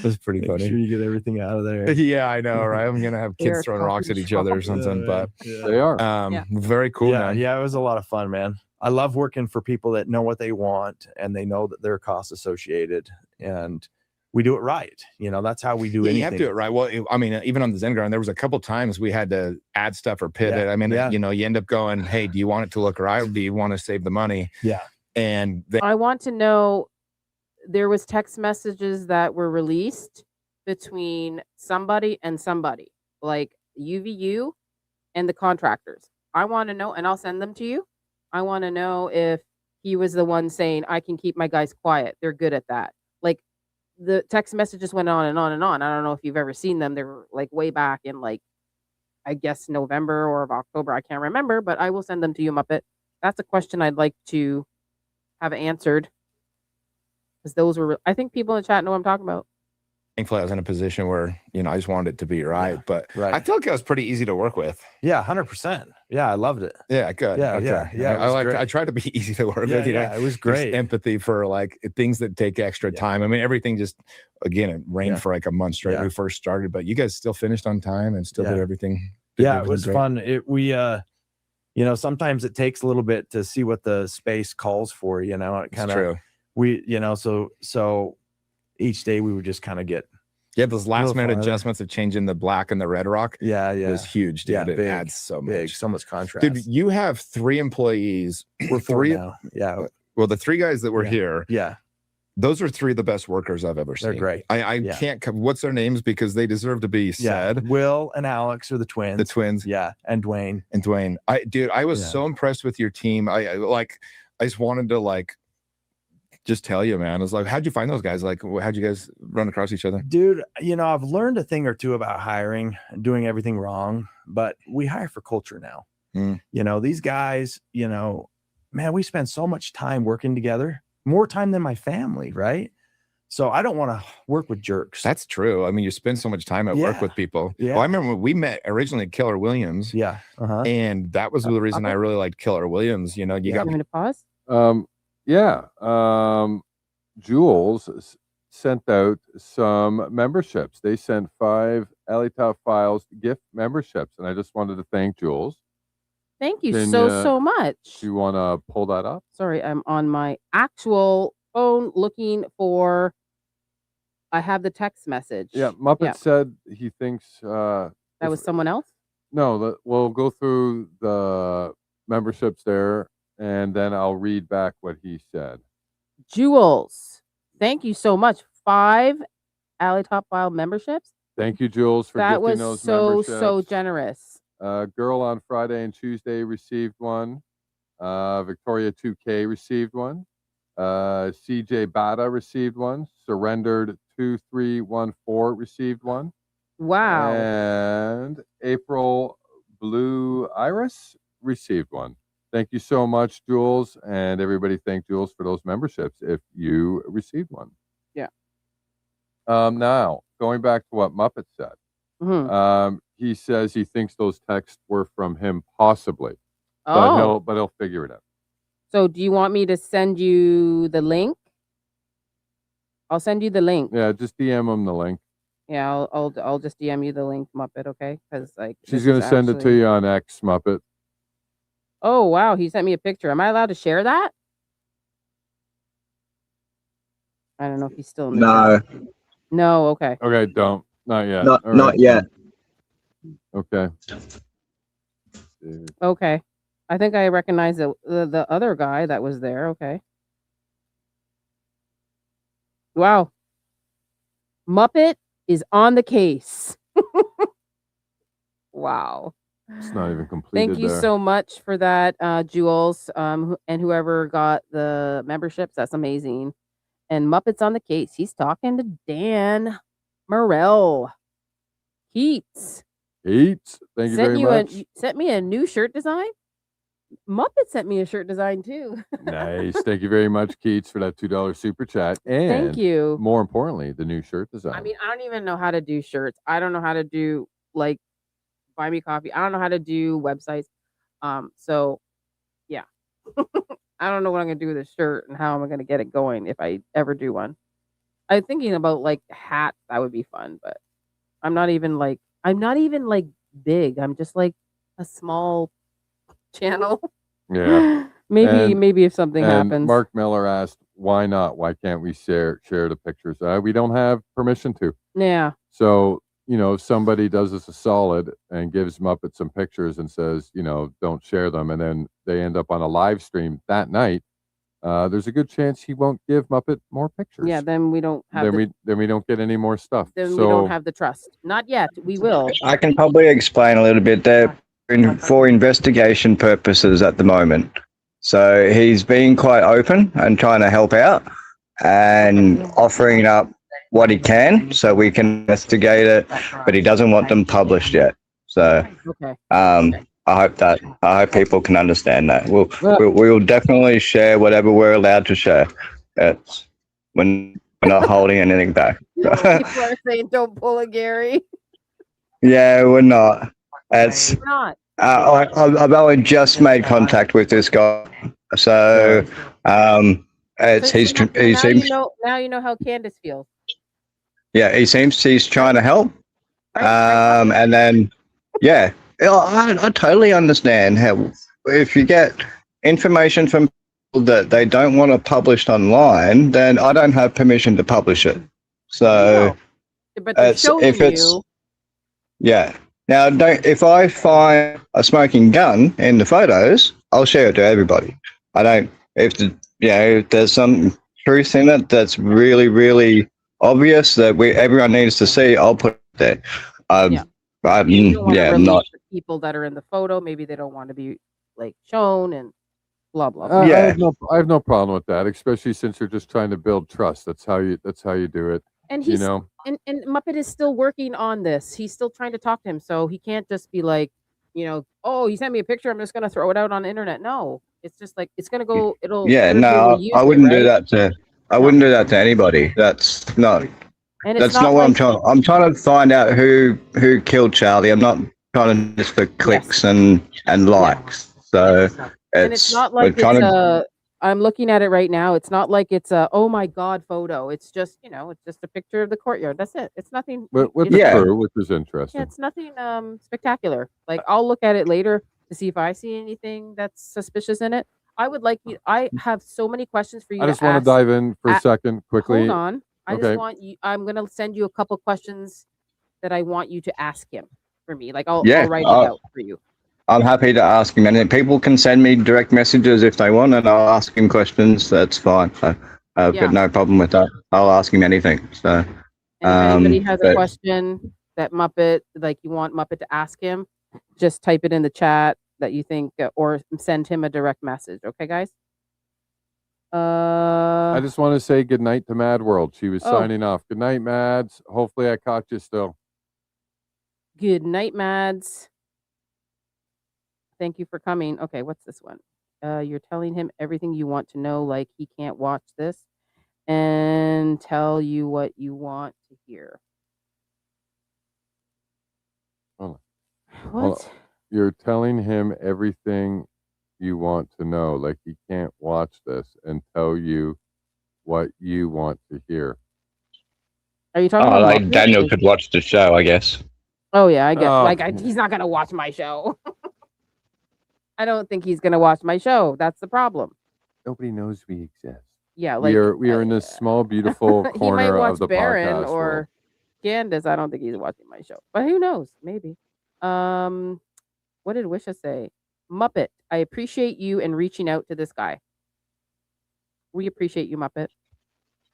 That's pretty Make funny. sure you get everything out of there. Yeah, I know, right? I'm gonna have They're kids throwing rocks at each other or something, but They are. very cool, man. Yeah, it was a lot of fun, man. I love working for people that know what they want and they know that there are costs associated, and we do it right. That's how we do Yeah, anything. you have to do it right. Well, I mean, even on the Zen Garden, there was a couple times we had to add stuff or pivot. Yeah, I mean, yeah. you end up going, "Hey, do you want it to look right? Or do you want to save the money?" Yeah. And I want to know, there was text messages that were released between somebody and somebody, like UVU and the contractors. I want to know, and I'll send them to you. I want to know if he was the one saying, "I can keep my guys quiet. They're good at that." Like, the text messages went on and on and on. I don't know if you've ever seen them. They were like way back in, like, I guess November or of October. I can't remember, but I will send them to you, Muppet. That's a question I'd like to have answered, because those were, I think people in the chat know what I'm talking about. thankfully, I was in a position where I just wanted it to be right. Yeah, but right. I feel like it was pretty easy to work with. Yeah, 100%. Yeah, I loved it. Yeah, good. Yeah, Okay. yeah, it was great. I try to be easy to work Yeah, with. it was There's great. empathy for like things that take extra time. I mean, everything just, again, it rained for like a month straight when we first started, but you guys still finished on time and still did everything. It was fun. We sometimes it takes a little bit to see what the space calls for. It kind of so each day we would just kind of get. Yeah, those last minute adjustments of changing the black and the red rock. Yeah. was huge, dude. Yeah, it big, adds so much. Big, so much contrast. Dude, you have 3 employees. We're 4 now. Yeah. Well, the 3 guys that were here. Yeah. Those are 3 of the best workers I've ever seen. They're great. I can't. What's their names, because they deserve to be said. Will and Alex are the twins. The twins. Yeah, and Dwayne. I was so impressed with your team. I just wanted to just tell you, man. I was like, how'd you find those guys? Like, how'd you guys run across each other? Dude, I've learned a thing or two about hiring, doing everything wrong, but we hire for culture now. These guys, man, we spend so much time working together, more time than my family, right? So I don't want to work with jerks. That's true. I mean, you spend so much time at work with people. Yeah. Well, I remember when we met originally at Keller Williams. Yeah. And that was the reason I really liked Keller Williams. You got me to pause. Jules sent out some memberships. They sent 5 Alley Top Files gift memberships, and I just wanted to thank Jules. Thank you so much. Do you want to pull that up? Sorry, I'm on my actual phone looking for. I have the text message. Yeah, Muppet said he thinks that was someone else. No, we'll go through the memberships there, and then I'll read back what he said. Jules, thank you so much. 5 Alley Top File memberships. Thank you, Jules, for that gifting was those memberships. so generous. Girl on Friday and Tuesday received one. Victoria 2K received one. CJ Bada received one. Surrendered 2314 received one. Wow. And April Blue Iris received one. Thank you so much, Jules, and everybody thank Jules for those memberships if you received one. Yeah. Now, going back to what Muppet said, he says he thinks those texts were from him, possibly, but he'll figure it out. So, do you want me to send you the link? I'll send you the link. Yeah, just DM him the link. Yeah, I'll just DM you the link, Muppet. Okay, because she's gonna send it to you on X, Muppet. Oh wow, he sent me a picture. Am I allowed to share that? I don't know if he's still in the chat. No. Okay. Okay, don't. Not yet. Not yet. Okay. Okay. I think I recognize the other guy that was there. Okay. Wow. Muppet is on the case. Wow. It's not even completed. Thank you there. so much for that, Jules. And whoever got the memberships, that's amazing. And Muppets on the Case. He's talking to Dan Merrell. Keats. Thank you very much. Sent me a new shirt design. Muppet sent me a shirt design too. Nice. Thank you very much, Keats, for that $2 super chat. And Thank you. more importantly, the new shirt design. I mean, I don't even know how to do shirts. I don't know how to do like buy me coffee. I don't know how to do websites. So yeah. I don't know what I'm gonna do with this shirt and how am I gonna get it going if I ever do one. I'm thinking about like hats. That would be fun, but I'm not even like big. I'm just like a small channel. Yeah. maybe if something And happens. Mark Miller asked, why not? Why can't we share the pictures? We don't have permission to. Yeah. So, if somebody does us a solid and gives Muppet some pictures and says, don't share them, and then they end up on a live stream that night, there's a good chance he won't give Muppet more pictures. Yeah, then we don't have then we don't get any more stuff. Then we don't have the trust. Not yet. We will. I can probably explain a little bit there for investigation purposes at the moment. So he's being quite open and trying to help out and offering up what he can so we can investigate it, but he doesn't want them published yet. So okay. I hope people can understand that. We'll definitely share whatever we're allowed to share. We're not holding anything back. People are saying don't pull a Gary. Yeah, we're not. It's We're not. I've only just made contact with this guy, so it's he seems. Now you know how Candace feels. Yeah, he's trying to help. And then yeah, I totally understand how if you get information from people that they don't want to publish online, then I don't have permission to publish it. So but they're showing you. Yeah. Now, if I find a smoking gun in the photos, I'll share it to everybody. I don't. If there's some truth in it that's really, really obvious that everyone needs to see, I'll put it there. I'm not. People that are in the photo, maybe they don't want to be like shown and blah blah blah. I have no problem with that, especially since you're just trying to build trust. That's how you do it. And he's and Muppet is still working on this. He's still trying to talk to him, so he can't just be like, oh, he sent me a picture, I'm just gonna throw it out on the internet. No, it's just like it's gonna go. I wouldn't do that to. I wouldn't do that to anybody. That's not. That's not what I'm trying. I'm trying to find out who killed Charlie. I'm not trying to just for clicks and likes. So it's not like I'm looking at it right now. It's not like it's a oh my god photo. It's just it's just a picture of the courtyard. That's it. It's nothing. But with the crew, which is interesting. Yeah, it's nothing spectacular. Like I'll look at it later to see if I see anything that's suspicious in it. I would like you. I have so many questions for you. I just want to dive in for a second quickly. Hold on. Just want you. I'm gonna send you a couple questions that I want you to ask him for me. Like I'll write it out for you. I'm happy to ask him, and people can send me direct messages if they want, and I'll ask him questions. That's fine. I've got no problem with that. I'll ask him anything. So, if anybody has a question that Muppet, like you want Muppet to ask him, just type it in the chat that you think, or send him a direct message. Okay, guys. I just want to say good night to Mad World. She was signing off. Good night, Mads. Hopefully, I caught you still. Good night, Mads. Thank you for coming. Okay, what's this one? You're telling him everything you want to know, like he can't watch this and tell you what you want to hear. Hold on. What? You're telling him everything you want to know, like he can't watch this and tell you what you want to hear. Are you talking about like Daniel could watch the show, I guess. Oh yeah, I guess. He's not gonna watch my show. I don't think he's gonna watch my show. That's the problem. Nobody knows we exist. Yeah, like we are in this small, beautiful corner he might watch of the Baron podcast or world. Candace. I don't think he's watching my show, but who knows? Maybe. What did Wisha say? Muppet, I appreciate you and reaching out to this guy. We appreciate you, Muppet.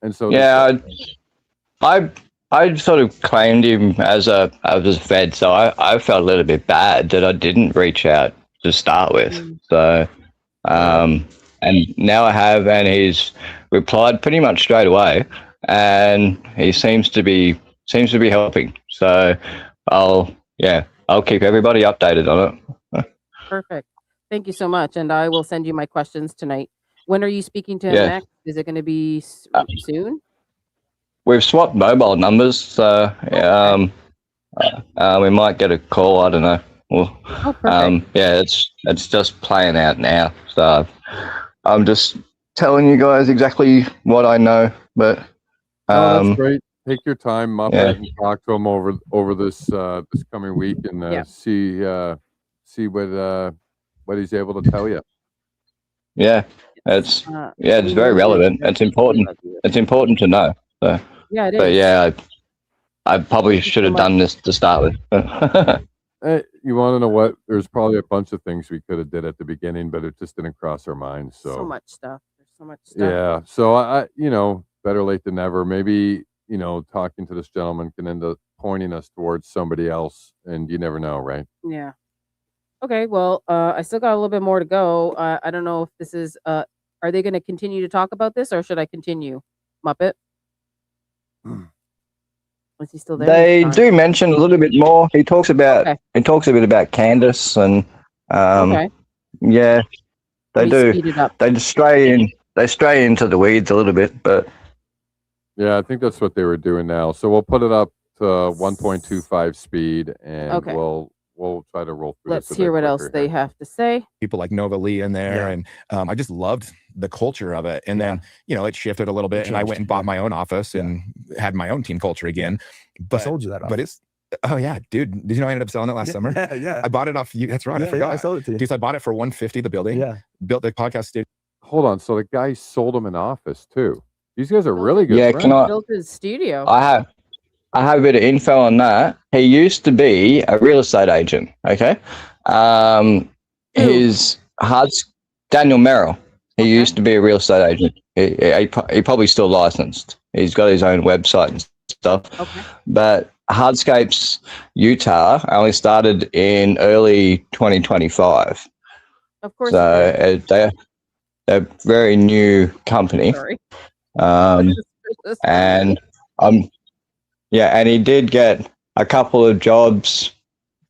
And so I I sort of claimed him as a Fed, so I felt a little bit bad that I didn't reach out to start with. So, and now I have, and he's replied pretty much straight away, and he seems to be helping. So, I'll keep everybody updated on it. Perfect. Thank you so much, and I will send you my questions tonight. When are you speaking to him next? Is it going to be soon? We've swapped mobile numbers, so we might get a call. I don't know. Well, it's just playing out now. So I'm just telling you guys exactly what I know. But that's great. Take your time, Muppet, and talk to him over this coming week, and see what he's able to tell you. Yeah, it's very relevant. It's important. It's important to know. So, yeah, it is. But yeah, I probably should have done this to start with. Hey, you want to know what? There's probably a bunch of things we could have did at the beginning, but it just didn't cross our minds. So much stuff. There's so much stuff. Yeah. So I better late than never. Maybe, talking to this gentleman can end up pointing us towards somebody else, and you never know, right? Yeah. Okay. Well, I still got a little bit more to go. I don't know if this is. Are they going to continue to talk about this, or should I continue, Muppet? Is he still there? They do mention a little bit more. He talks about a bit about Candace, and yeah, they do. Speed it up. They stray into the weeds a little bit, but yeah, I think that's what they were doing now. So we'll put it up to 1.25 speed, and we'll try to roll through. Let's hear what else they have to say. People like Nova Lee in there, and I just loved the culture of it. And then it shifted a little bit, and I went and bought my own office and had my own team culture again. But I sold you that office. But it's dude. Did you know I ended up selling it last summer? Yeah. I bought it off you. That's right. I forgot. I sold it to you. Dude, so I bought it for $150 the building. Yeah. Built the podcast studio. Hold on. So the guy sold him an office too. These guys are really good. Yeah, friends. Built his studio. I have a bit of info on that. He used to be a real estate agent. Okay. His Daniel Merrill. He used to be a real estate agent. He probably still licensed. He's got his own website and stuff. Okay. But Hardscapes Utah only started in early 2025. Of course. So they're a very new company. Sorry. And he did get a couple of jobs,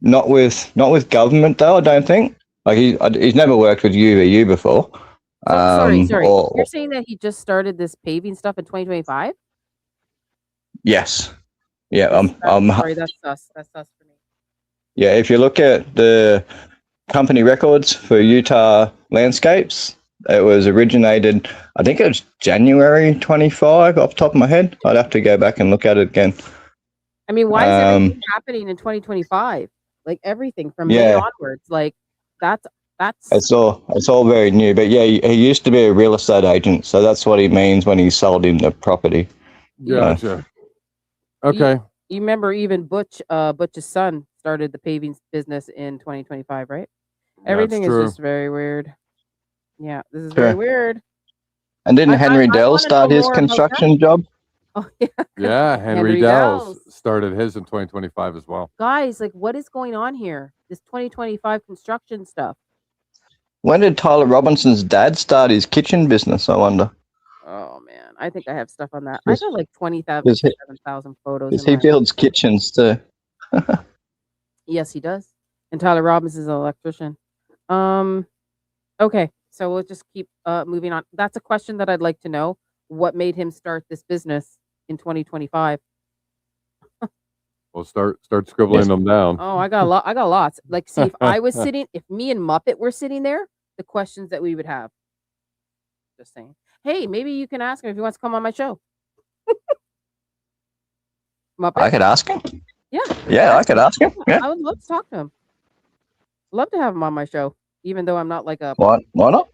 not with government though. I don't think. Like he's never worked with UVU before. Sorry. You're saying that he just started this paving stuff in 2025? Yes. Yeah. Sorry, that's sus. That's sus for me. Yeah. If you look at the company records for Utah Landscapes, it was originated, I think it was January 25 off the top of my head. I'd have to go back and look at it again. I mean, why is everything happening in 2025? Like everything from May onwards. Like that's it's all very new. But yeah, he used to be a real estate agent, so that's what he means when he sold him the property. Gotcha. Okay. You remember even Butch's son started the paving business in 2025, right? Everything is just very weird. Yeah, this is very weird. And didn't Henry Dell start his construction job? Oh yeah. Yeah, Henry Dell started his in 2025 as well. Guys, like what is going on here? This 2025 construction stuff. When did Tyler Robinson's dad start his kitchen business, I wonder? Oh man, I think I have stuff on that. I got like 27,000 photos. He builds kitchens too. Yes, he does. And Tyler Robinson's an electrician. Okay, so we'll just keep moving on. That's a question that I'd like to know. What made him start this business in 2025? Well, start scribbling them down. Oh, I got lots. Like, see, if me and Muppet were sitting there, the questions that we would have. Just saying. Hey, maybe you can ask him if he wants to come on my show. Muppet? I could ask him. Yeah. Yeah, I could ask him. Yeah. I would love to talk to him. Love to have him on my show, even though I'm not like a. Why not?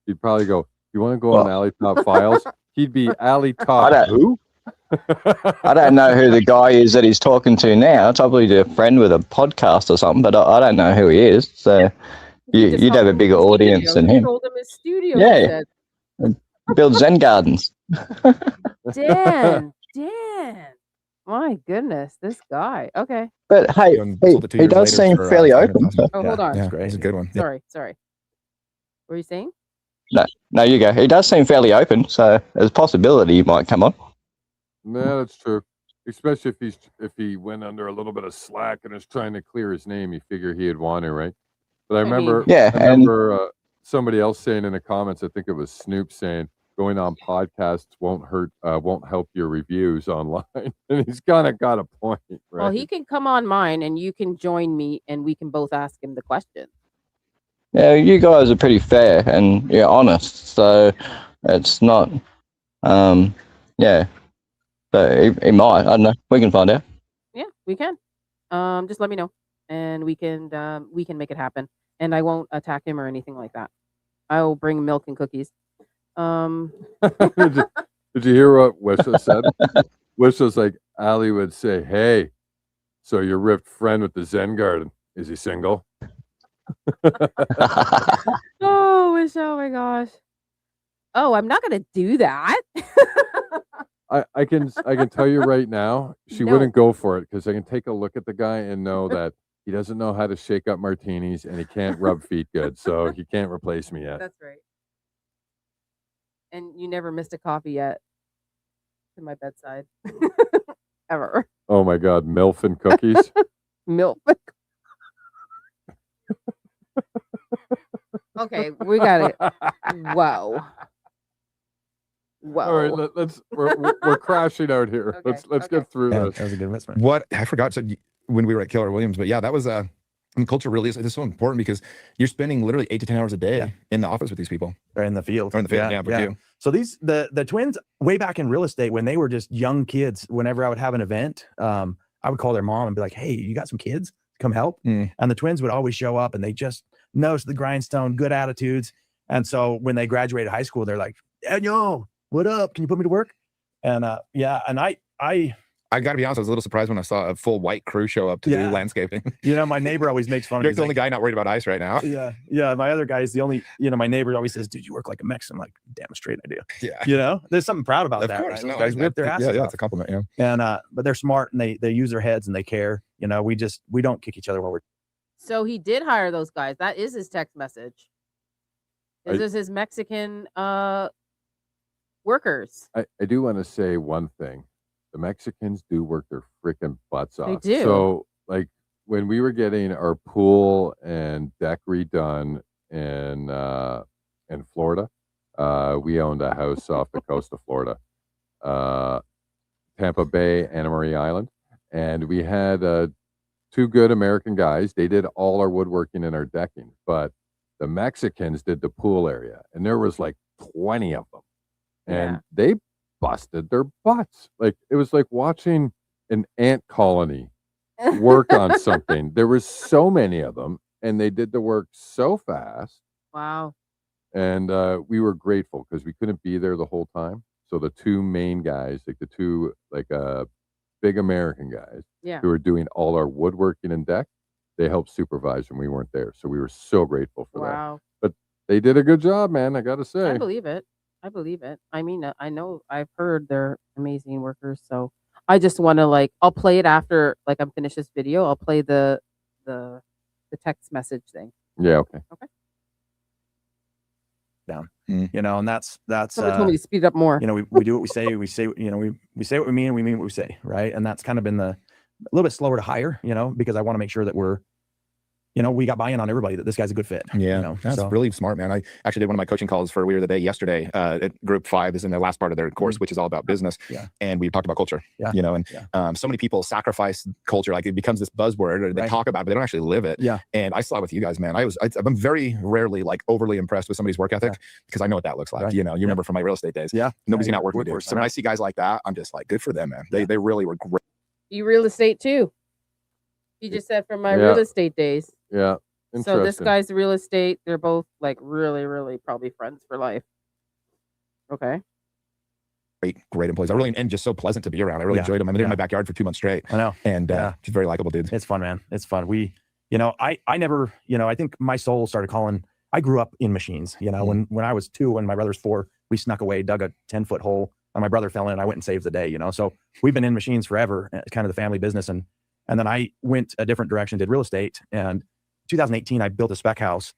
He'd probably go, you want to go on Alley Top Files? He'd be Alley Top who? I don't know who the guy is that he's talking to now. It's probably a friend with a podcast or something, but I don't know who he is. So you'd have a bigger audience than him. Told him his studio. Yeah. Build Zen gardens. Dan. My goodness, this guy. Okay. But hey, And he, sold it 2 he years does later seem for, fairly open. 500,000. Oh, hold on. Yeah, great. it's a good one. Yeah. Sorry. What were you saying? No, you go. He does seem fairly open, so there's a possibility he might come on. No, that's true. Especially if he went under a little bit of slack and is trying to clear his name, you figure he'd want to, right? But I remember, Yeah, I remember somebody else saying in the comments, I think it was Snoop saying, going on podcasts won't help your reviews online, and he's kind of got a point, right? Well, he can come on mine, and you can join me, and we can both ask him the question. Yeah, you guys are pretty fair and honest, so it's not. Yeah, so he might. I don't know. We can find out. Yeah, we can. Just let me know, and we can make it happen. And I won't attack him or anything like that. I will bring milk and cookies. Did you hear what Wisha said? Wisha's like, Ali would say, "Hey, so your ripped friend with the Zen garden, is he single?" Oh my gosh. Oh, I'm not gonna do that. I can tell you right now, she No. wouldn't go for it because I can take a look at the guy and know that he doesn't know how to shake up martinis and he can't rub feet good, so he can't replace me yet. That's right. And you never missed a coffee yet to my bedside. Ever. Oh my God, MILF and cookies. Milk. Okay, we got it. Whoa. All right, we're crashing out here. Okay, Let's get through Yeah, this. that was a good investment. What I forgot to when we were at Keller Williams, but yeah, that was culture really is so important because you're spending literally 8 to 10 hours a day in the office with these people Or in the field. or in the field. Yeah, but you. So the twins way back in real estate when they were just young kids, whenever I would have an event, I would call their mom and be like, "Hey, you got some kids? Come help." And the twins would always show up and they just nose to the grindstone, good attitudes. And so when they graduated high school, they're like, "Yo, what up? Can you put me to work?" And and I got to be honest, I was a little surprised when I saw a full white crew show up to do landscaping. My neighbor always makes fun of me. You're the only guy not worried about ice right now. Yeah. My other guy is the only, my neighbor always says, "Dude, you work like a Mexican." I'm like, damn straight I do. Yeah. There's something proud about Of that. course. Right? No, Those guys whip their asses yeah, off. it's a compliment. Yeah. And but they're smart and they use their heads and they care. We don't kick each other while we're. So he did hire those guys. That is his text message. This is his Mexican workers. I do want to say one thing. The Mexicans do work their freaking butts off. They do. So, like, when we were getting our pool and deck redone in Florida, we owned a house off the coast of Florida, Tampa Bay, Anna Marie Island, and we had 2 good American guys. They did all our woodworking and our decking, but the Mexicans did the pool area, and there was like 20 of them, and they busted their butts. Like, it was like watching an ant colony work on something. There was so many of them, and they did the work so fast. Wow. And we were grateful because we couldn't be there the whole time. So the 2 main guys, like the 2 big American guys who were doing all our woodworking and deck, they helped supervise when we weren't there. So we were so grateful for that. But they did a good job, man. I got to say. I believe it. I mean, I know I've heard they're amazing workers. So I just want to I'll play it after I'm finished this video. I'll play the text message thing. Yeah. Okay. Down. And that's Somebody told me to speed it up more. We do what we say. We say, we say what we mean and we mean what we say. Right. And that's kind of been a little bit slower to hire, because I want to make sure that we're, we got buy-in on everybody that this guy's a good fit. Yeah, that's really smart, man. I actually did one of my coaching calls for We Are the Day yesterday. Group 5 is in the last part of their course, which is all about business. And we talked about culture. So many people sacrifice culture, like it becomes this buzzword, or they talk about it, but they don't actually live it. And I saw it with you guys, man. I'm very rarely overly impressed with somebody's work ethic because I know what that looks like. You remember from my real estate days. Nobody's not working with you. So when I see guys like that, I'm just like, good for them, man. They really were great. You real estate too. You just said from my real estate days. Yeah. So this guy's real estate. They're both really, really probably friends for life. Okay. Great employees. And just so pleasant to be around. I really enjoyed them. I mean, they're in my backyard for 2 months straight. I know. And just very likable dudes. It's fun, man. It's fun. I never, I think my soul started calling. I grew up in machines, when I was 2, when my brother was 4, we snuck away, dug a 10-foot hole and my brother fell in. I went and saved the day, you know. So we've been in machines forever. It's kind of the family business. And then I went a different direction, did real estate. And 2018, I built a spec house,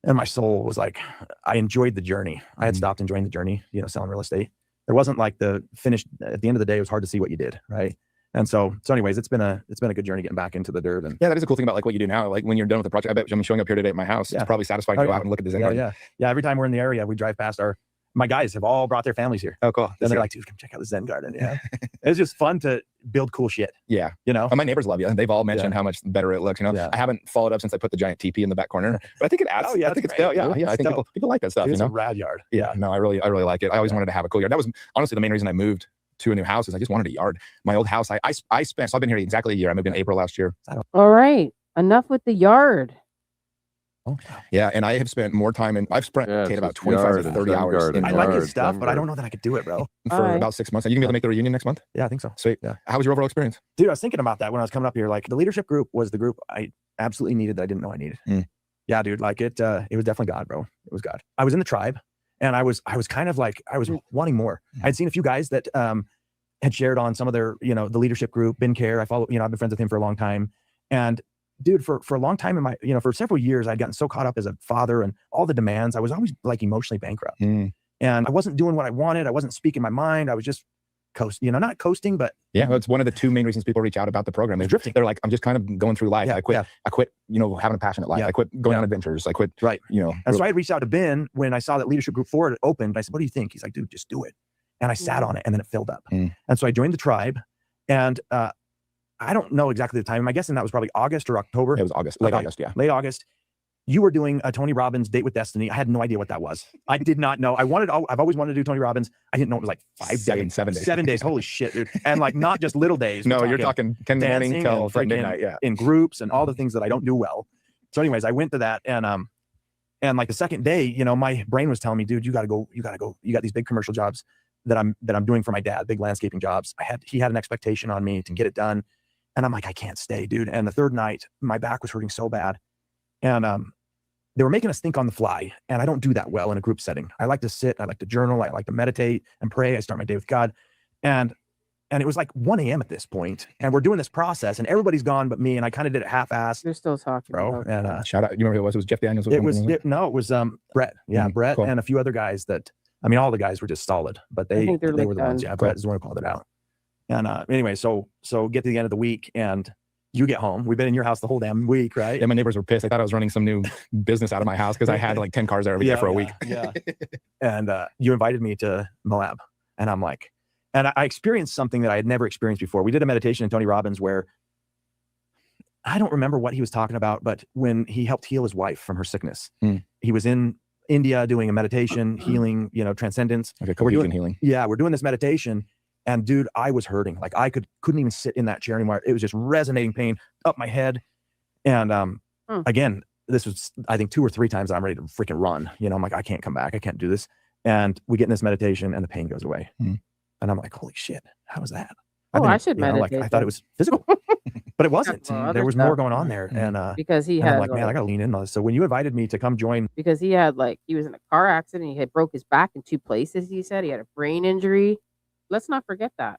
and my soul was like, I enjoyed the journey. I had stopped enjoying the journey, you know, selling real estate. There wasn't like the finish. At the end of the day, it was hard to see what you did, right? And so anyways, it's been a good journey getting back into the dirt. And yeah, that is a cool thing about like what you do now. Like when you're done with the project, I bet I'm showing up here today at my house. It's probably satisfying to go out and look at the Zen garden. Yeah. Every time we're in the area, we drive past my guys have all brought their families here. Oh, cool. And they're like, dude, come check out the Zen garden. Yeah. It's just fun to build cool shit. Yeah. You know, and my neighbors love you. They've all mentioned how much better it looks. You know, I haven't followed up since I put the giant teepee in the back corner, but I think it adds. Oh, yeah, I think it's great. yeah. I think people like that stuff. It's you know, a rad yard. Yeah. No, I really like it. I always wanted to have a cool yard. That was honestly the main reason I moved to a new house is I just wanted a yard. My old house, I spent, so I've been here exactly a year. I moved in April last year. All right. Enough with the yard. Oh, yeah, and I have spent more time I've spent about 25 to 30 hours. I like his stuff, but I don't know that I could do it, bro. For about 6 months. Are you gonna be able to make the reunion next month? Yeah, I think so. Sweet. Yeah. How was your overall experience? Dude, I was thinking about that when I was coming up here. Like the leadership group was the group I absolutely needed that I didn't know I needed. Yeah, dude, like it was definitely God, bro. It was God. I was in the tribe, and I was kind of like, I was wanting more. I'd seen a few guys that had shared on some of their, you know, the leadership group, Ben Care. I've been friends with him for a long time. And dude, for a long time in my, you know, for several years, I'd gotten so caught up as a father and all the demands. I was always like emotionally bankrupt. And I wasn't doing what I wanted. I wasn't speaking my mind. I was just not coasting, but yeah, that's one of the two main reasons people reach out about the program. They're drifting. They're like, I'm just kind of going through life. I quit, you know, having a passionate life. I quit going on adventures. I quit, you know. And so I reached out to Ben when I saw that leadership group 4 had opened. I said, what do you think? He's like, dude, just do it. And I sat on it, and then it filled up. And so I joined the tribe, and I don't know exactly the time. I'm guessing that was probably August or October. It was August, late August, yeah. Late August. You were doing a Tony Robbins Date with Destiny. I had no idea what that was. I did not know. I've always wanted to do Tony Robbins. I didn't know it was like 7 days. 7 days. Holy shit, dude. And like not just little days. No, you're talking 10 in the morning till midnight. Yeah. In groups and all the things that I don't do well. So anyways, I went to that, and like the second day, you know, my brain was telling me, dude, you gotta go. You got these big commercial jobs that I'm doing for my dad, big landscaping jobs. He had an expectation on me to get it done. And I'm like, I can't stay, dude. And the third night, my back was hurting so bad. And they were making us think on the fly. And I don't do that well in a group setting. I like to sit, I like to journal, I like to meditate and pray. I start my day with God. And it was like 1 a.m. at this point, and we're doing this process, and everybody's gone but me. And I kind of did it half-assed. You're still talking, bro. And shout out. You remember who it was? It was Jeff Daniels. It was Brett. Yeah, Brett, cool. And a few other guys that. I mean, all the guys were just solid, but they were the ones. Yeah, Brett is the one who called it out. And anyway, so get to the end of the week, and you get home. We've been in your house the whole damn week, right? Yeah, my neighbors were pissed. I thought I was running some new business out of my house because I had like 10 cars there every day for a week. Yeah. And you invited me to Moab, and I'm like, and I experienced something that I had never experienced before. We did a meditation in Tony Robbins where I don't remember what he was talking about, but when he helped heal his wife from her sickness, he was in India doing a meditation, healing, you know, transcendence. Okay, cohesion healing. Yeah, we're doing this meditation, and dude, I was hurting. Like I couldn't even sit in that chair anymore. It was just resonating pain up my head. And again, this was I think 2 or 3 times I'm ready to freaking run. You know, I'm like, I can't come back. I can't do this. And we get in this meditation, and the pain goes away. And I'm like, holy shit, how was that? I should meditate. Like, I thought it was physical, but it wasn't. There was more going on there. And because he had, I'm like, man, I gotta lean in on this. So when you invited me to come join, because he was in a car accident, he had broke his back in 2 places. He said he had a brain injury. Let's not forget that,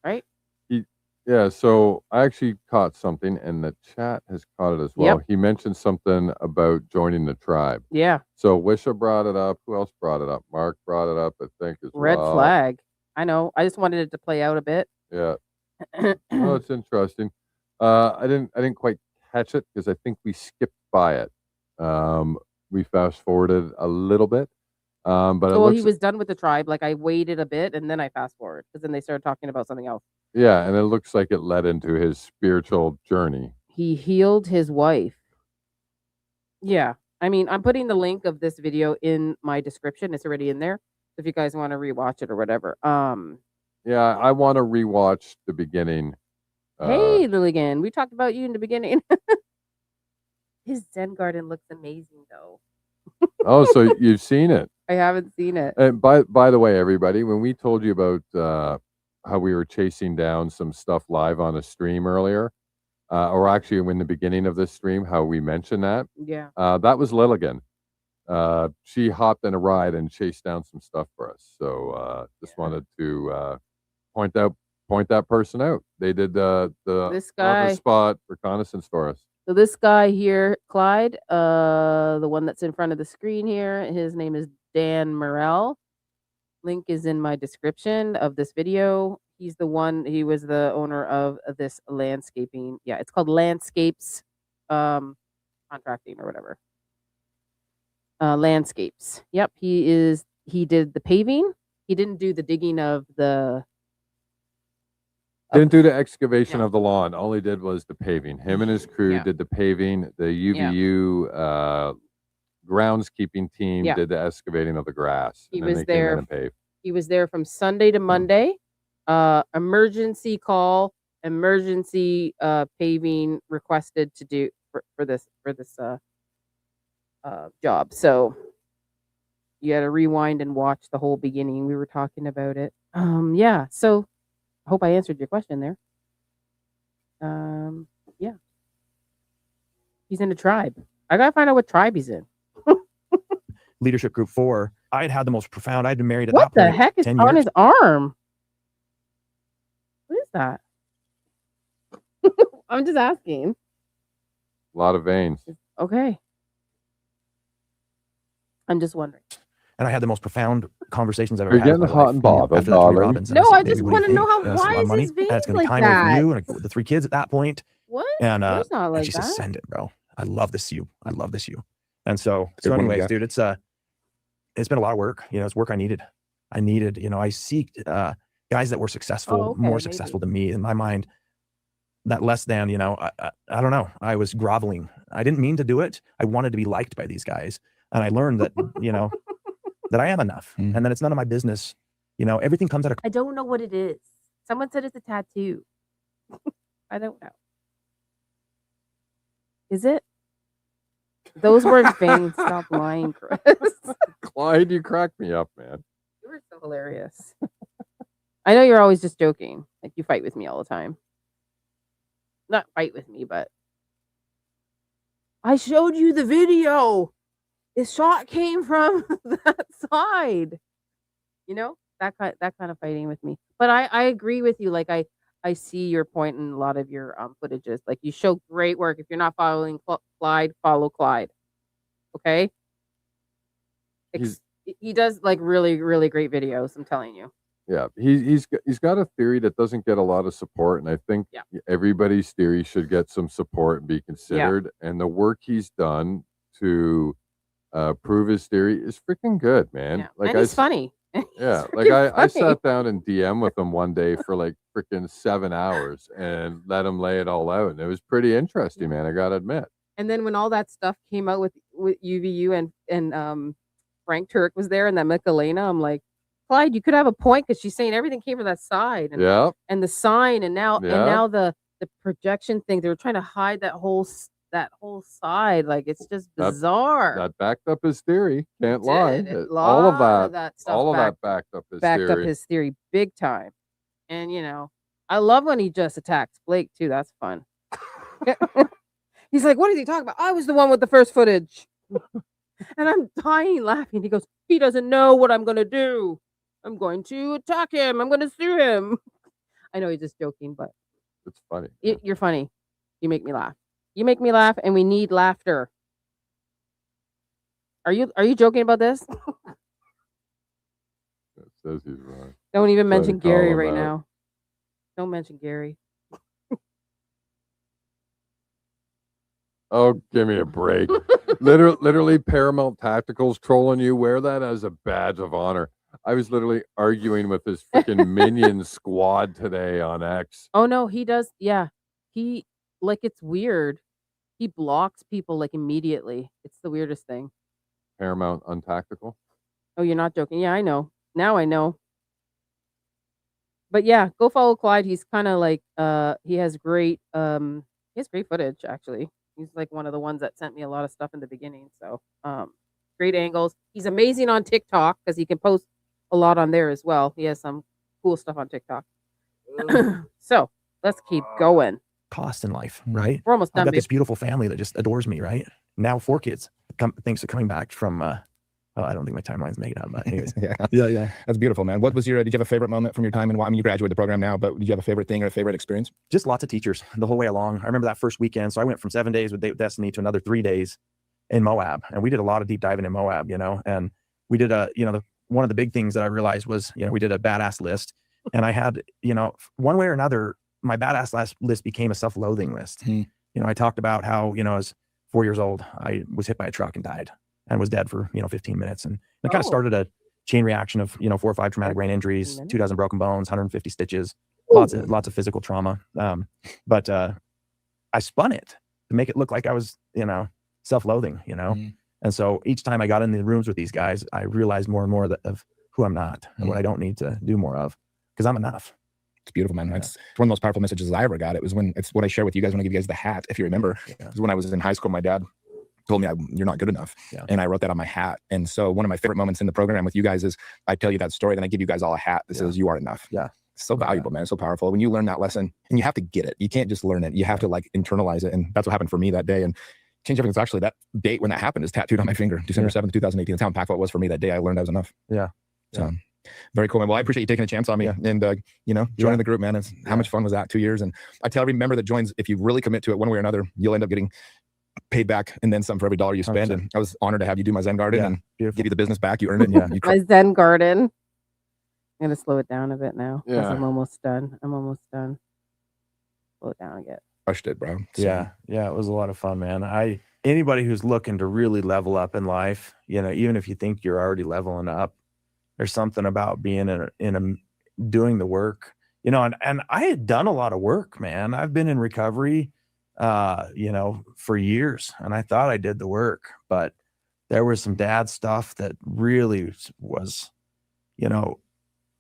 right? Yeah. So I actually caught something, and the chat has caught it as well. He mentioned something about joining the tribe. Yeah. So Wisha brought it up. Who else brought it up? Mark brought it up, I think, as Red well. flag. I know. I just wanted it to play out a bit. Yeah. Oh, it's interesting. I didn't quite catch it because I think we skipped by it. We fast forwarded a little bit. But he was done with the tribe. Like I waited a bit and then I fast forward because then they started talking about something else. Yeah, and it looks like it led into his spiritual journey. He healed his wife. Yeah. I mean, I'm putting the link of this video in my description. It's already in there. If you guys want to rewatch it or whatever. Yeah, I want to rewatch the beginning. Hey, Lilligan, we talked about you in the beginning. His Zen garden looks amazing, though. Oh, so you've seen it? I haven't seen it. And by the way, everybody, when we told you about how we were chasing down some stuff live on a stream earlier, or actually in the beginning of this stream, how we mentioned that, yeah, that was Lilligan. she hopped in a ride and chased down some stuff for us. So just wanted to point that person out. They did the This guy. on-the-spot reconnaissance for us. So this guy here, Clyde, the one that's in front of the screen here, his name is Dan Merrell. Link is in my description of this video. He was the owner of this landscaping. Yeah, it's called Landscapes Contracting or whatever. Landscapes. Yep, he did the paving. He didn't do the digging of the Didn't do the excavation of the lawn. All he did was the paving. Him and his crew did the paving. The UVU groundskeeping team did the excavating of the grass. He and then was they came in there. and paved. He was there from Sunday to Monday. Emergency call, emergency paving requested to do for this job. So you got to rewind and watch the whole beginning. We were talking about it. Yeah. So I hope I answered your question there. Yeah. He's in a tribe. I gotta find out what tribe he's in. Leadership group 4. I'd had the most profound. I'd been married at What that the point heck is 10 on years. his arm? What is that? I'm just asking. A lot of veins. Okay. I'm just wondering. And I had the most profound conversations I've ever You're had. getting in my hot life. and bothered, After the Tony darling. Robbins, No, said, I "Baby, just what do want to you know think? how. That's a lot Why of is money, his veins and it's going to be like time away that? from you and the 3 kids at that point." What? And It's not and like she says, that. "Send it, bro. I love this you. I love this you." And so Good one, anyways, yeah. dude, it's been a lot of work. It's work I needed. I seeked guys that were successful, Oh, okay, more maybe. successful than me. In my mind, that less than, I don't know. I was groveling. I didn't mean to do it. I wanted to be liked by these guys. And I learned that, that I am enough and that it's none of my business. Everything comes out of I don't know what it is. Someone said it's a tattoo. I don't know. Is it? Those weren't veins. Stop lying, Chris. Clyde, you cracked me up, man. You were so hilarious. I know you're always just joking. Like you fight with me all the time. Not fight with me, but I showed you the video. His shot came from that side. That kind of fighting with me. But I agree with you. Like I see your point in a lot of your footages. Like you show great work. If you're not following Clyde, follow Clyde. Okay. He does like really, really great videos. I'm telling you. Yeah, he's got a theory that doesn't get a lot of support, and I think everybody's theory should get some support and be considered. And the work he's done to prove his theory is freaking good, man. Yeah. Like and he's funny. Yeah, He's like I funny. sat down in DM with him one day for like freaking 7 hours and let him lay it all out, and it was pretty interesting, man. I gotta admit. And then when all that stuff came out with UVU and Frank Turk was there and that Michelena, I'm like, Clyde, you could have a point because she's saying everything came from that side. And, and the sign and now the projection thing, they were trying to hide that whole side. Like it's just bizarre. That backed up his theory. Can't lie. All of that stuff backed up his backed theory. up his theory big time. And I love when he just attacks Blake too. That's fun. He's like, what is he talking about? I was the one with the first footage. And I'm dying laughing. He goes, he doesn't know what I'm gonna do. I'm going to attack him. I'm going to sue him. I know he's just joking, but it's funny. You're funny. You make me laugh. You make me laugh, and we need laughter. Are you joking about this? It says he's wrong. Don't even mention Gary right now. Don't mention Gary. Oh, give me a break. Literally, Paramount Tactical's trolling you. Wear that as a badge of honor. I was literally arguing with his freaking minion squad today on X. Oh no, he does. Yeah, he it's weird. He blocks people like immediately. It's the weirdest thing. Paramount Untactical. Oh, you're not joking. Yeah, I know. Now I know. But yeah, go follow Clyde. He's kind of like he has great footage actually. He's like one of the ones that sent me a lot of stuff in the beginning. So great angles. He's amazing on TikTok because he can post a lot on there as well. He has some cool stuff on TikTok. So let's keep going. Cost in life, right? We're almost done. I've got this beautiful family that just adores me, right? now 4 kids. Thanks for coming back from. I don't think my timeline's making it out, but anyways. yeah. That's beautiful, man. What was did you have a favorite moment from your time? And I mean, you graduated the program now, but did you have a favorite thing or a favorite experience? Just lots of teachers the whole way along. I remember that first weekend. So I went from 7 days with Destiny to another 3 days in Moab, and we did a lot of deep diving in Moab, and we did one of the big things that I realized was, we did a badass list, and I had, one way or another, my badass list became a self-loathing list. I talked about how, I was 4 years old, I was hit by a truck and died and was dead for, 15 minutes. And it kind of started a chain reaction of, 4 or 5 traumatic brain injuries, 24 broken bones, 150 stitches, lots of physical trauma. But I spun it to make it look like I was, self-loathing, And so each time I got in the rooms with these guys, I realized more and more of who I'm not and what I don't need to do more of, because I'm enough. It's beautiful, man. It's one of the most powerful messages I ever got. It's what I share with you guys when I give you guys the hat. If you remember, it was when I was in high school, my dad told me you're not good enough. And I wrote that on my hat. And so one of my favorite moments in the program with you guys is I tell you that story, then I give you guys all a hat that says you are enough. It's so valuable, man. It's so powerful. When you learn that lesson, and you have to get it. You can't just learn it. You have to internalize it. And that's what happened for me that day. And change everything. It's actually that date when that happened is tattooed on my finger, December 7th, 2018. That's how impactful it was for me that day. I learned I was enough. So very cool, man. Well, I appreciate you taking a chance on me and, joining the group, man. It's how much fun was that 2 years? And I tell every member that joins, if you really commit to it one way or another, you'll end up getting paid back and then some for every dollar you spend. 100%. And I was honored to have you do my Zen garden and give you the business back. You earned it. My Zen garden. I'm going to slow it down a bit now. Yeah. I'm almost done. Slow it down again. Crushed it, bro. So. Yeah. It was a lot of fun, man. Anybody who's looking to really level up in life, even if you think you're already leveling up, there's something about being doing the work, and I had done a lot of work, man. I've been in recovery, for years, and I thought I did the work, but there was some dad stuff that really was,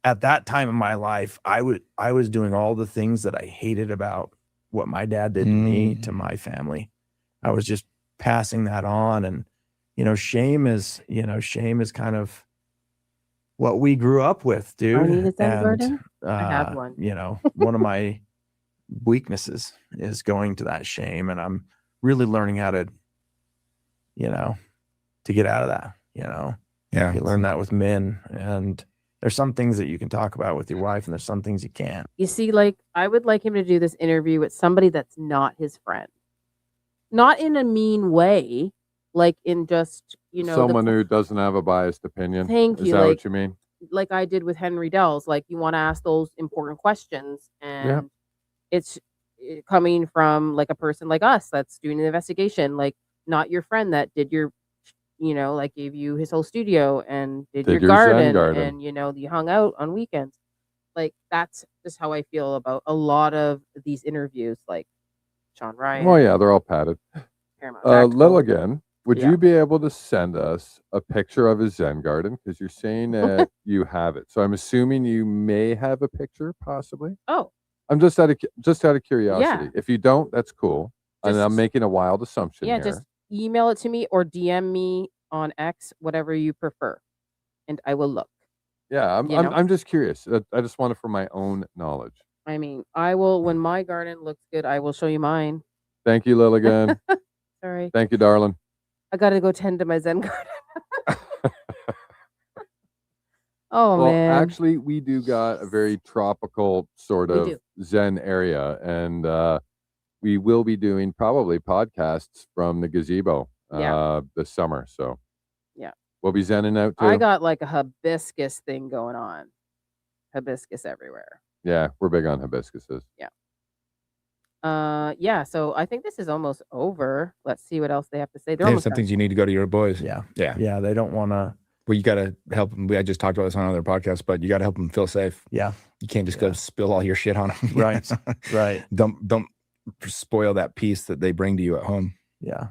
at that time in my life, I was doing all the things that I hated about what my dad did to me, to my family. I was just passing that on. And, shame is kind of what we grew up with, dude. I have one. One of my weaknesses is going to that shame. And I'm really learning how to, to get out of that, You learn that with men. And there's some things that you can talk about with your wife, and there's some things you can't. You see, I would like him to do this interview with somebody that's not his friend. Not in a mean way, like in just, someone who doesn't have a biased opinion. Thank you. Is that what you mean? Like I did with Henry Dells, you want to ask those important questions, and it's coming from a person like us that's doing an investigation, not your friend that did your, gave you his whole studio and did your garden, and you hung out on weekends. That's just how I feel about a lot of these interviews, Sean Ryan. Oh yeah, they're all padded. Lilligan, would you be able to send us a picture of his Zen garden? Because you're saying that you have it, so I'm assuming you may have a picture, possibly. Oh, I'm just out of curiosity. If you don't, that's cool. And I'm making a wild assumption. Yeah, here. just email it to me or DM me on X, whatever you prefer, and I will look. Yeah, I'm just curious. I just want it for my own knowledge. I mean, I will, when my garden looks good, I will show you mine. Thank you, Lilligan. Sorry. Thank you, darling. I got to go tend to my Zen garden. Man. Actually, we do got a very tropical sort of Zen area, and we will be doing probably podcasts from the gazebo this summer. So we'll be zenning out too. I got a hibiscus thing going on. Hibiscus everywhere. Yeah, we're big on hibiscuses. So I think this is almost over. Let's see what else they have to say. There's some things you need to go to your boys. Yeah. They don't want to. Well, you got to help them. I just talked about this on other podcasts, but you got to help them feel safe. Yeah. You can't just go spill all your shit on them. Right. Don't spoil that peace that they bring to you at home. Yeah.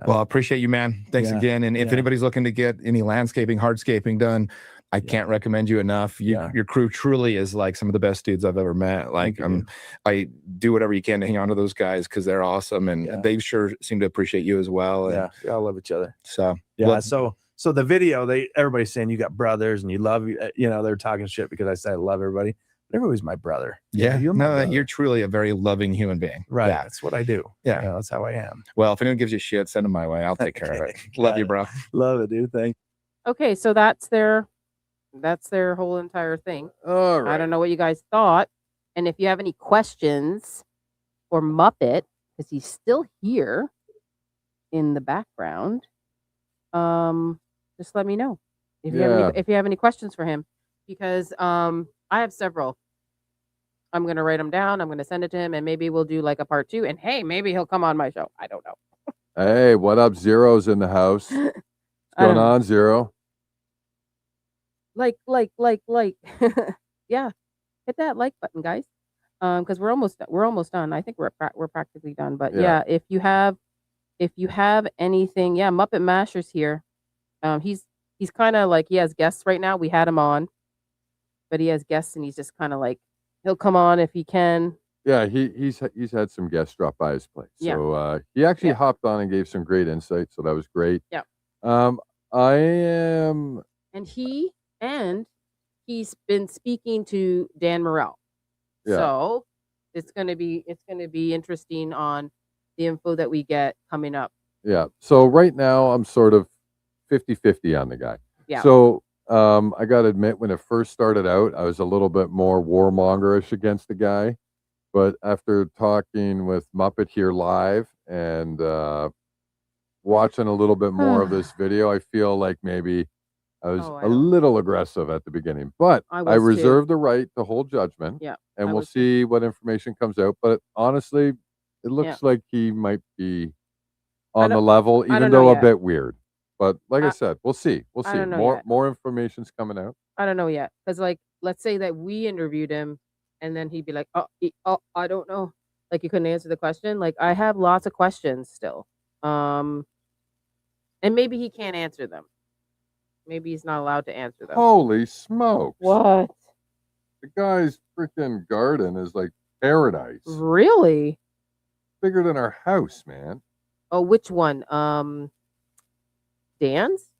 Well, I appreciate you, man. Thanks again. And if anybody's looking to get any landscaping, hardscaping done, I can't recommend you enough. Your crew truly is some of the best dudes I've ever met. I do whatever you can to hang on to those guys because they're awesome, and they sure seem to appreciate you as well. And we all love each other. So so the video, everybody's saying you got brothers and you love, they're talking shit because I say I love everybody. Everybody's my brother. Yeah. You're my No, brother. you're truly a very loving human being. Right. Yeah. That's what I do. Yeah. That's how I am. Well, if anyone gives you shit, send them my way. I'll take care of it. Love you, bro. Love it, dude. Thank Okay, so that's their whole entire thing. All right. I don't know what you guys thought. And if you have any questions for Muppet, because he's still here in the background, just let me know. If you have any questions for him. Because I have several. I'm gonna write them down, I'm gonna send it to him, and maybe we'll do like a part 2. And hey, maybe he'll come on my show. I don't know. Hey, what up? Zero's in the house. What's going on, Zero? Like. Yeah. Hit that like button, guys. Because we're almost done. I think we're practically done. But yeah, if you have anything, Muppet Masher's here. He's kind of like, he has guests right now. We had him on, but he has guests, and he's just kind of like, he'll come on if he can. Yeah, he's had some guests drop by his place. Yeah. So he actually hopped on and gave some great insight. So that was great. Yeah. I am. And he's been speaking to Dan Merrell. Yeah. So it's gonna be interesting on the info that we get coming up. Yeah. So right now I'm sort of 50-50 on the guy. Yeah. So I got to admit, when it first started out, I was a little bit more warmongerish against the guy. But after talking with Muppet here live and watching a little bit more of this video, I feel like maybe I was a little aggressive at the beginning. But I reserve the right to hold judgment. Yeah. And we'll see what information comes out. But honestly, it looks like he might be on the level, even though a bit weird. But like I said, we'll see. We'll see. More information's coming out. I don't know yet. Because like, let's say that we interviewed him and then he'd be like, oh, I don't know. Like, you couldn't answer the question. Like, I have lots of questions still. And maybe he can't answer them. Maybe he's not allowed to answer them. Holy smokes. What? The guy's freaking garden is like paradise. Really? Bigger than our house, man. Oh, which one? Dan's?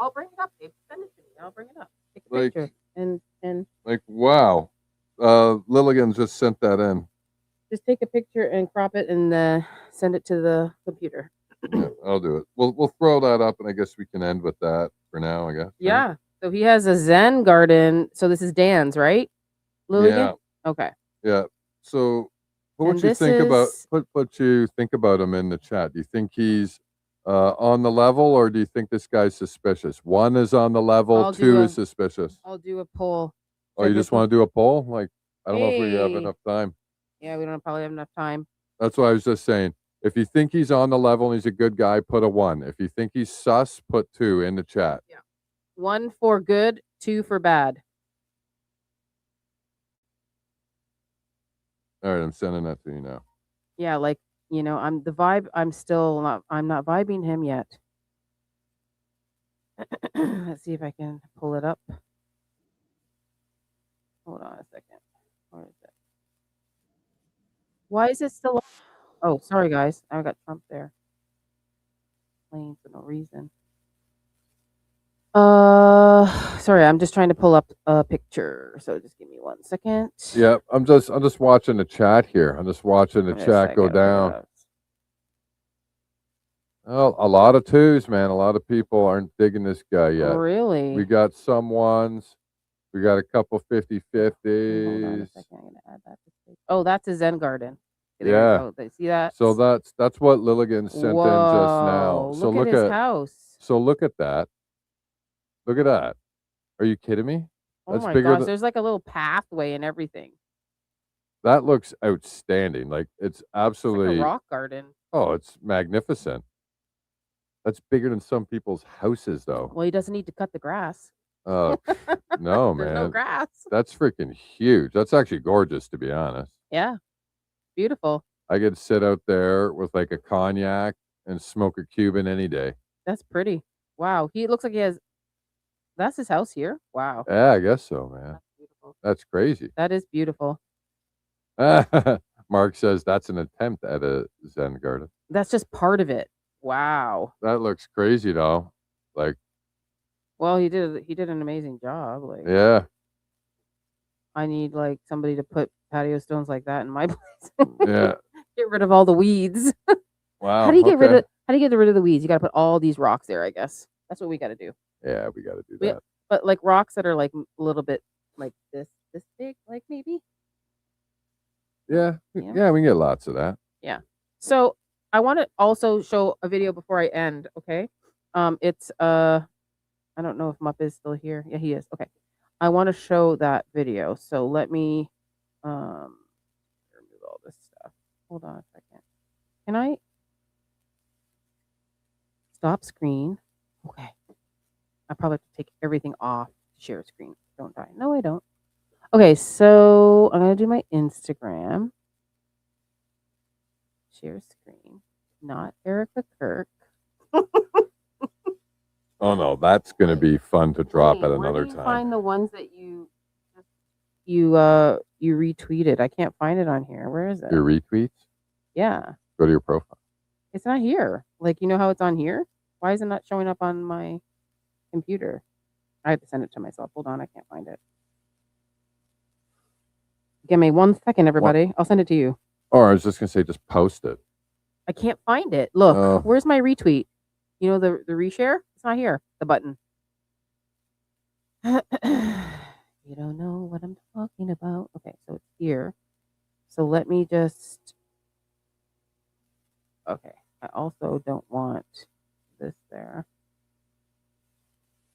I'll bring it up, Dave. Send it to me. I'll bring it up. Take a picture. And like, wow. Lilligan just sent that in. Just take a picture and crop it and send it to the computer. Yeah, I'll do it. We'll throw that up, and I guess we can end with that for now, I guess. Yeah. Right? So he has a Zen garden. So this is Dan's, right? Lilligan? Yeah. Okay. Yeah. So what you think about what you think about him in the chat? Do you think he's on the level, or do you think this guy's suspicious? 1 is on the level, 2 is suspicious. I'll do a poll. Oh, you just want to do a poll? Like, I don't know if we have enough time. Yeah, we don't probably have enough time. That's what I was just saying. If you think he's on the level and he's a good guy, put a 1. If you think he's sus, put 2 in the chat. Yeah. 1 for good, 2 for bad. All right, I'm sending that to you now. Yeah, like, I'm not vibing him yet. Let's see if I can pull it up. Hold on a second. Where is it? Why is it still? Oh, sorry guys. I got Trump there. Playing for no reason. Sorry, I'm just trying to pull up a picture. So just give me 1 second. Yeah, I'm just watching the chat here. I'm just watching the chat go down. Well, a lot of 2s, man. A lot of people aren't digging this guy yet. Really? We got some 1s. We got a couple 50-50s. Hold on a second. I'm gonna add that. Oh, that's a Zen garden. Yeah. See that? So that's what Lilligan sent in just now. So look at his house. So look at that. Look at that. Are you kidding me? That's my gosh, there's like a little pathway and everything. That looks outstanding. Like, it's absolutely like a rock garden. Oh, it's magnificent. That's bigger than some people's houses, though. Well, he doesn't need to cut the grass. No, man. No grass. That's freaking huge. That's actually gorgeous, to be honest. Yeah. Beautiful. I could sit out there with like a cognac and smoke a Cuban any day. That's pretty. Wow. He looks like he has. That's his house here. Wow. Yeah, I guess so, man. That's beautiful. That's crazy. That is beautiful. Mark says that's an attempt at a Zen garden. That's just part of it. Wow. That looks crazy, though. Like, Well, he did an amazing job. Like, Yeah. I need like somebody to put patio stones like that in my place. Yeah. Get rid of all the weeds. Wow. How do you get okay. rid of the weeds? You got to put all these rocks there, I guess. That's what we got to do. Yeah, we got to do We- that. But like rocks that are like a little bit like this big, like maybe. Yeah. Yeah. Yeah, we can get lots of that. So I want to also show a video before I end. Okay. It's I don't know if Mupp is still here. Yeah, he is. Okay. I want to show that video. So let me remove all this stuff. Hold on a second. Can I stop screen? Okay. I probably have to take everything off to share screen. Don't die. No, I don't. Okay, so I'm gonna do my Instagram. Share screen. Not Erica Kirk. Oh no, that's going to be fun to drop Wait, at where another do you time. find the ones that you retweeted? I can't find it on here. Where is it? Your retweets? Yeah, Go to your profile. it's not here. Like, you know how it's on here? Why is it not showing up on my computer? I have to send it to myself. Hold on, I can't find it. Give me 1 second, everybody. I'll send it to you. Or I was just going to say, just post it. I can't find it. Look, Oh. where's my retweet? You know the reshare? It's not here. The button. You don't know what I'm talking about. Okay, so it's here. So let me just. Okay, I also don't want this there.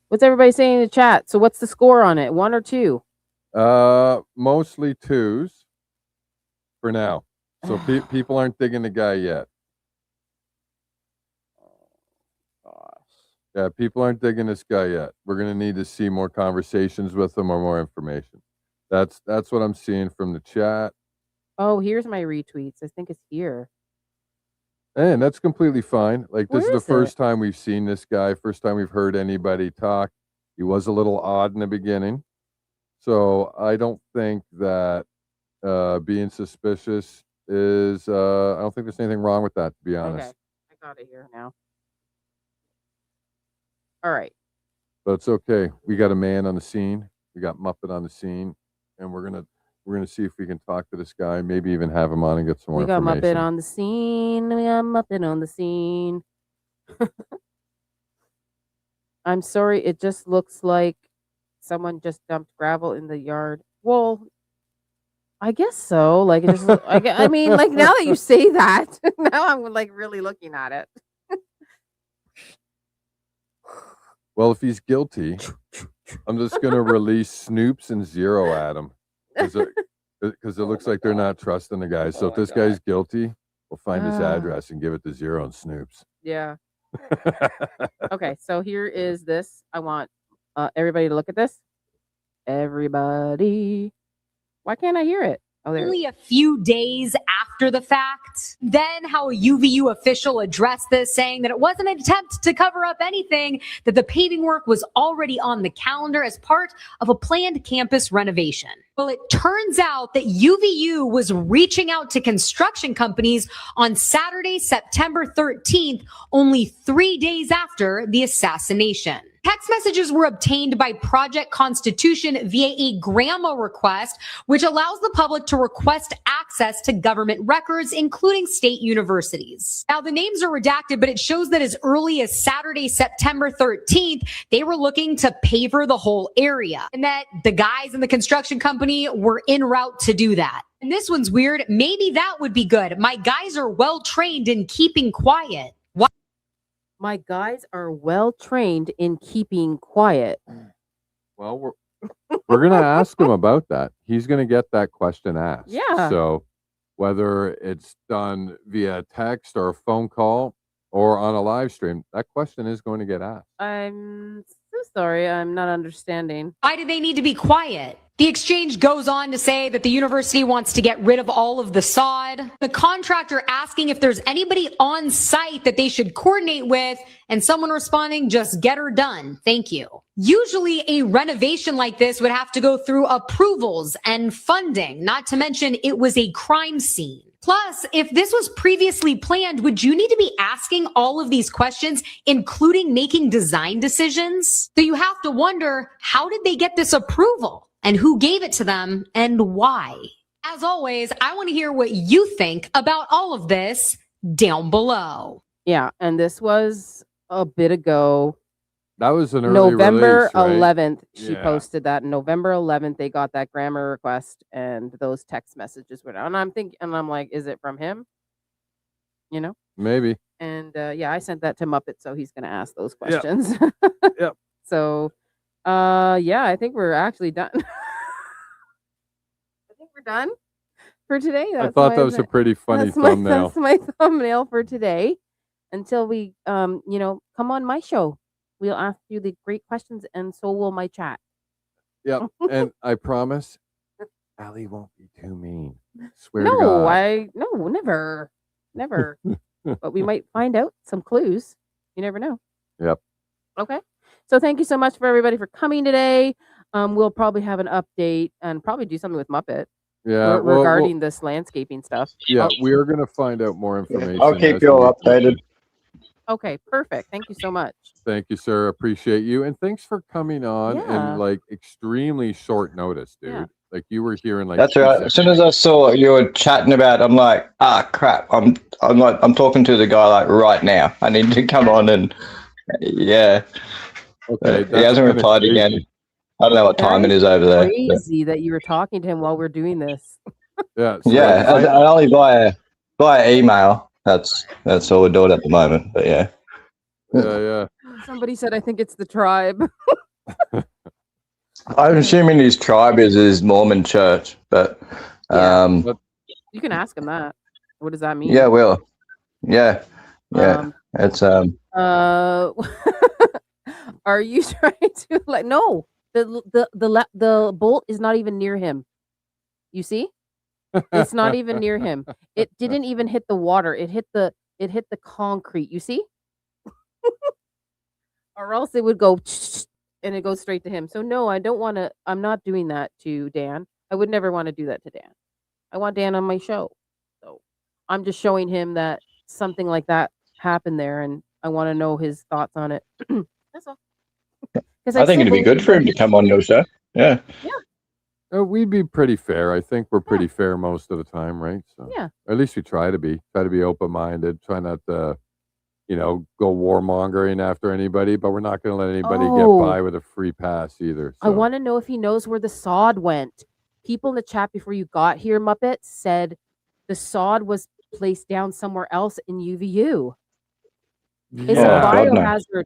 What's everybody saying in the chat? So what's the score on it? 1 or 2? Mostly 2s for now. So people aren't digging the guy yet. Yeah, people aren't digging this guy yet. We're going to need to see more conversations with him or more information. That's what I'm seeing from the chat. Oh, here's my retweets. I think it's here. And that's completely fine. Like, this Where is is the first time we've seen this guy, first time we've heard anybody talk. He was a little odd in the beginning. So I don't think that being suspicious is, I don't think there's anything wrong with that, to be honest. Okay, I got it here now. All right. But it's okay. We got a man on the scene. We got Muppet on the scene, and we're gonna see if we can talk to this guy. Maybe even have him on and get some more We got information. Muppet on the scene. We got Muppet on the scene. I'm sorry. It just looks like someone just dumped gravel in the yard. Well, I guess so. Like, it just. I mean, like, now that you say that, now I'm like really looking at it. Well, if he's guilty, I'm just gonna release Snoops and Zero at him because it looks like they're not trusting the guy. So if this guy's guilty, we'll find his address and give it to Zero and Snoops. Yeah. Okay. So here is this. I want everybody to look at this. Everybody. Why can't I hear it? Oh, there. Only a few days after the fact, then how a UVU official addressed this, saying that it wasn't an attempt to cover up anything, that the paving work was already on the calendar as part of a planned campus renovation. Well, it turns out that UVU was reaching out to construction companies on Saturday, September 13th, only 3 days after the assassination. Text messages were obtained by Project Constitution via a GRAMA request, which allows the public to request access to government records, including state universities. Now, the names are redacted, but it shows that as early as Saturday, September 13th, they were looking to paver the whole area, and that the guys in the construction company were en route to do that. And this one's weird. Maybe that would be good. My guys are well trained in keeping quiet. My guys are well trained in keeping quiet. Well, we're gonna ask him about that. He's gonna get that question asked. Yeah. So whether it's done via text or a phone call or on a live stream, that question is going to get asked. I'm so sorry. I'm not understanding. Why do they need to be quiet? The exchange goes on to say that the university wants to get rid of all of the sod. The contractor asking if there's anybody on site that they should coordinate with, and someone responding, just get her done. Thank you. Usually a renovation like this would have to go through approvals and funding, not to mention it was a crime scene. Plus, if this was previously planned, would you need to be asking all of these questions, including making design decisions? So you have to wonder, how did they get this approval? And who gave it to them and why? As always, I want to hear what you think about all of this down below. Yeah, and this was a bit ago. That was an early November release, right? 11th, she Yeah. posted that. November 11th, they got that grammar request, and those text messages went out. And I'm like, is it from him? You know? Maybe. And yeah, I sent that to Muppet, so he's gonna ask those Yep. questions. Yep. So, yeah, I think we're actually done. I think we're done for today. I thought that was a pretty funny thumbnail. That's my thumbnail for today. Until we, come on my show. We'll ask you the great questions, and so will my chat. Yep. And I promise, Ali won't be too mean. Swear to God. No, never. But we might find out some clues. You never know. Yep. Okay. So thank you so much for everybody for coming today. We'll probably have an update and probably do something with Muppet. Yeah. Regarding this landscaping stuff. Yeah, we are going to find out more information. I'll keep as you all we- updated. Okay, perfect. Thank you so much. Thank you, sir. Appreciate you. And thanks for coming on Yeah. and like extremely short notice, dude. Yeah. Like you were here in like That's 2 right. seconds. As soon as I saw you were chatting about, I'm like, crap. I'm talking to the guy like right now. I need to come on and yeah. Okay, He that's hasn't kinda replied crazy. again. I don't know what time it is over there. but- Crazy that you were talking to him while we're doing this. Yeah. so Yeah, I- I only via email. That's all we're doing at the moment. But yeah. yeah. Somebody said, I think it's the tribe. I'm assuming his tribe is his Mormon church, but Yeah. But- You can ask him that. What does that mean? yeah, will. Yeah. It's Are you trying to no? The bolt is not even near him. You see? It's not even near him. It didn't even hit the water. It hit the concrete. You see? Or else it would go and it goes straight to him. So no, I don't want to. I'm not doing that to Dan. I would never want to do that to Dan. I want Dan on my show. So I'm just showing him that something like that happened there, and I want to know his thoughts on it. That's all. 'Cause I think still it'd be good believe for him that- to come on your show. Yeah. we'd be pretty fair. I think we're pretty fair most of the time, right? So Yeah. at least we try to be open-minded, try not to, go warmongering after anybody, but we're not going to let anybody get Oh. by with a free pass either. I So. want to know if he knows where the sod went. People in the chat before you got here, Muppet, said the sod was placed down somewhere else in UVU. It's Yeah. a God, no. biohazard.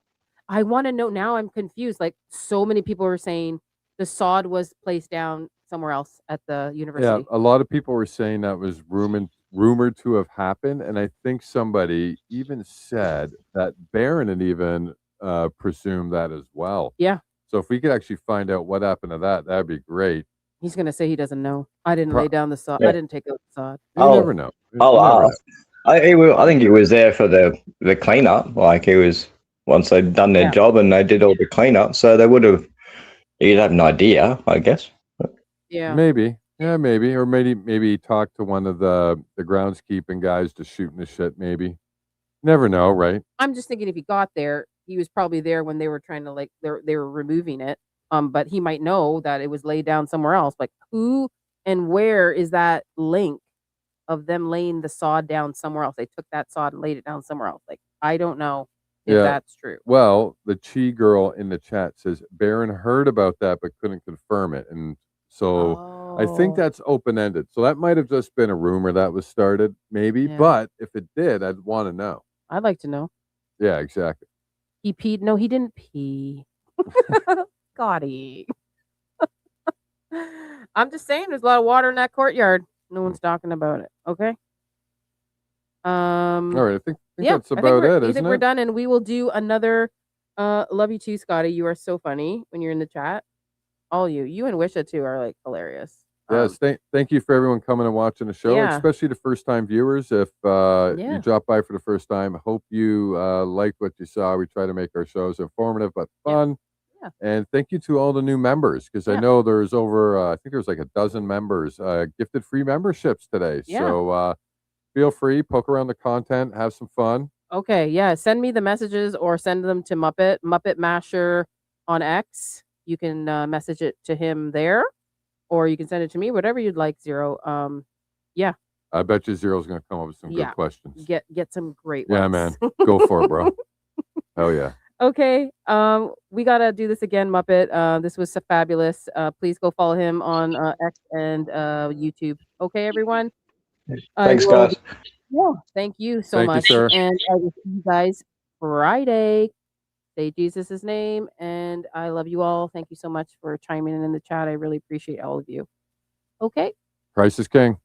I want to know now. I'm confused. Like so many people were saying the sod was placed down somewhere else at the Yeah, university. a lot of people were saying that was rumored to have happened, and I think somebody even said that Barron had even presumed that as well. Yeah. So if we could actually find out what happened to that, that'd be great. He's gonna say he doesn't know. I didn't lay down the sod. Yeah. I didn't take out the sod. You Oh, never know. You I'll never know. ask. I think he was there for the cleanup. Like he was once they'd done their Yeah. job and they did all the cleanup, so they would have. He'd have an idea, I guess. Yeah. Maybe. Yeah, maybe. Or maybe talk to one of the groundskeeping guys just shooting the shit, maybe. Never know, right? I'm just thinking if he got there, he was probably there when they were trying to they were removing it. But he might know that it was laid down somewhere else. Like who and where is that link of them laying the sod down somewhere else? They took that sod and laid it down somewhere else. Like I don't know if Yeah. that's true. Well, the Chi girl in the chat says Barron heard about that but couldn't confirm it. And so I think Oh, that's open-ended. So that might have just been a rumor that was started, maybe. Yeah. But if it did, I'd want to know. I'd like to know. Yeah, exactly. He peed. No, he didn't pee. Scotty. I'm just saying there's a lot of water in that courtyard. No one's talking about it. Okay. All right, I think Yeah, that's about it, I isn't think we're it? done, and we will do another. Love you too, Scotty. You are so funny when you're in the chat. All you and Wisha too are like hilarious. Yes, thank you for everyone coming and watching the show, Yeah. especially the first-time viewers. If Yeah. you dropped by for the first time, I hope you liked what you saw. We try to make our shows informative but fun. Yeah. And thank you to all the new members, because I Yeah. know there's over, I think there's like a dozen members, gifted free memberships today. Yeah. So feel free, poke around the content, have some fun. Okay, yeah. Send me the messages or send them to Muppet Masher on X. You can message it to him there, or you can send it to me, whatever you'd like, Zero. Yeah, I bet you Zero's going to come up with some Yeah. good questions. get some great Yeah, ones. man. Go for it, bro. Hell yeah. Okay, we gotta do this again, Muppet. This was so fabulous. Please go follow him on X and YouTube. Okay, everyone. Thanks, you all- guys. Yeah, thank you so Thank you, much. sir. And I will see you guys Friday. Say Jesus' name, and I love you all. Thank you so much for chiming in the chat. I really appreciate all of you. Okay. Price is king.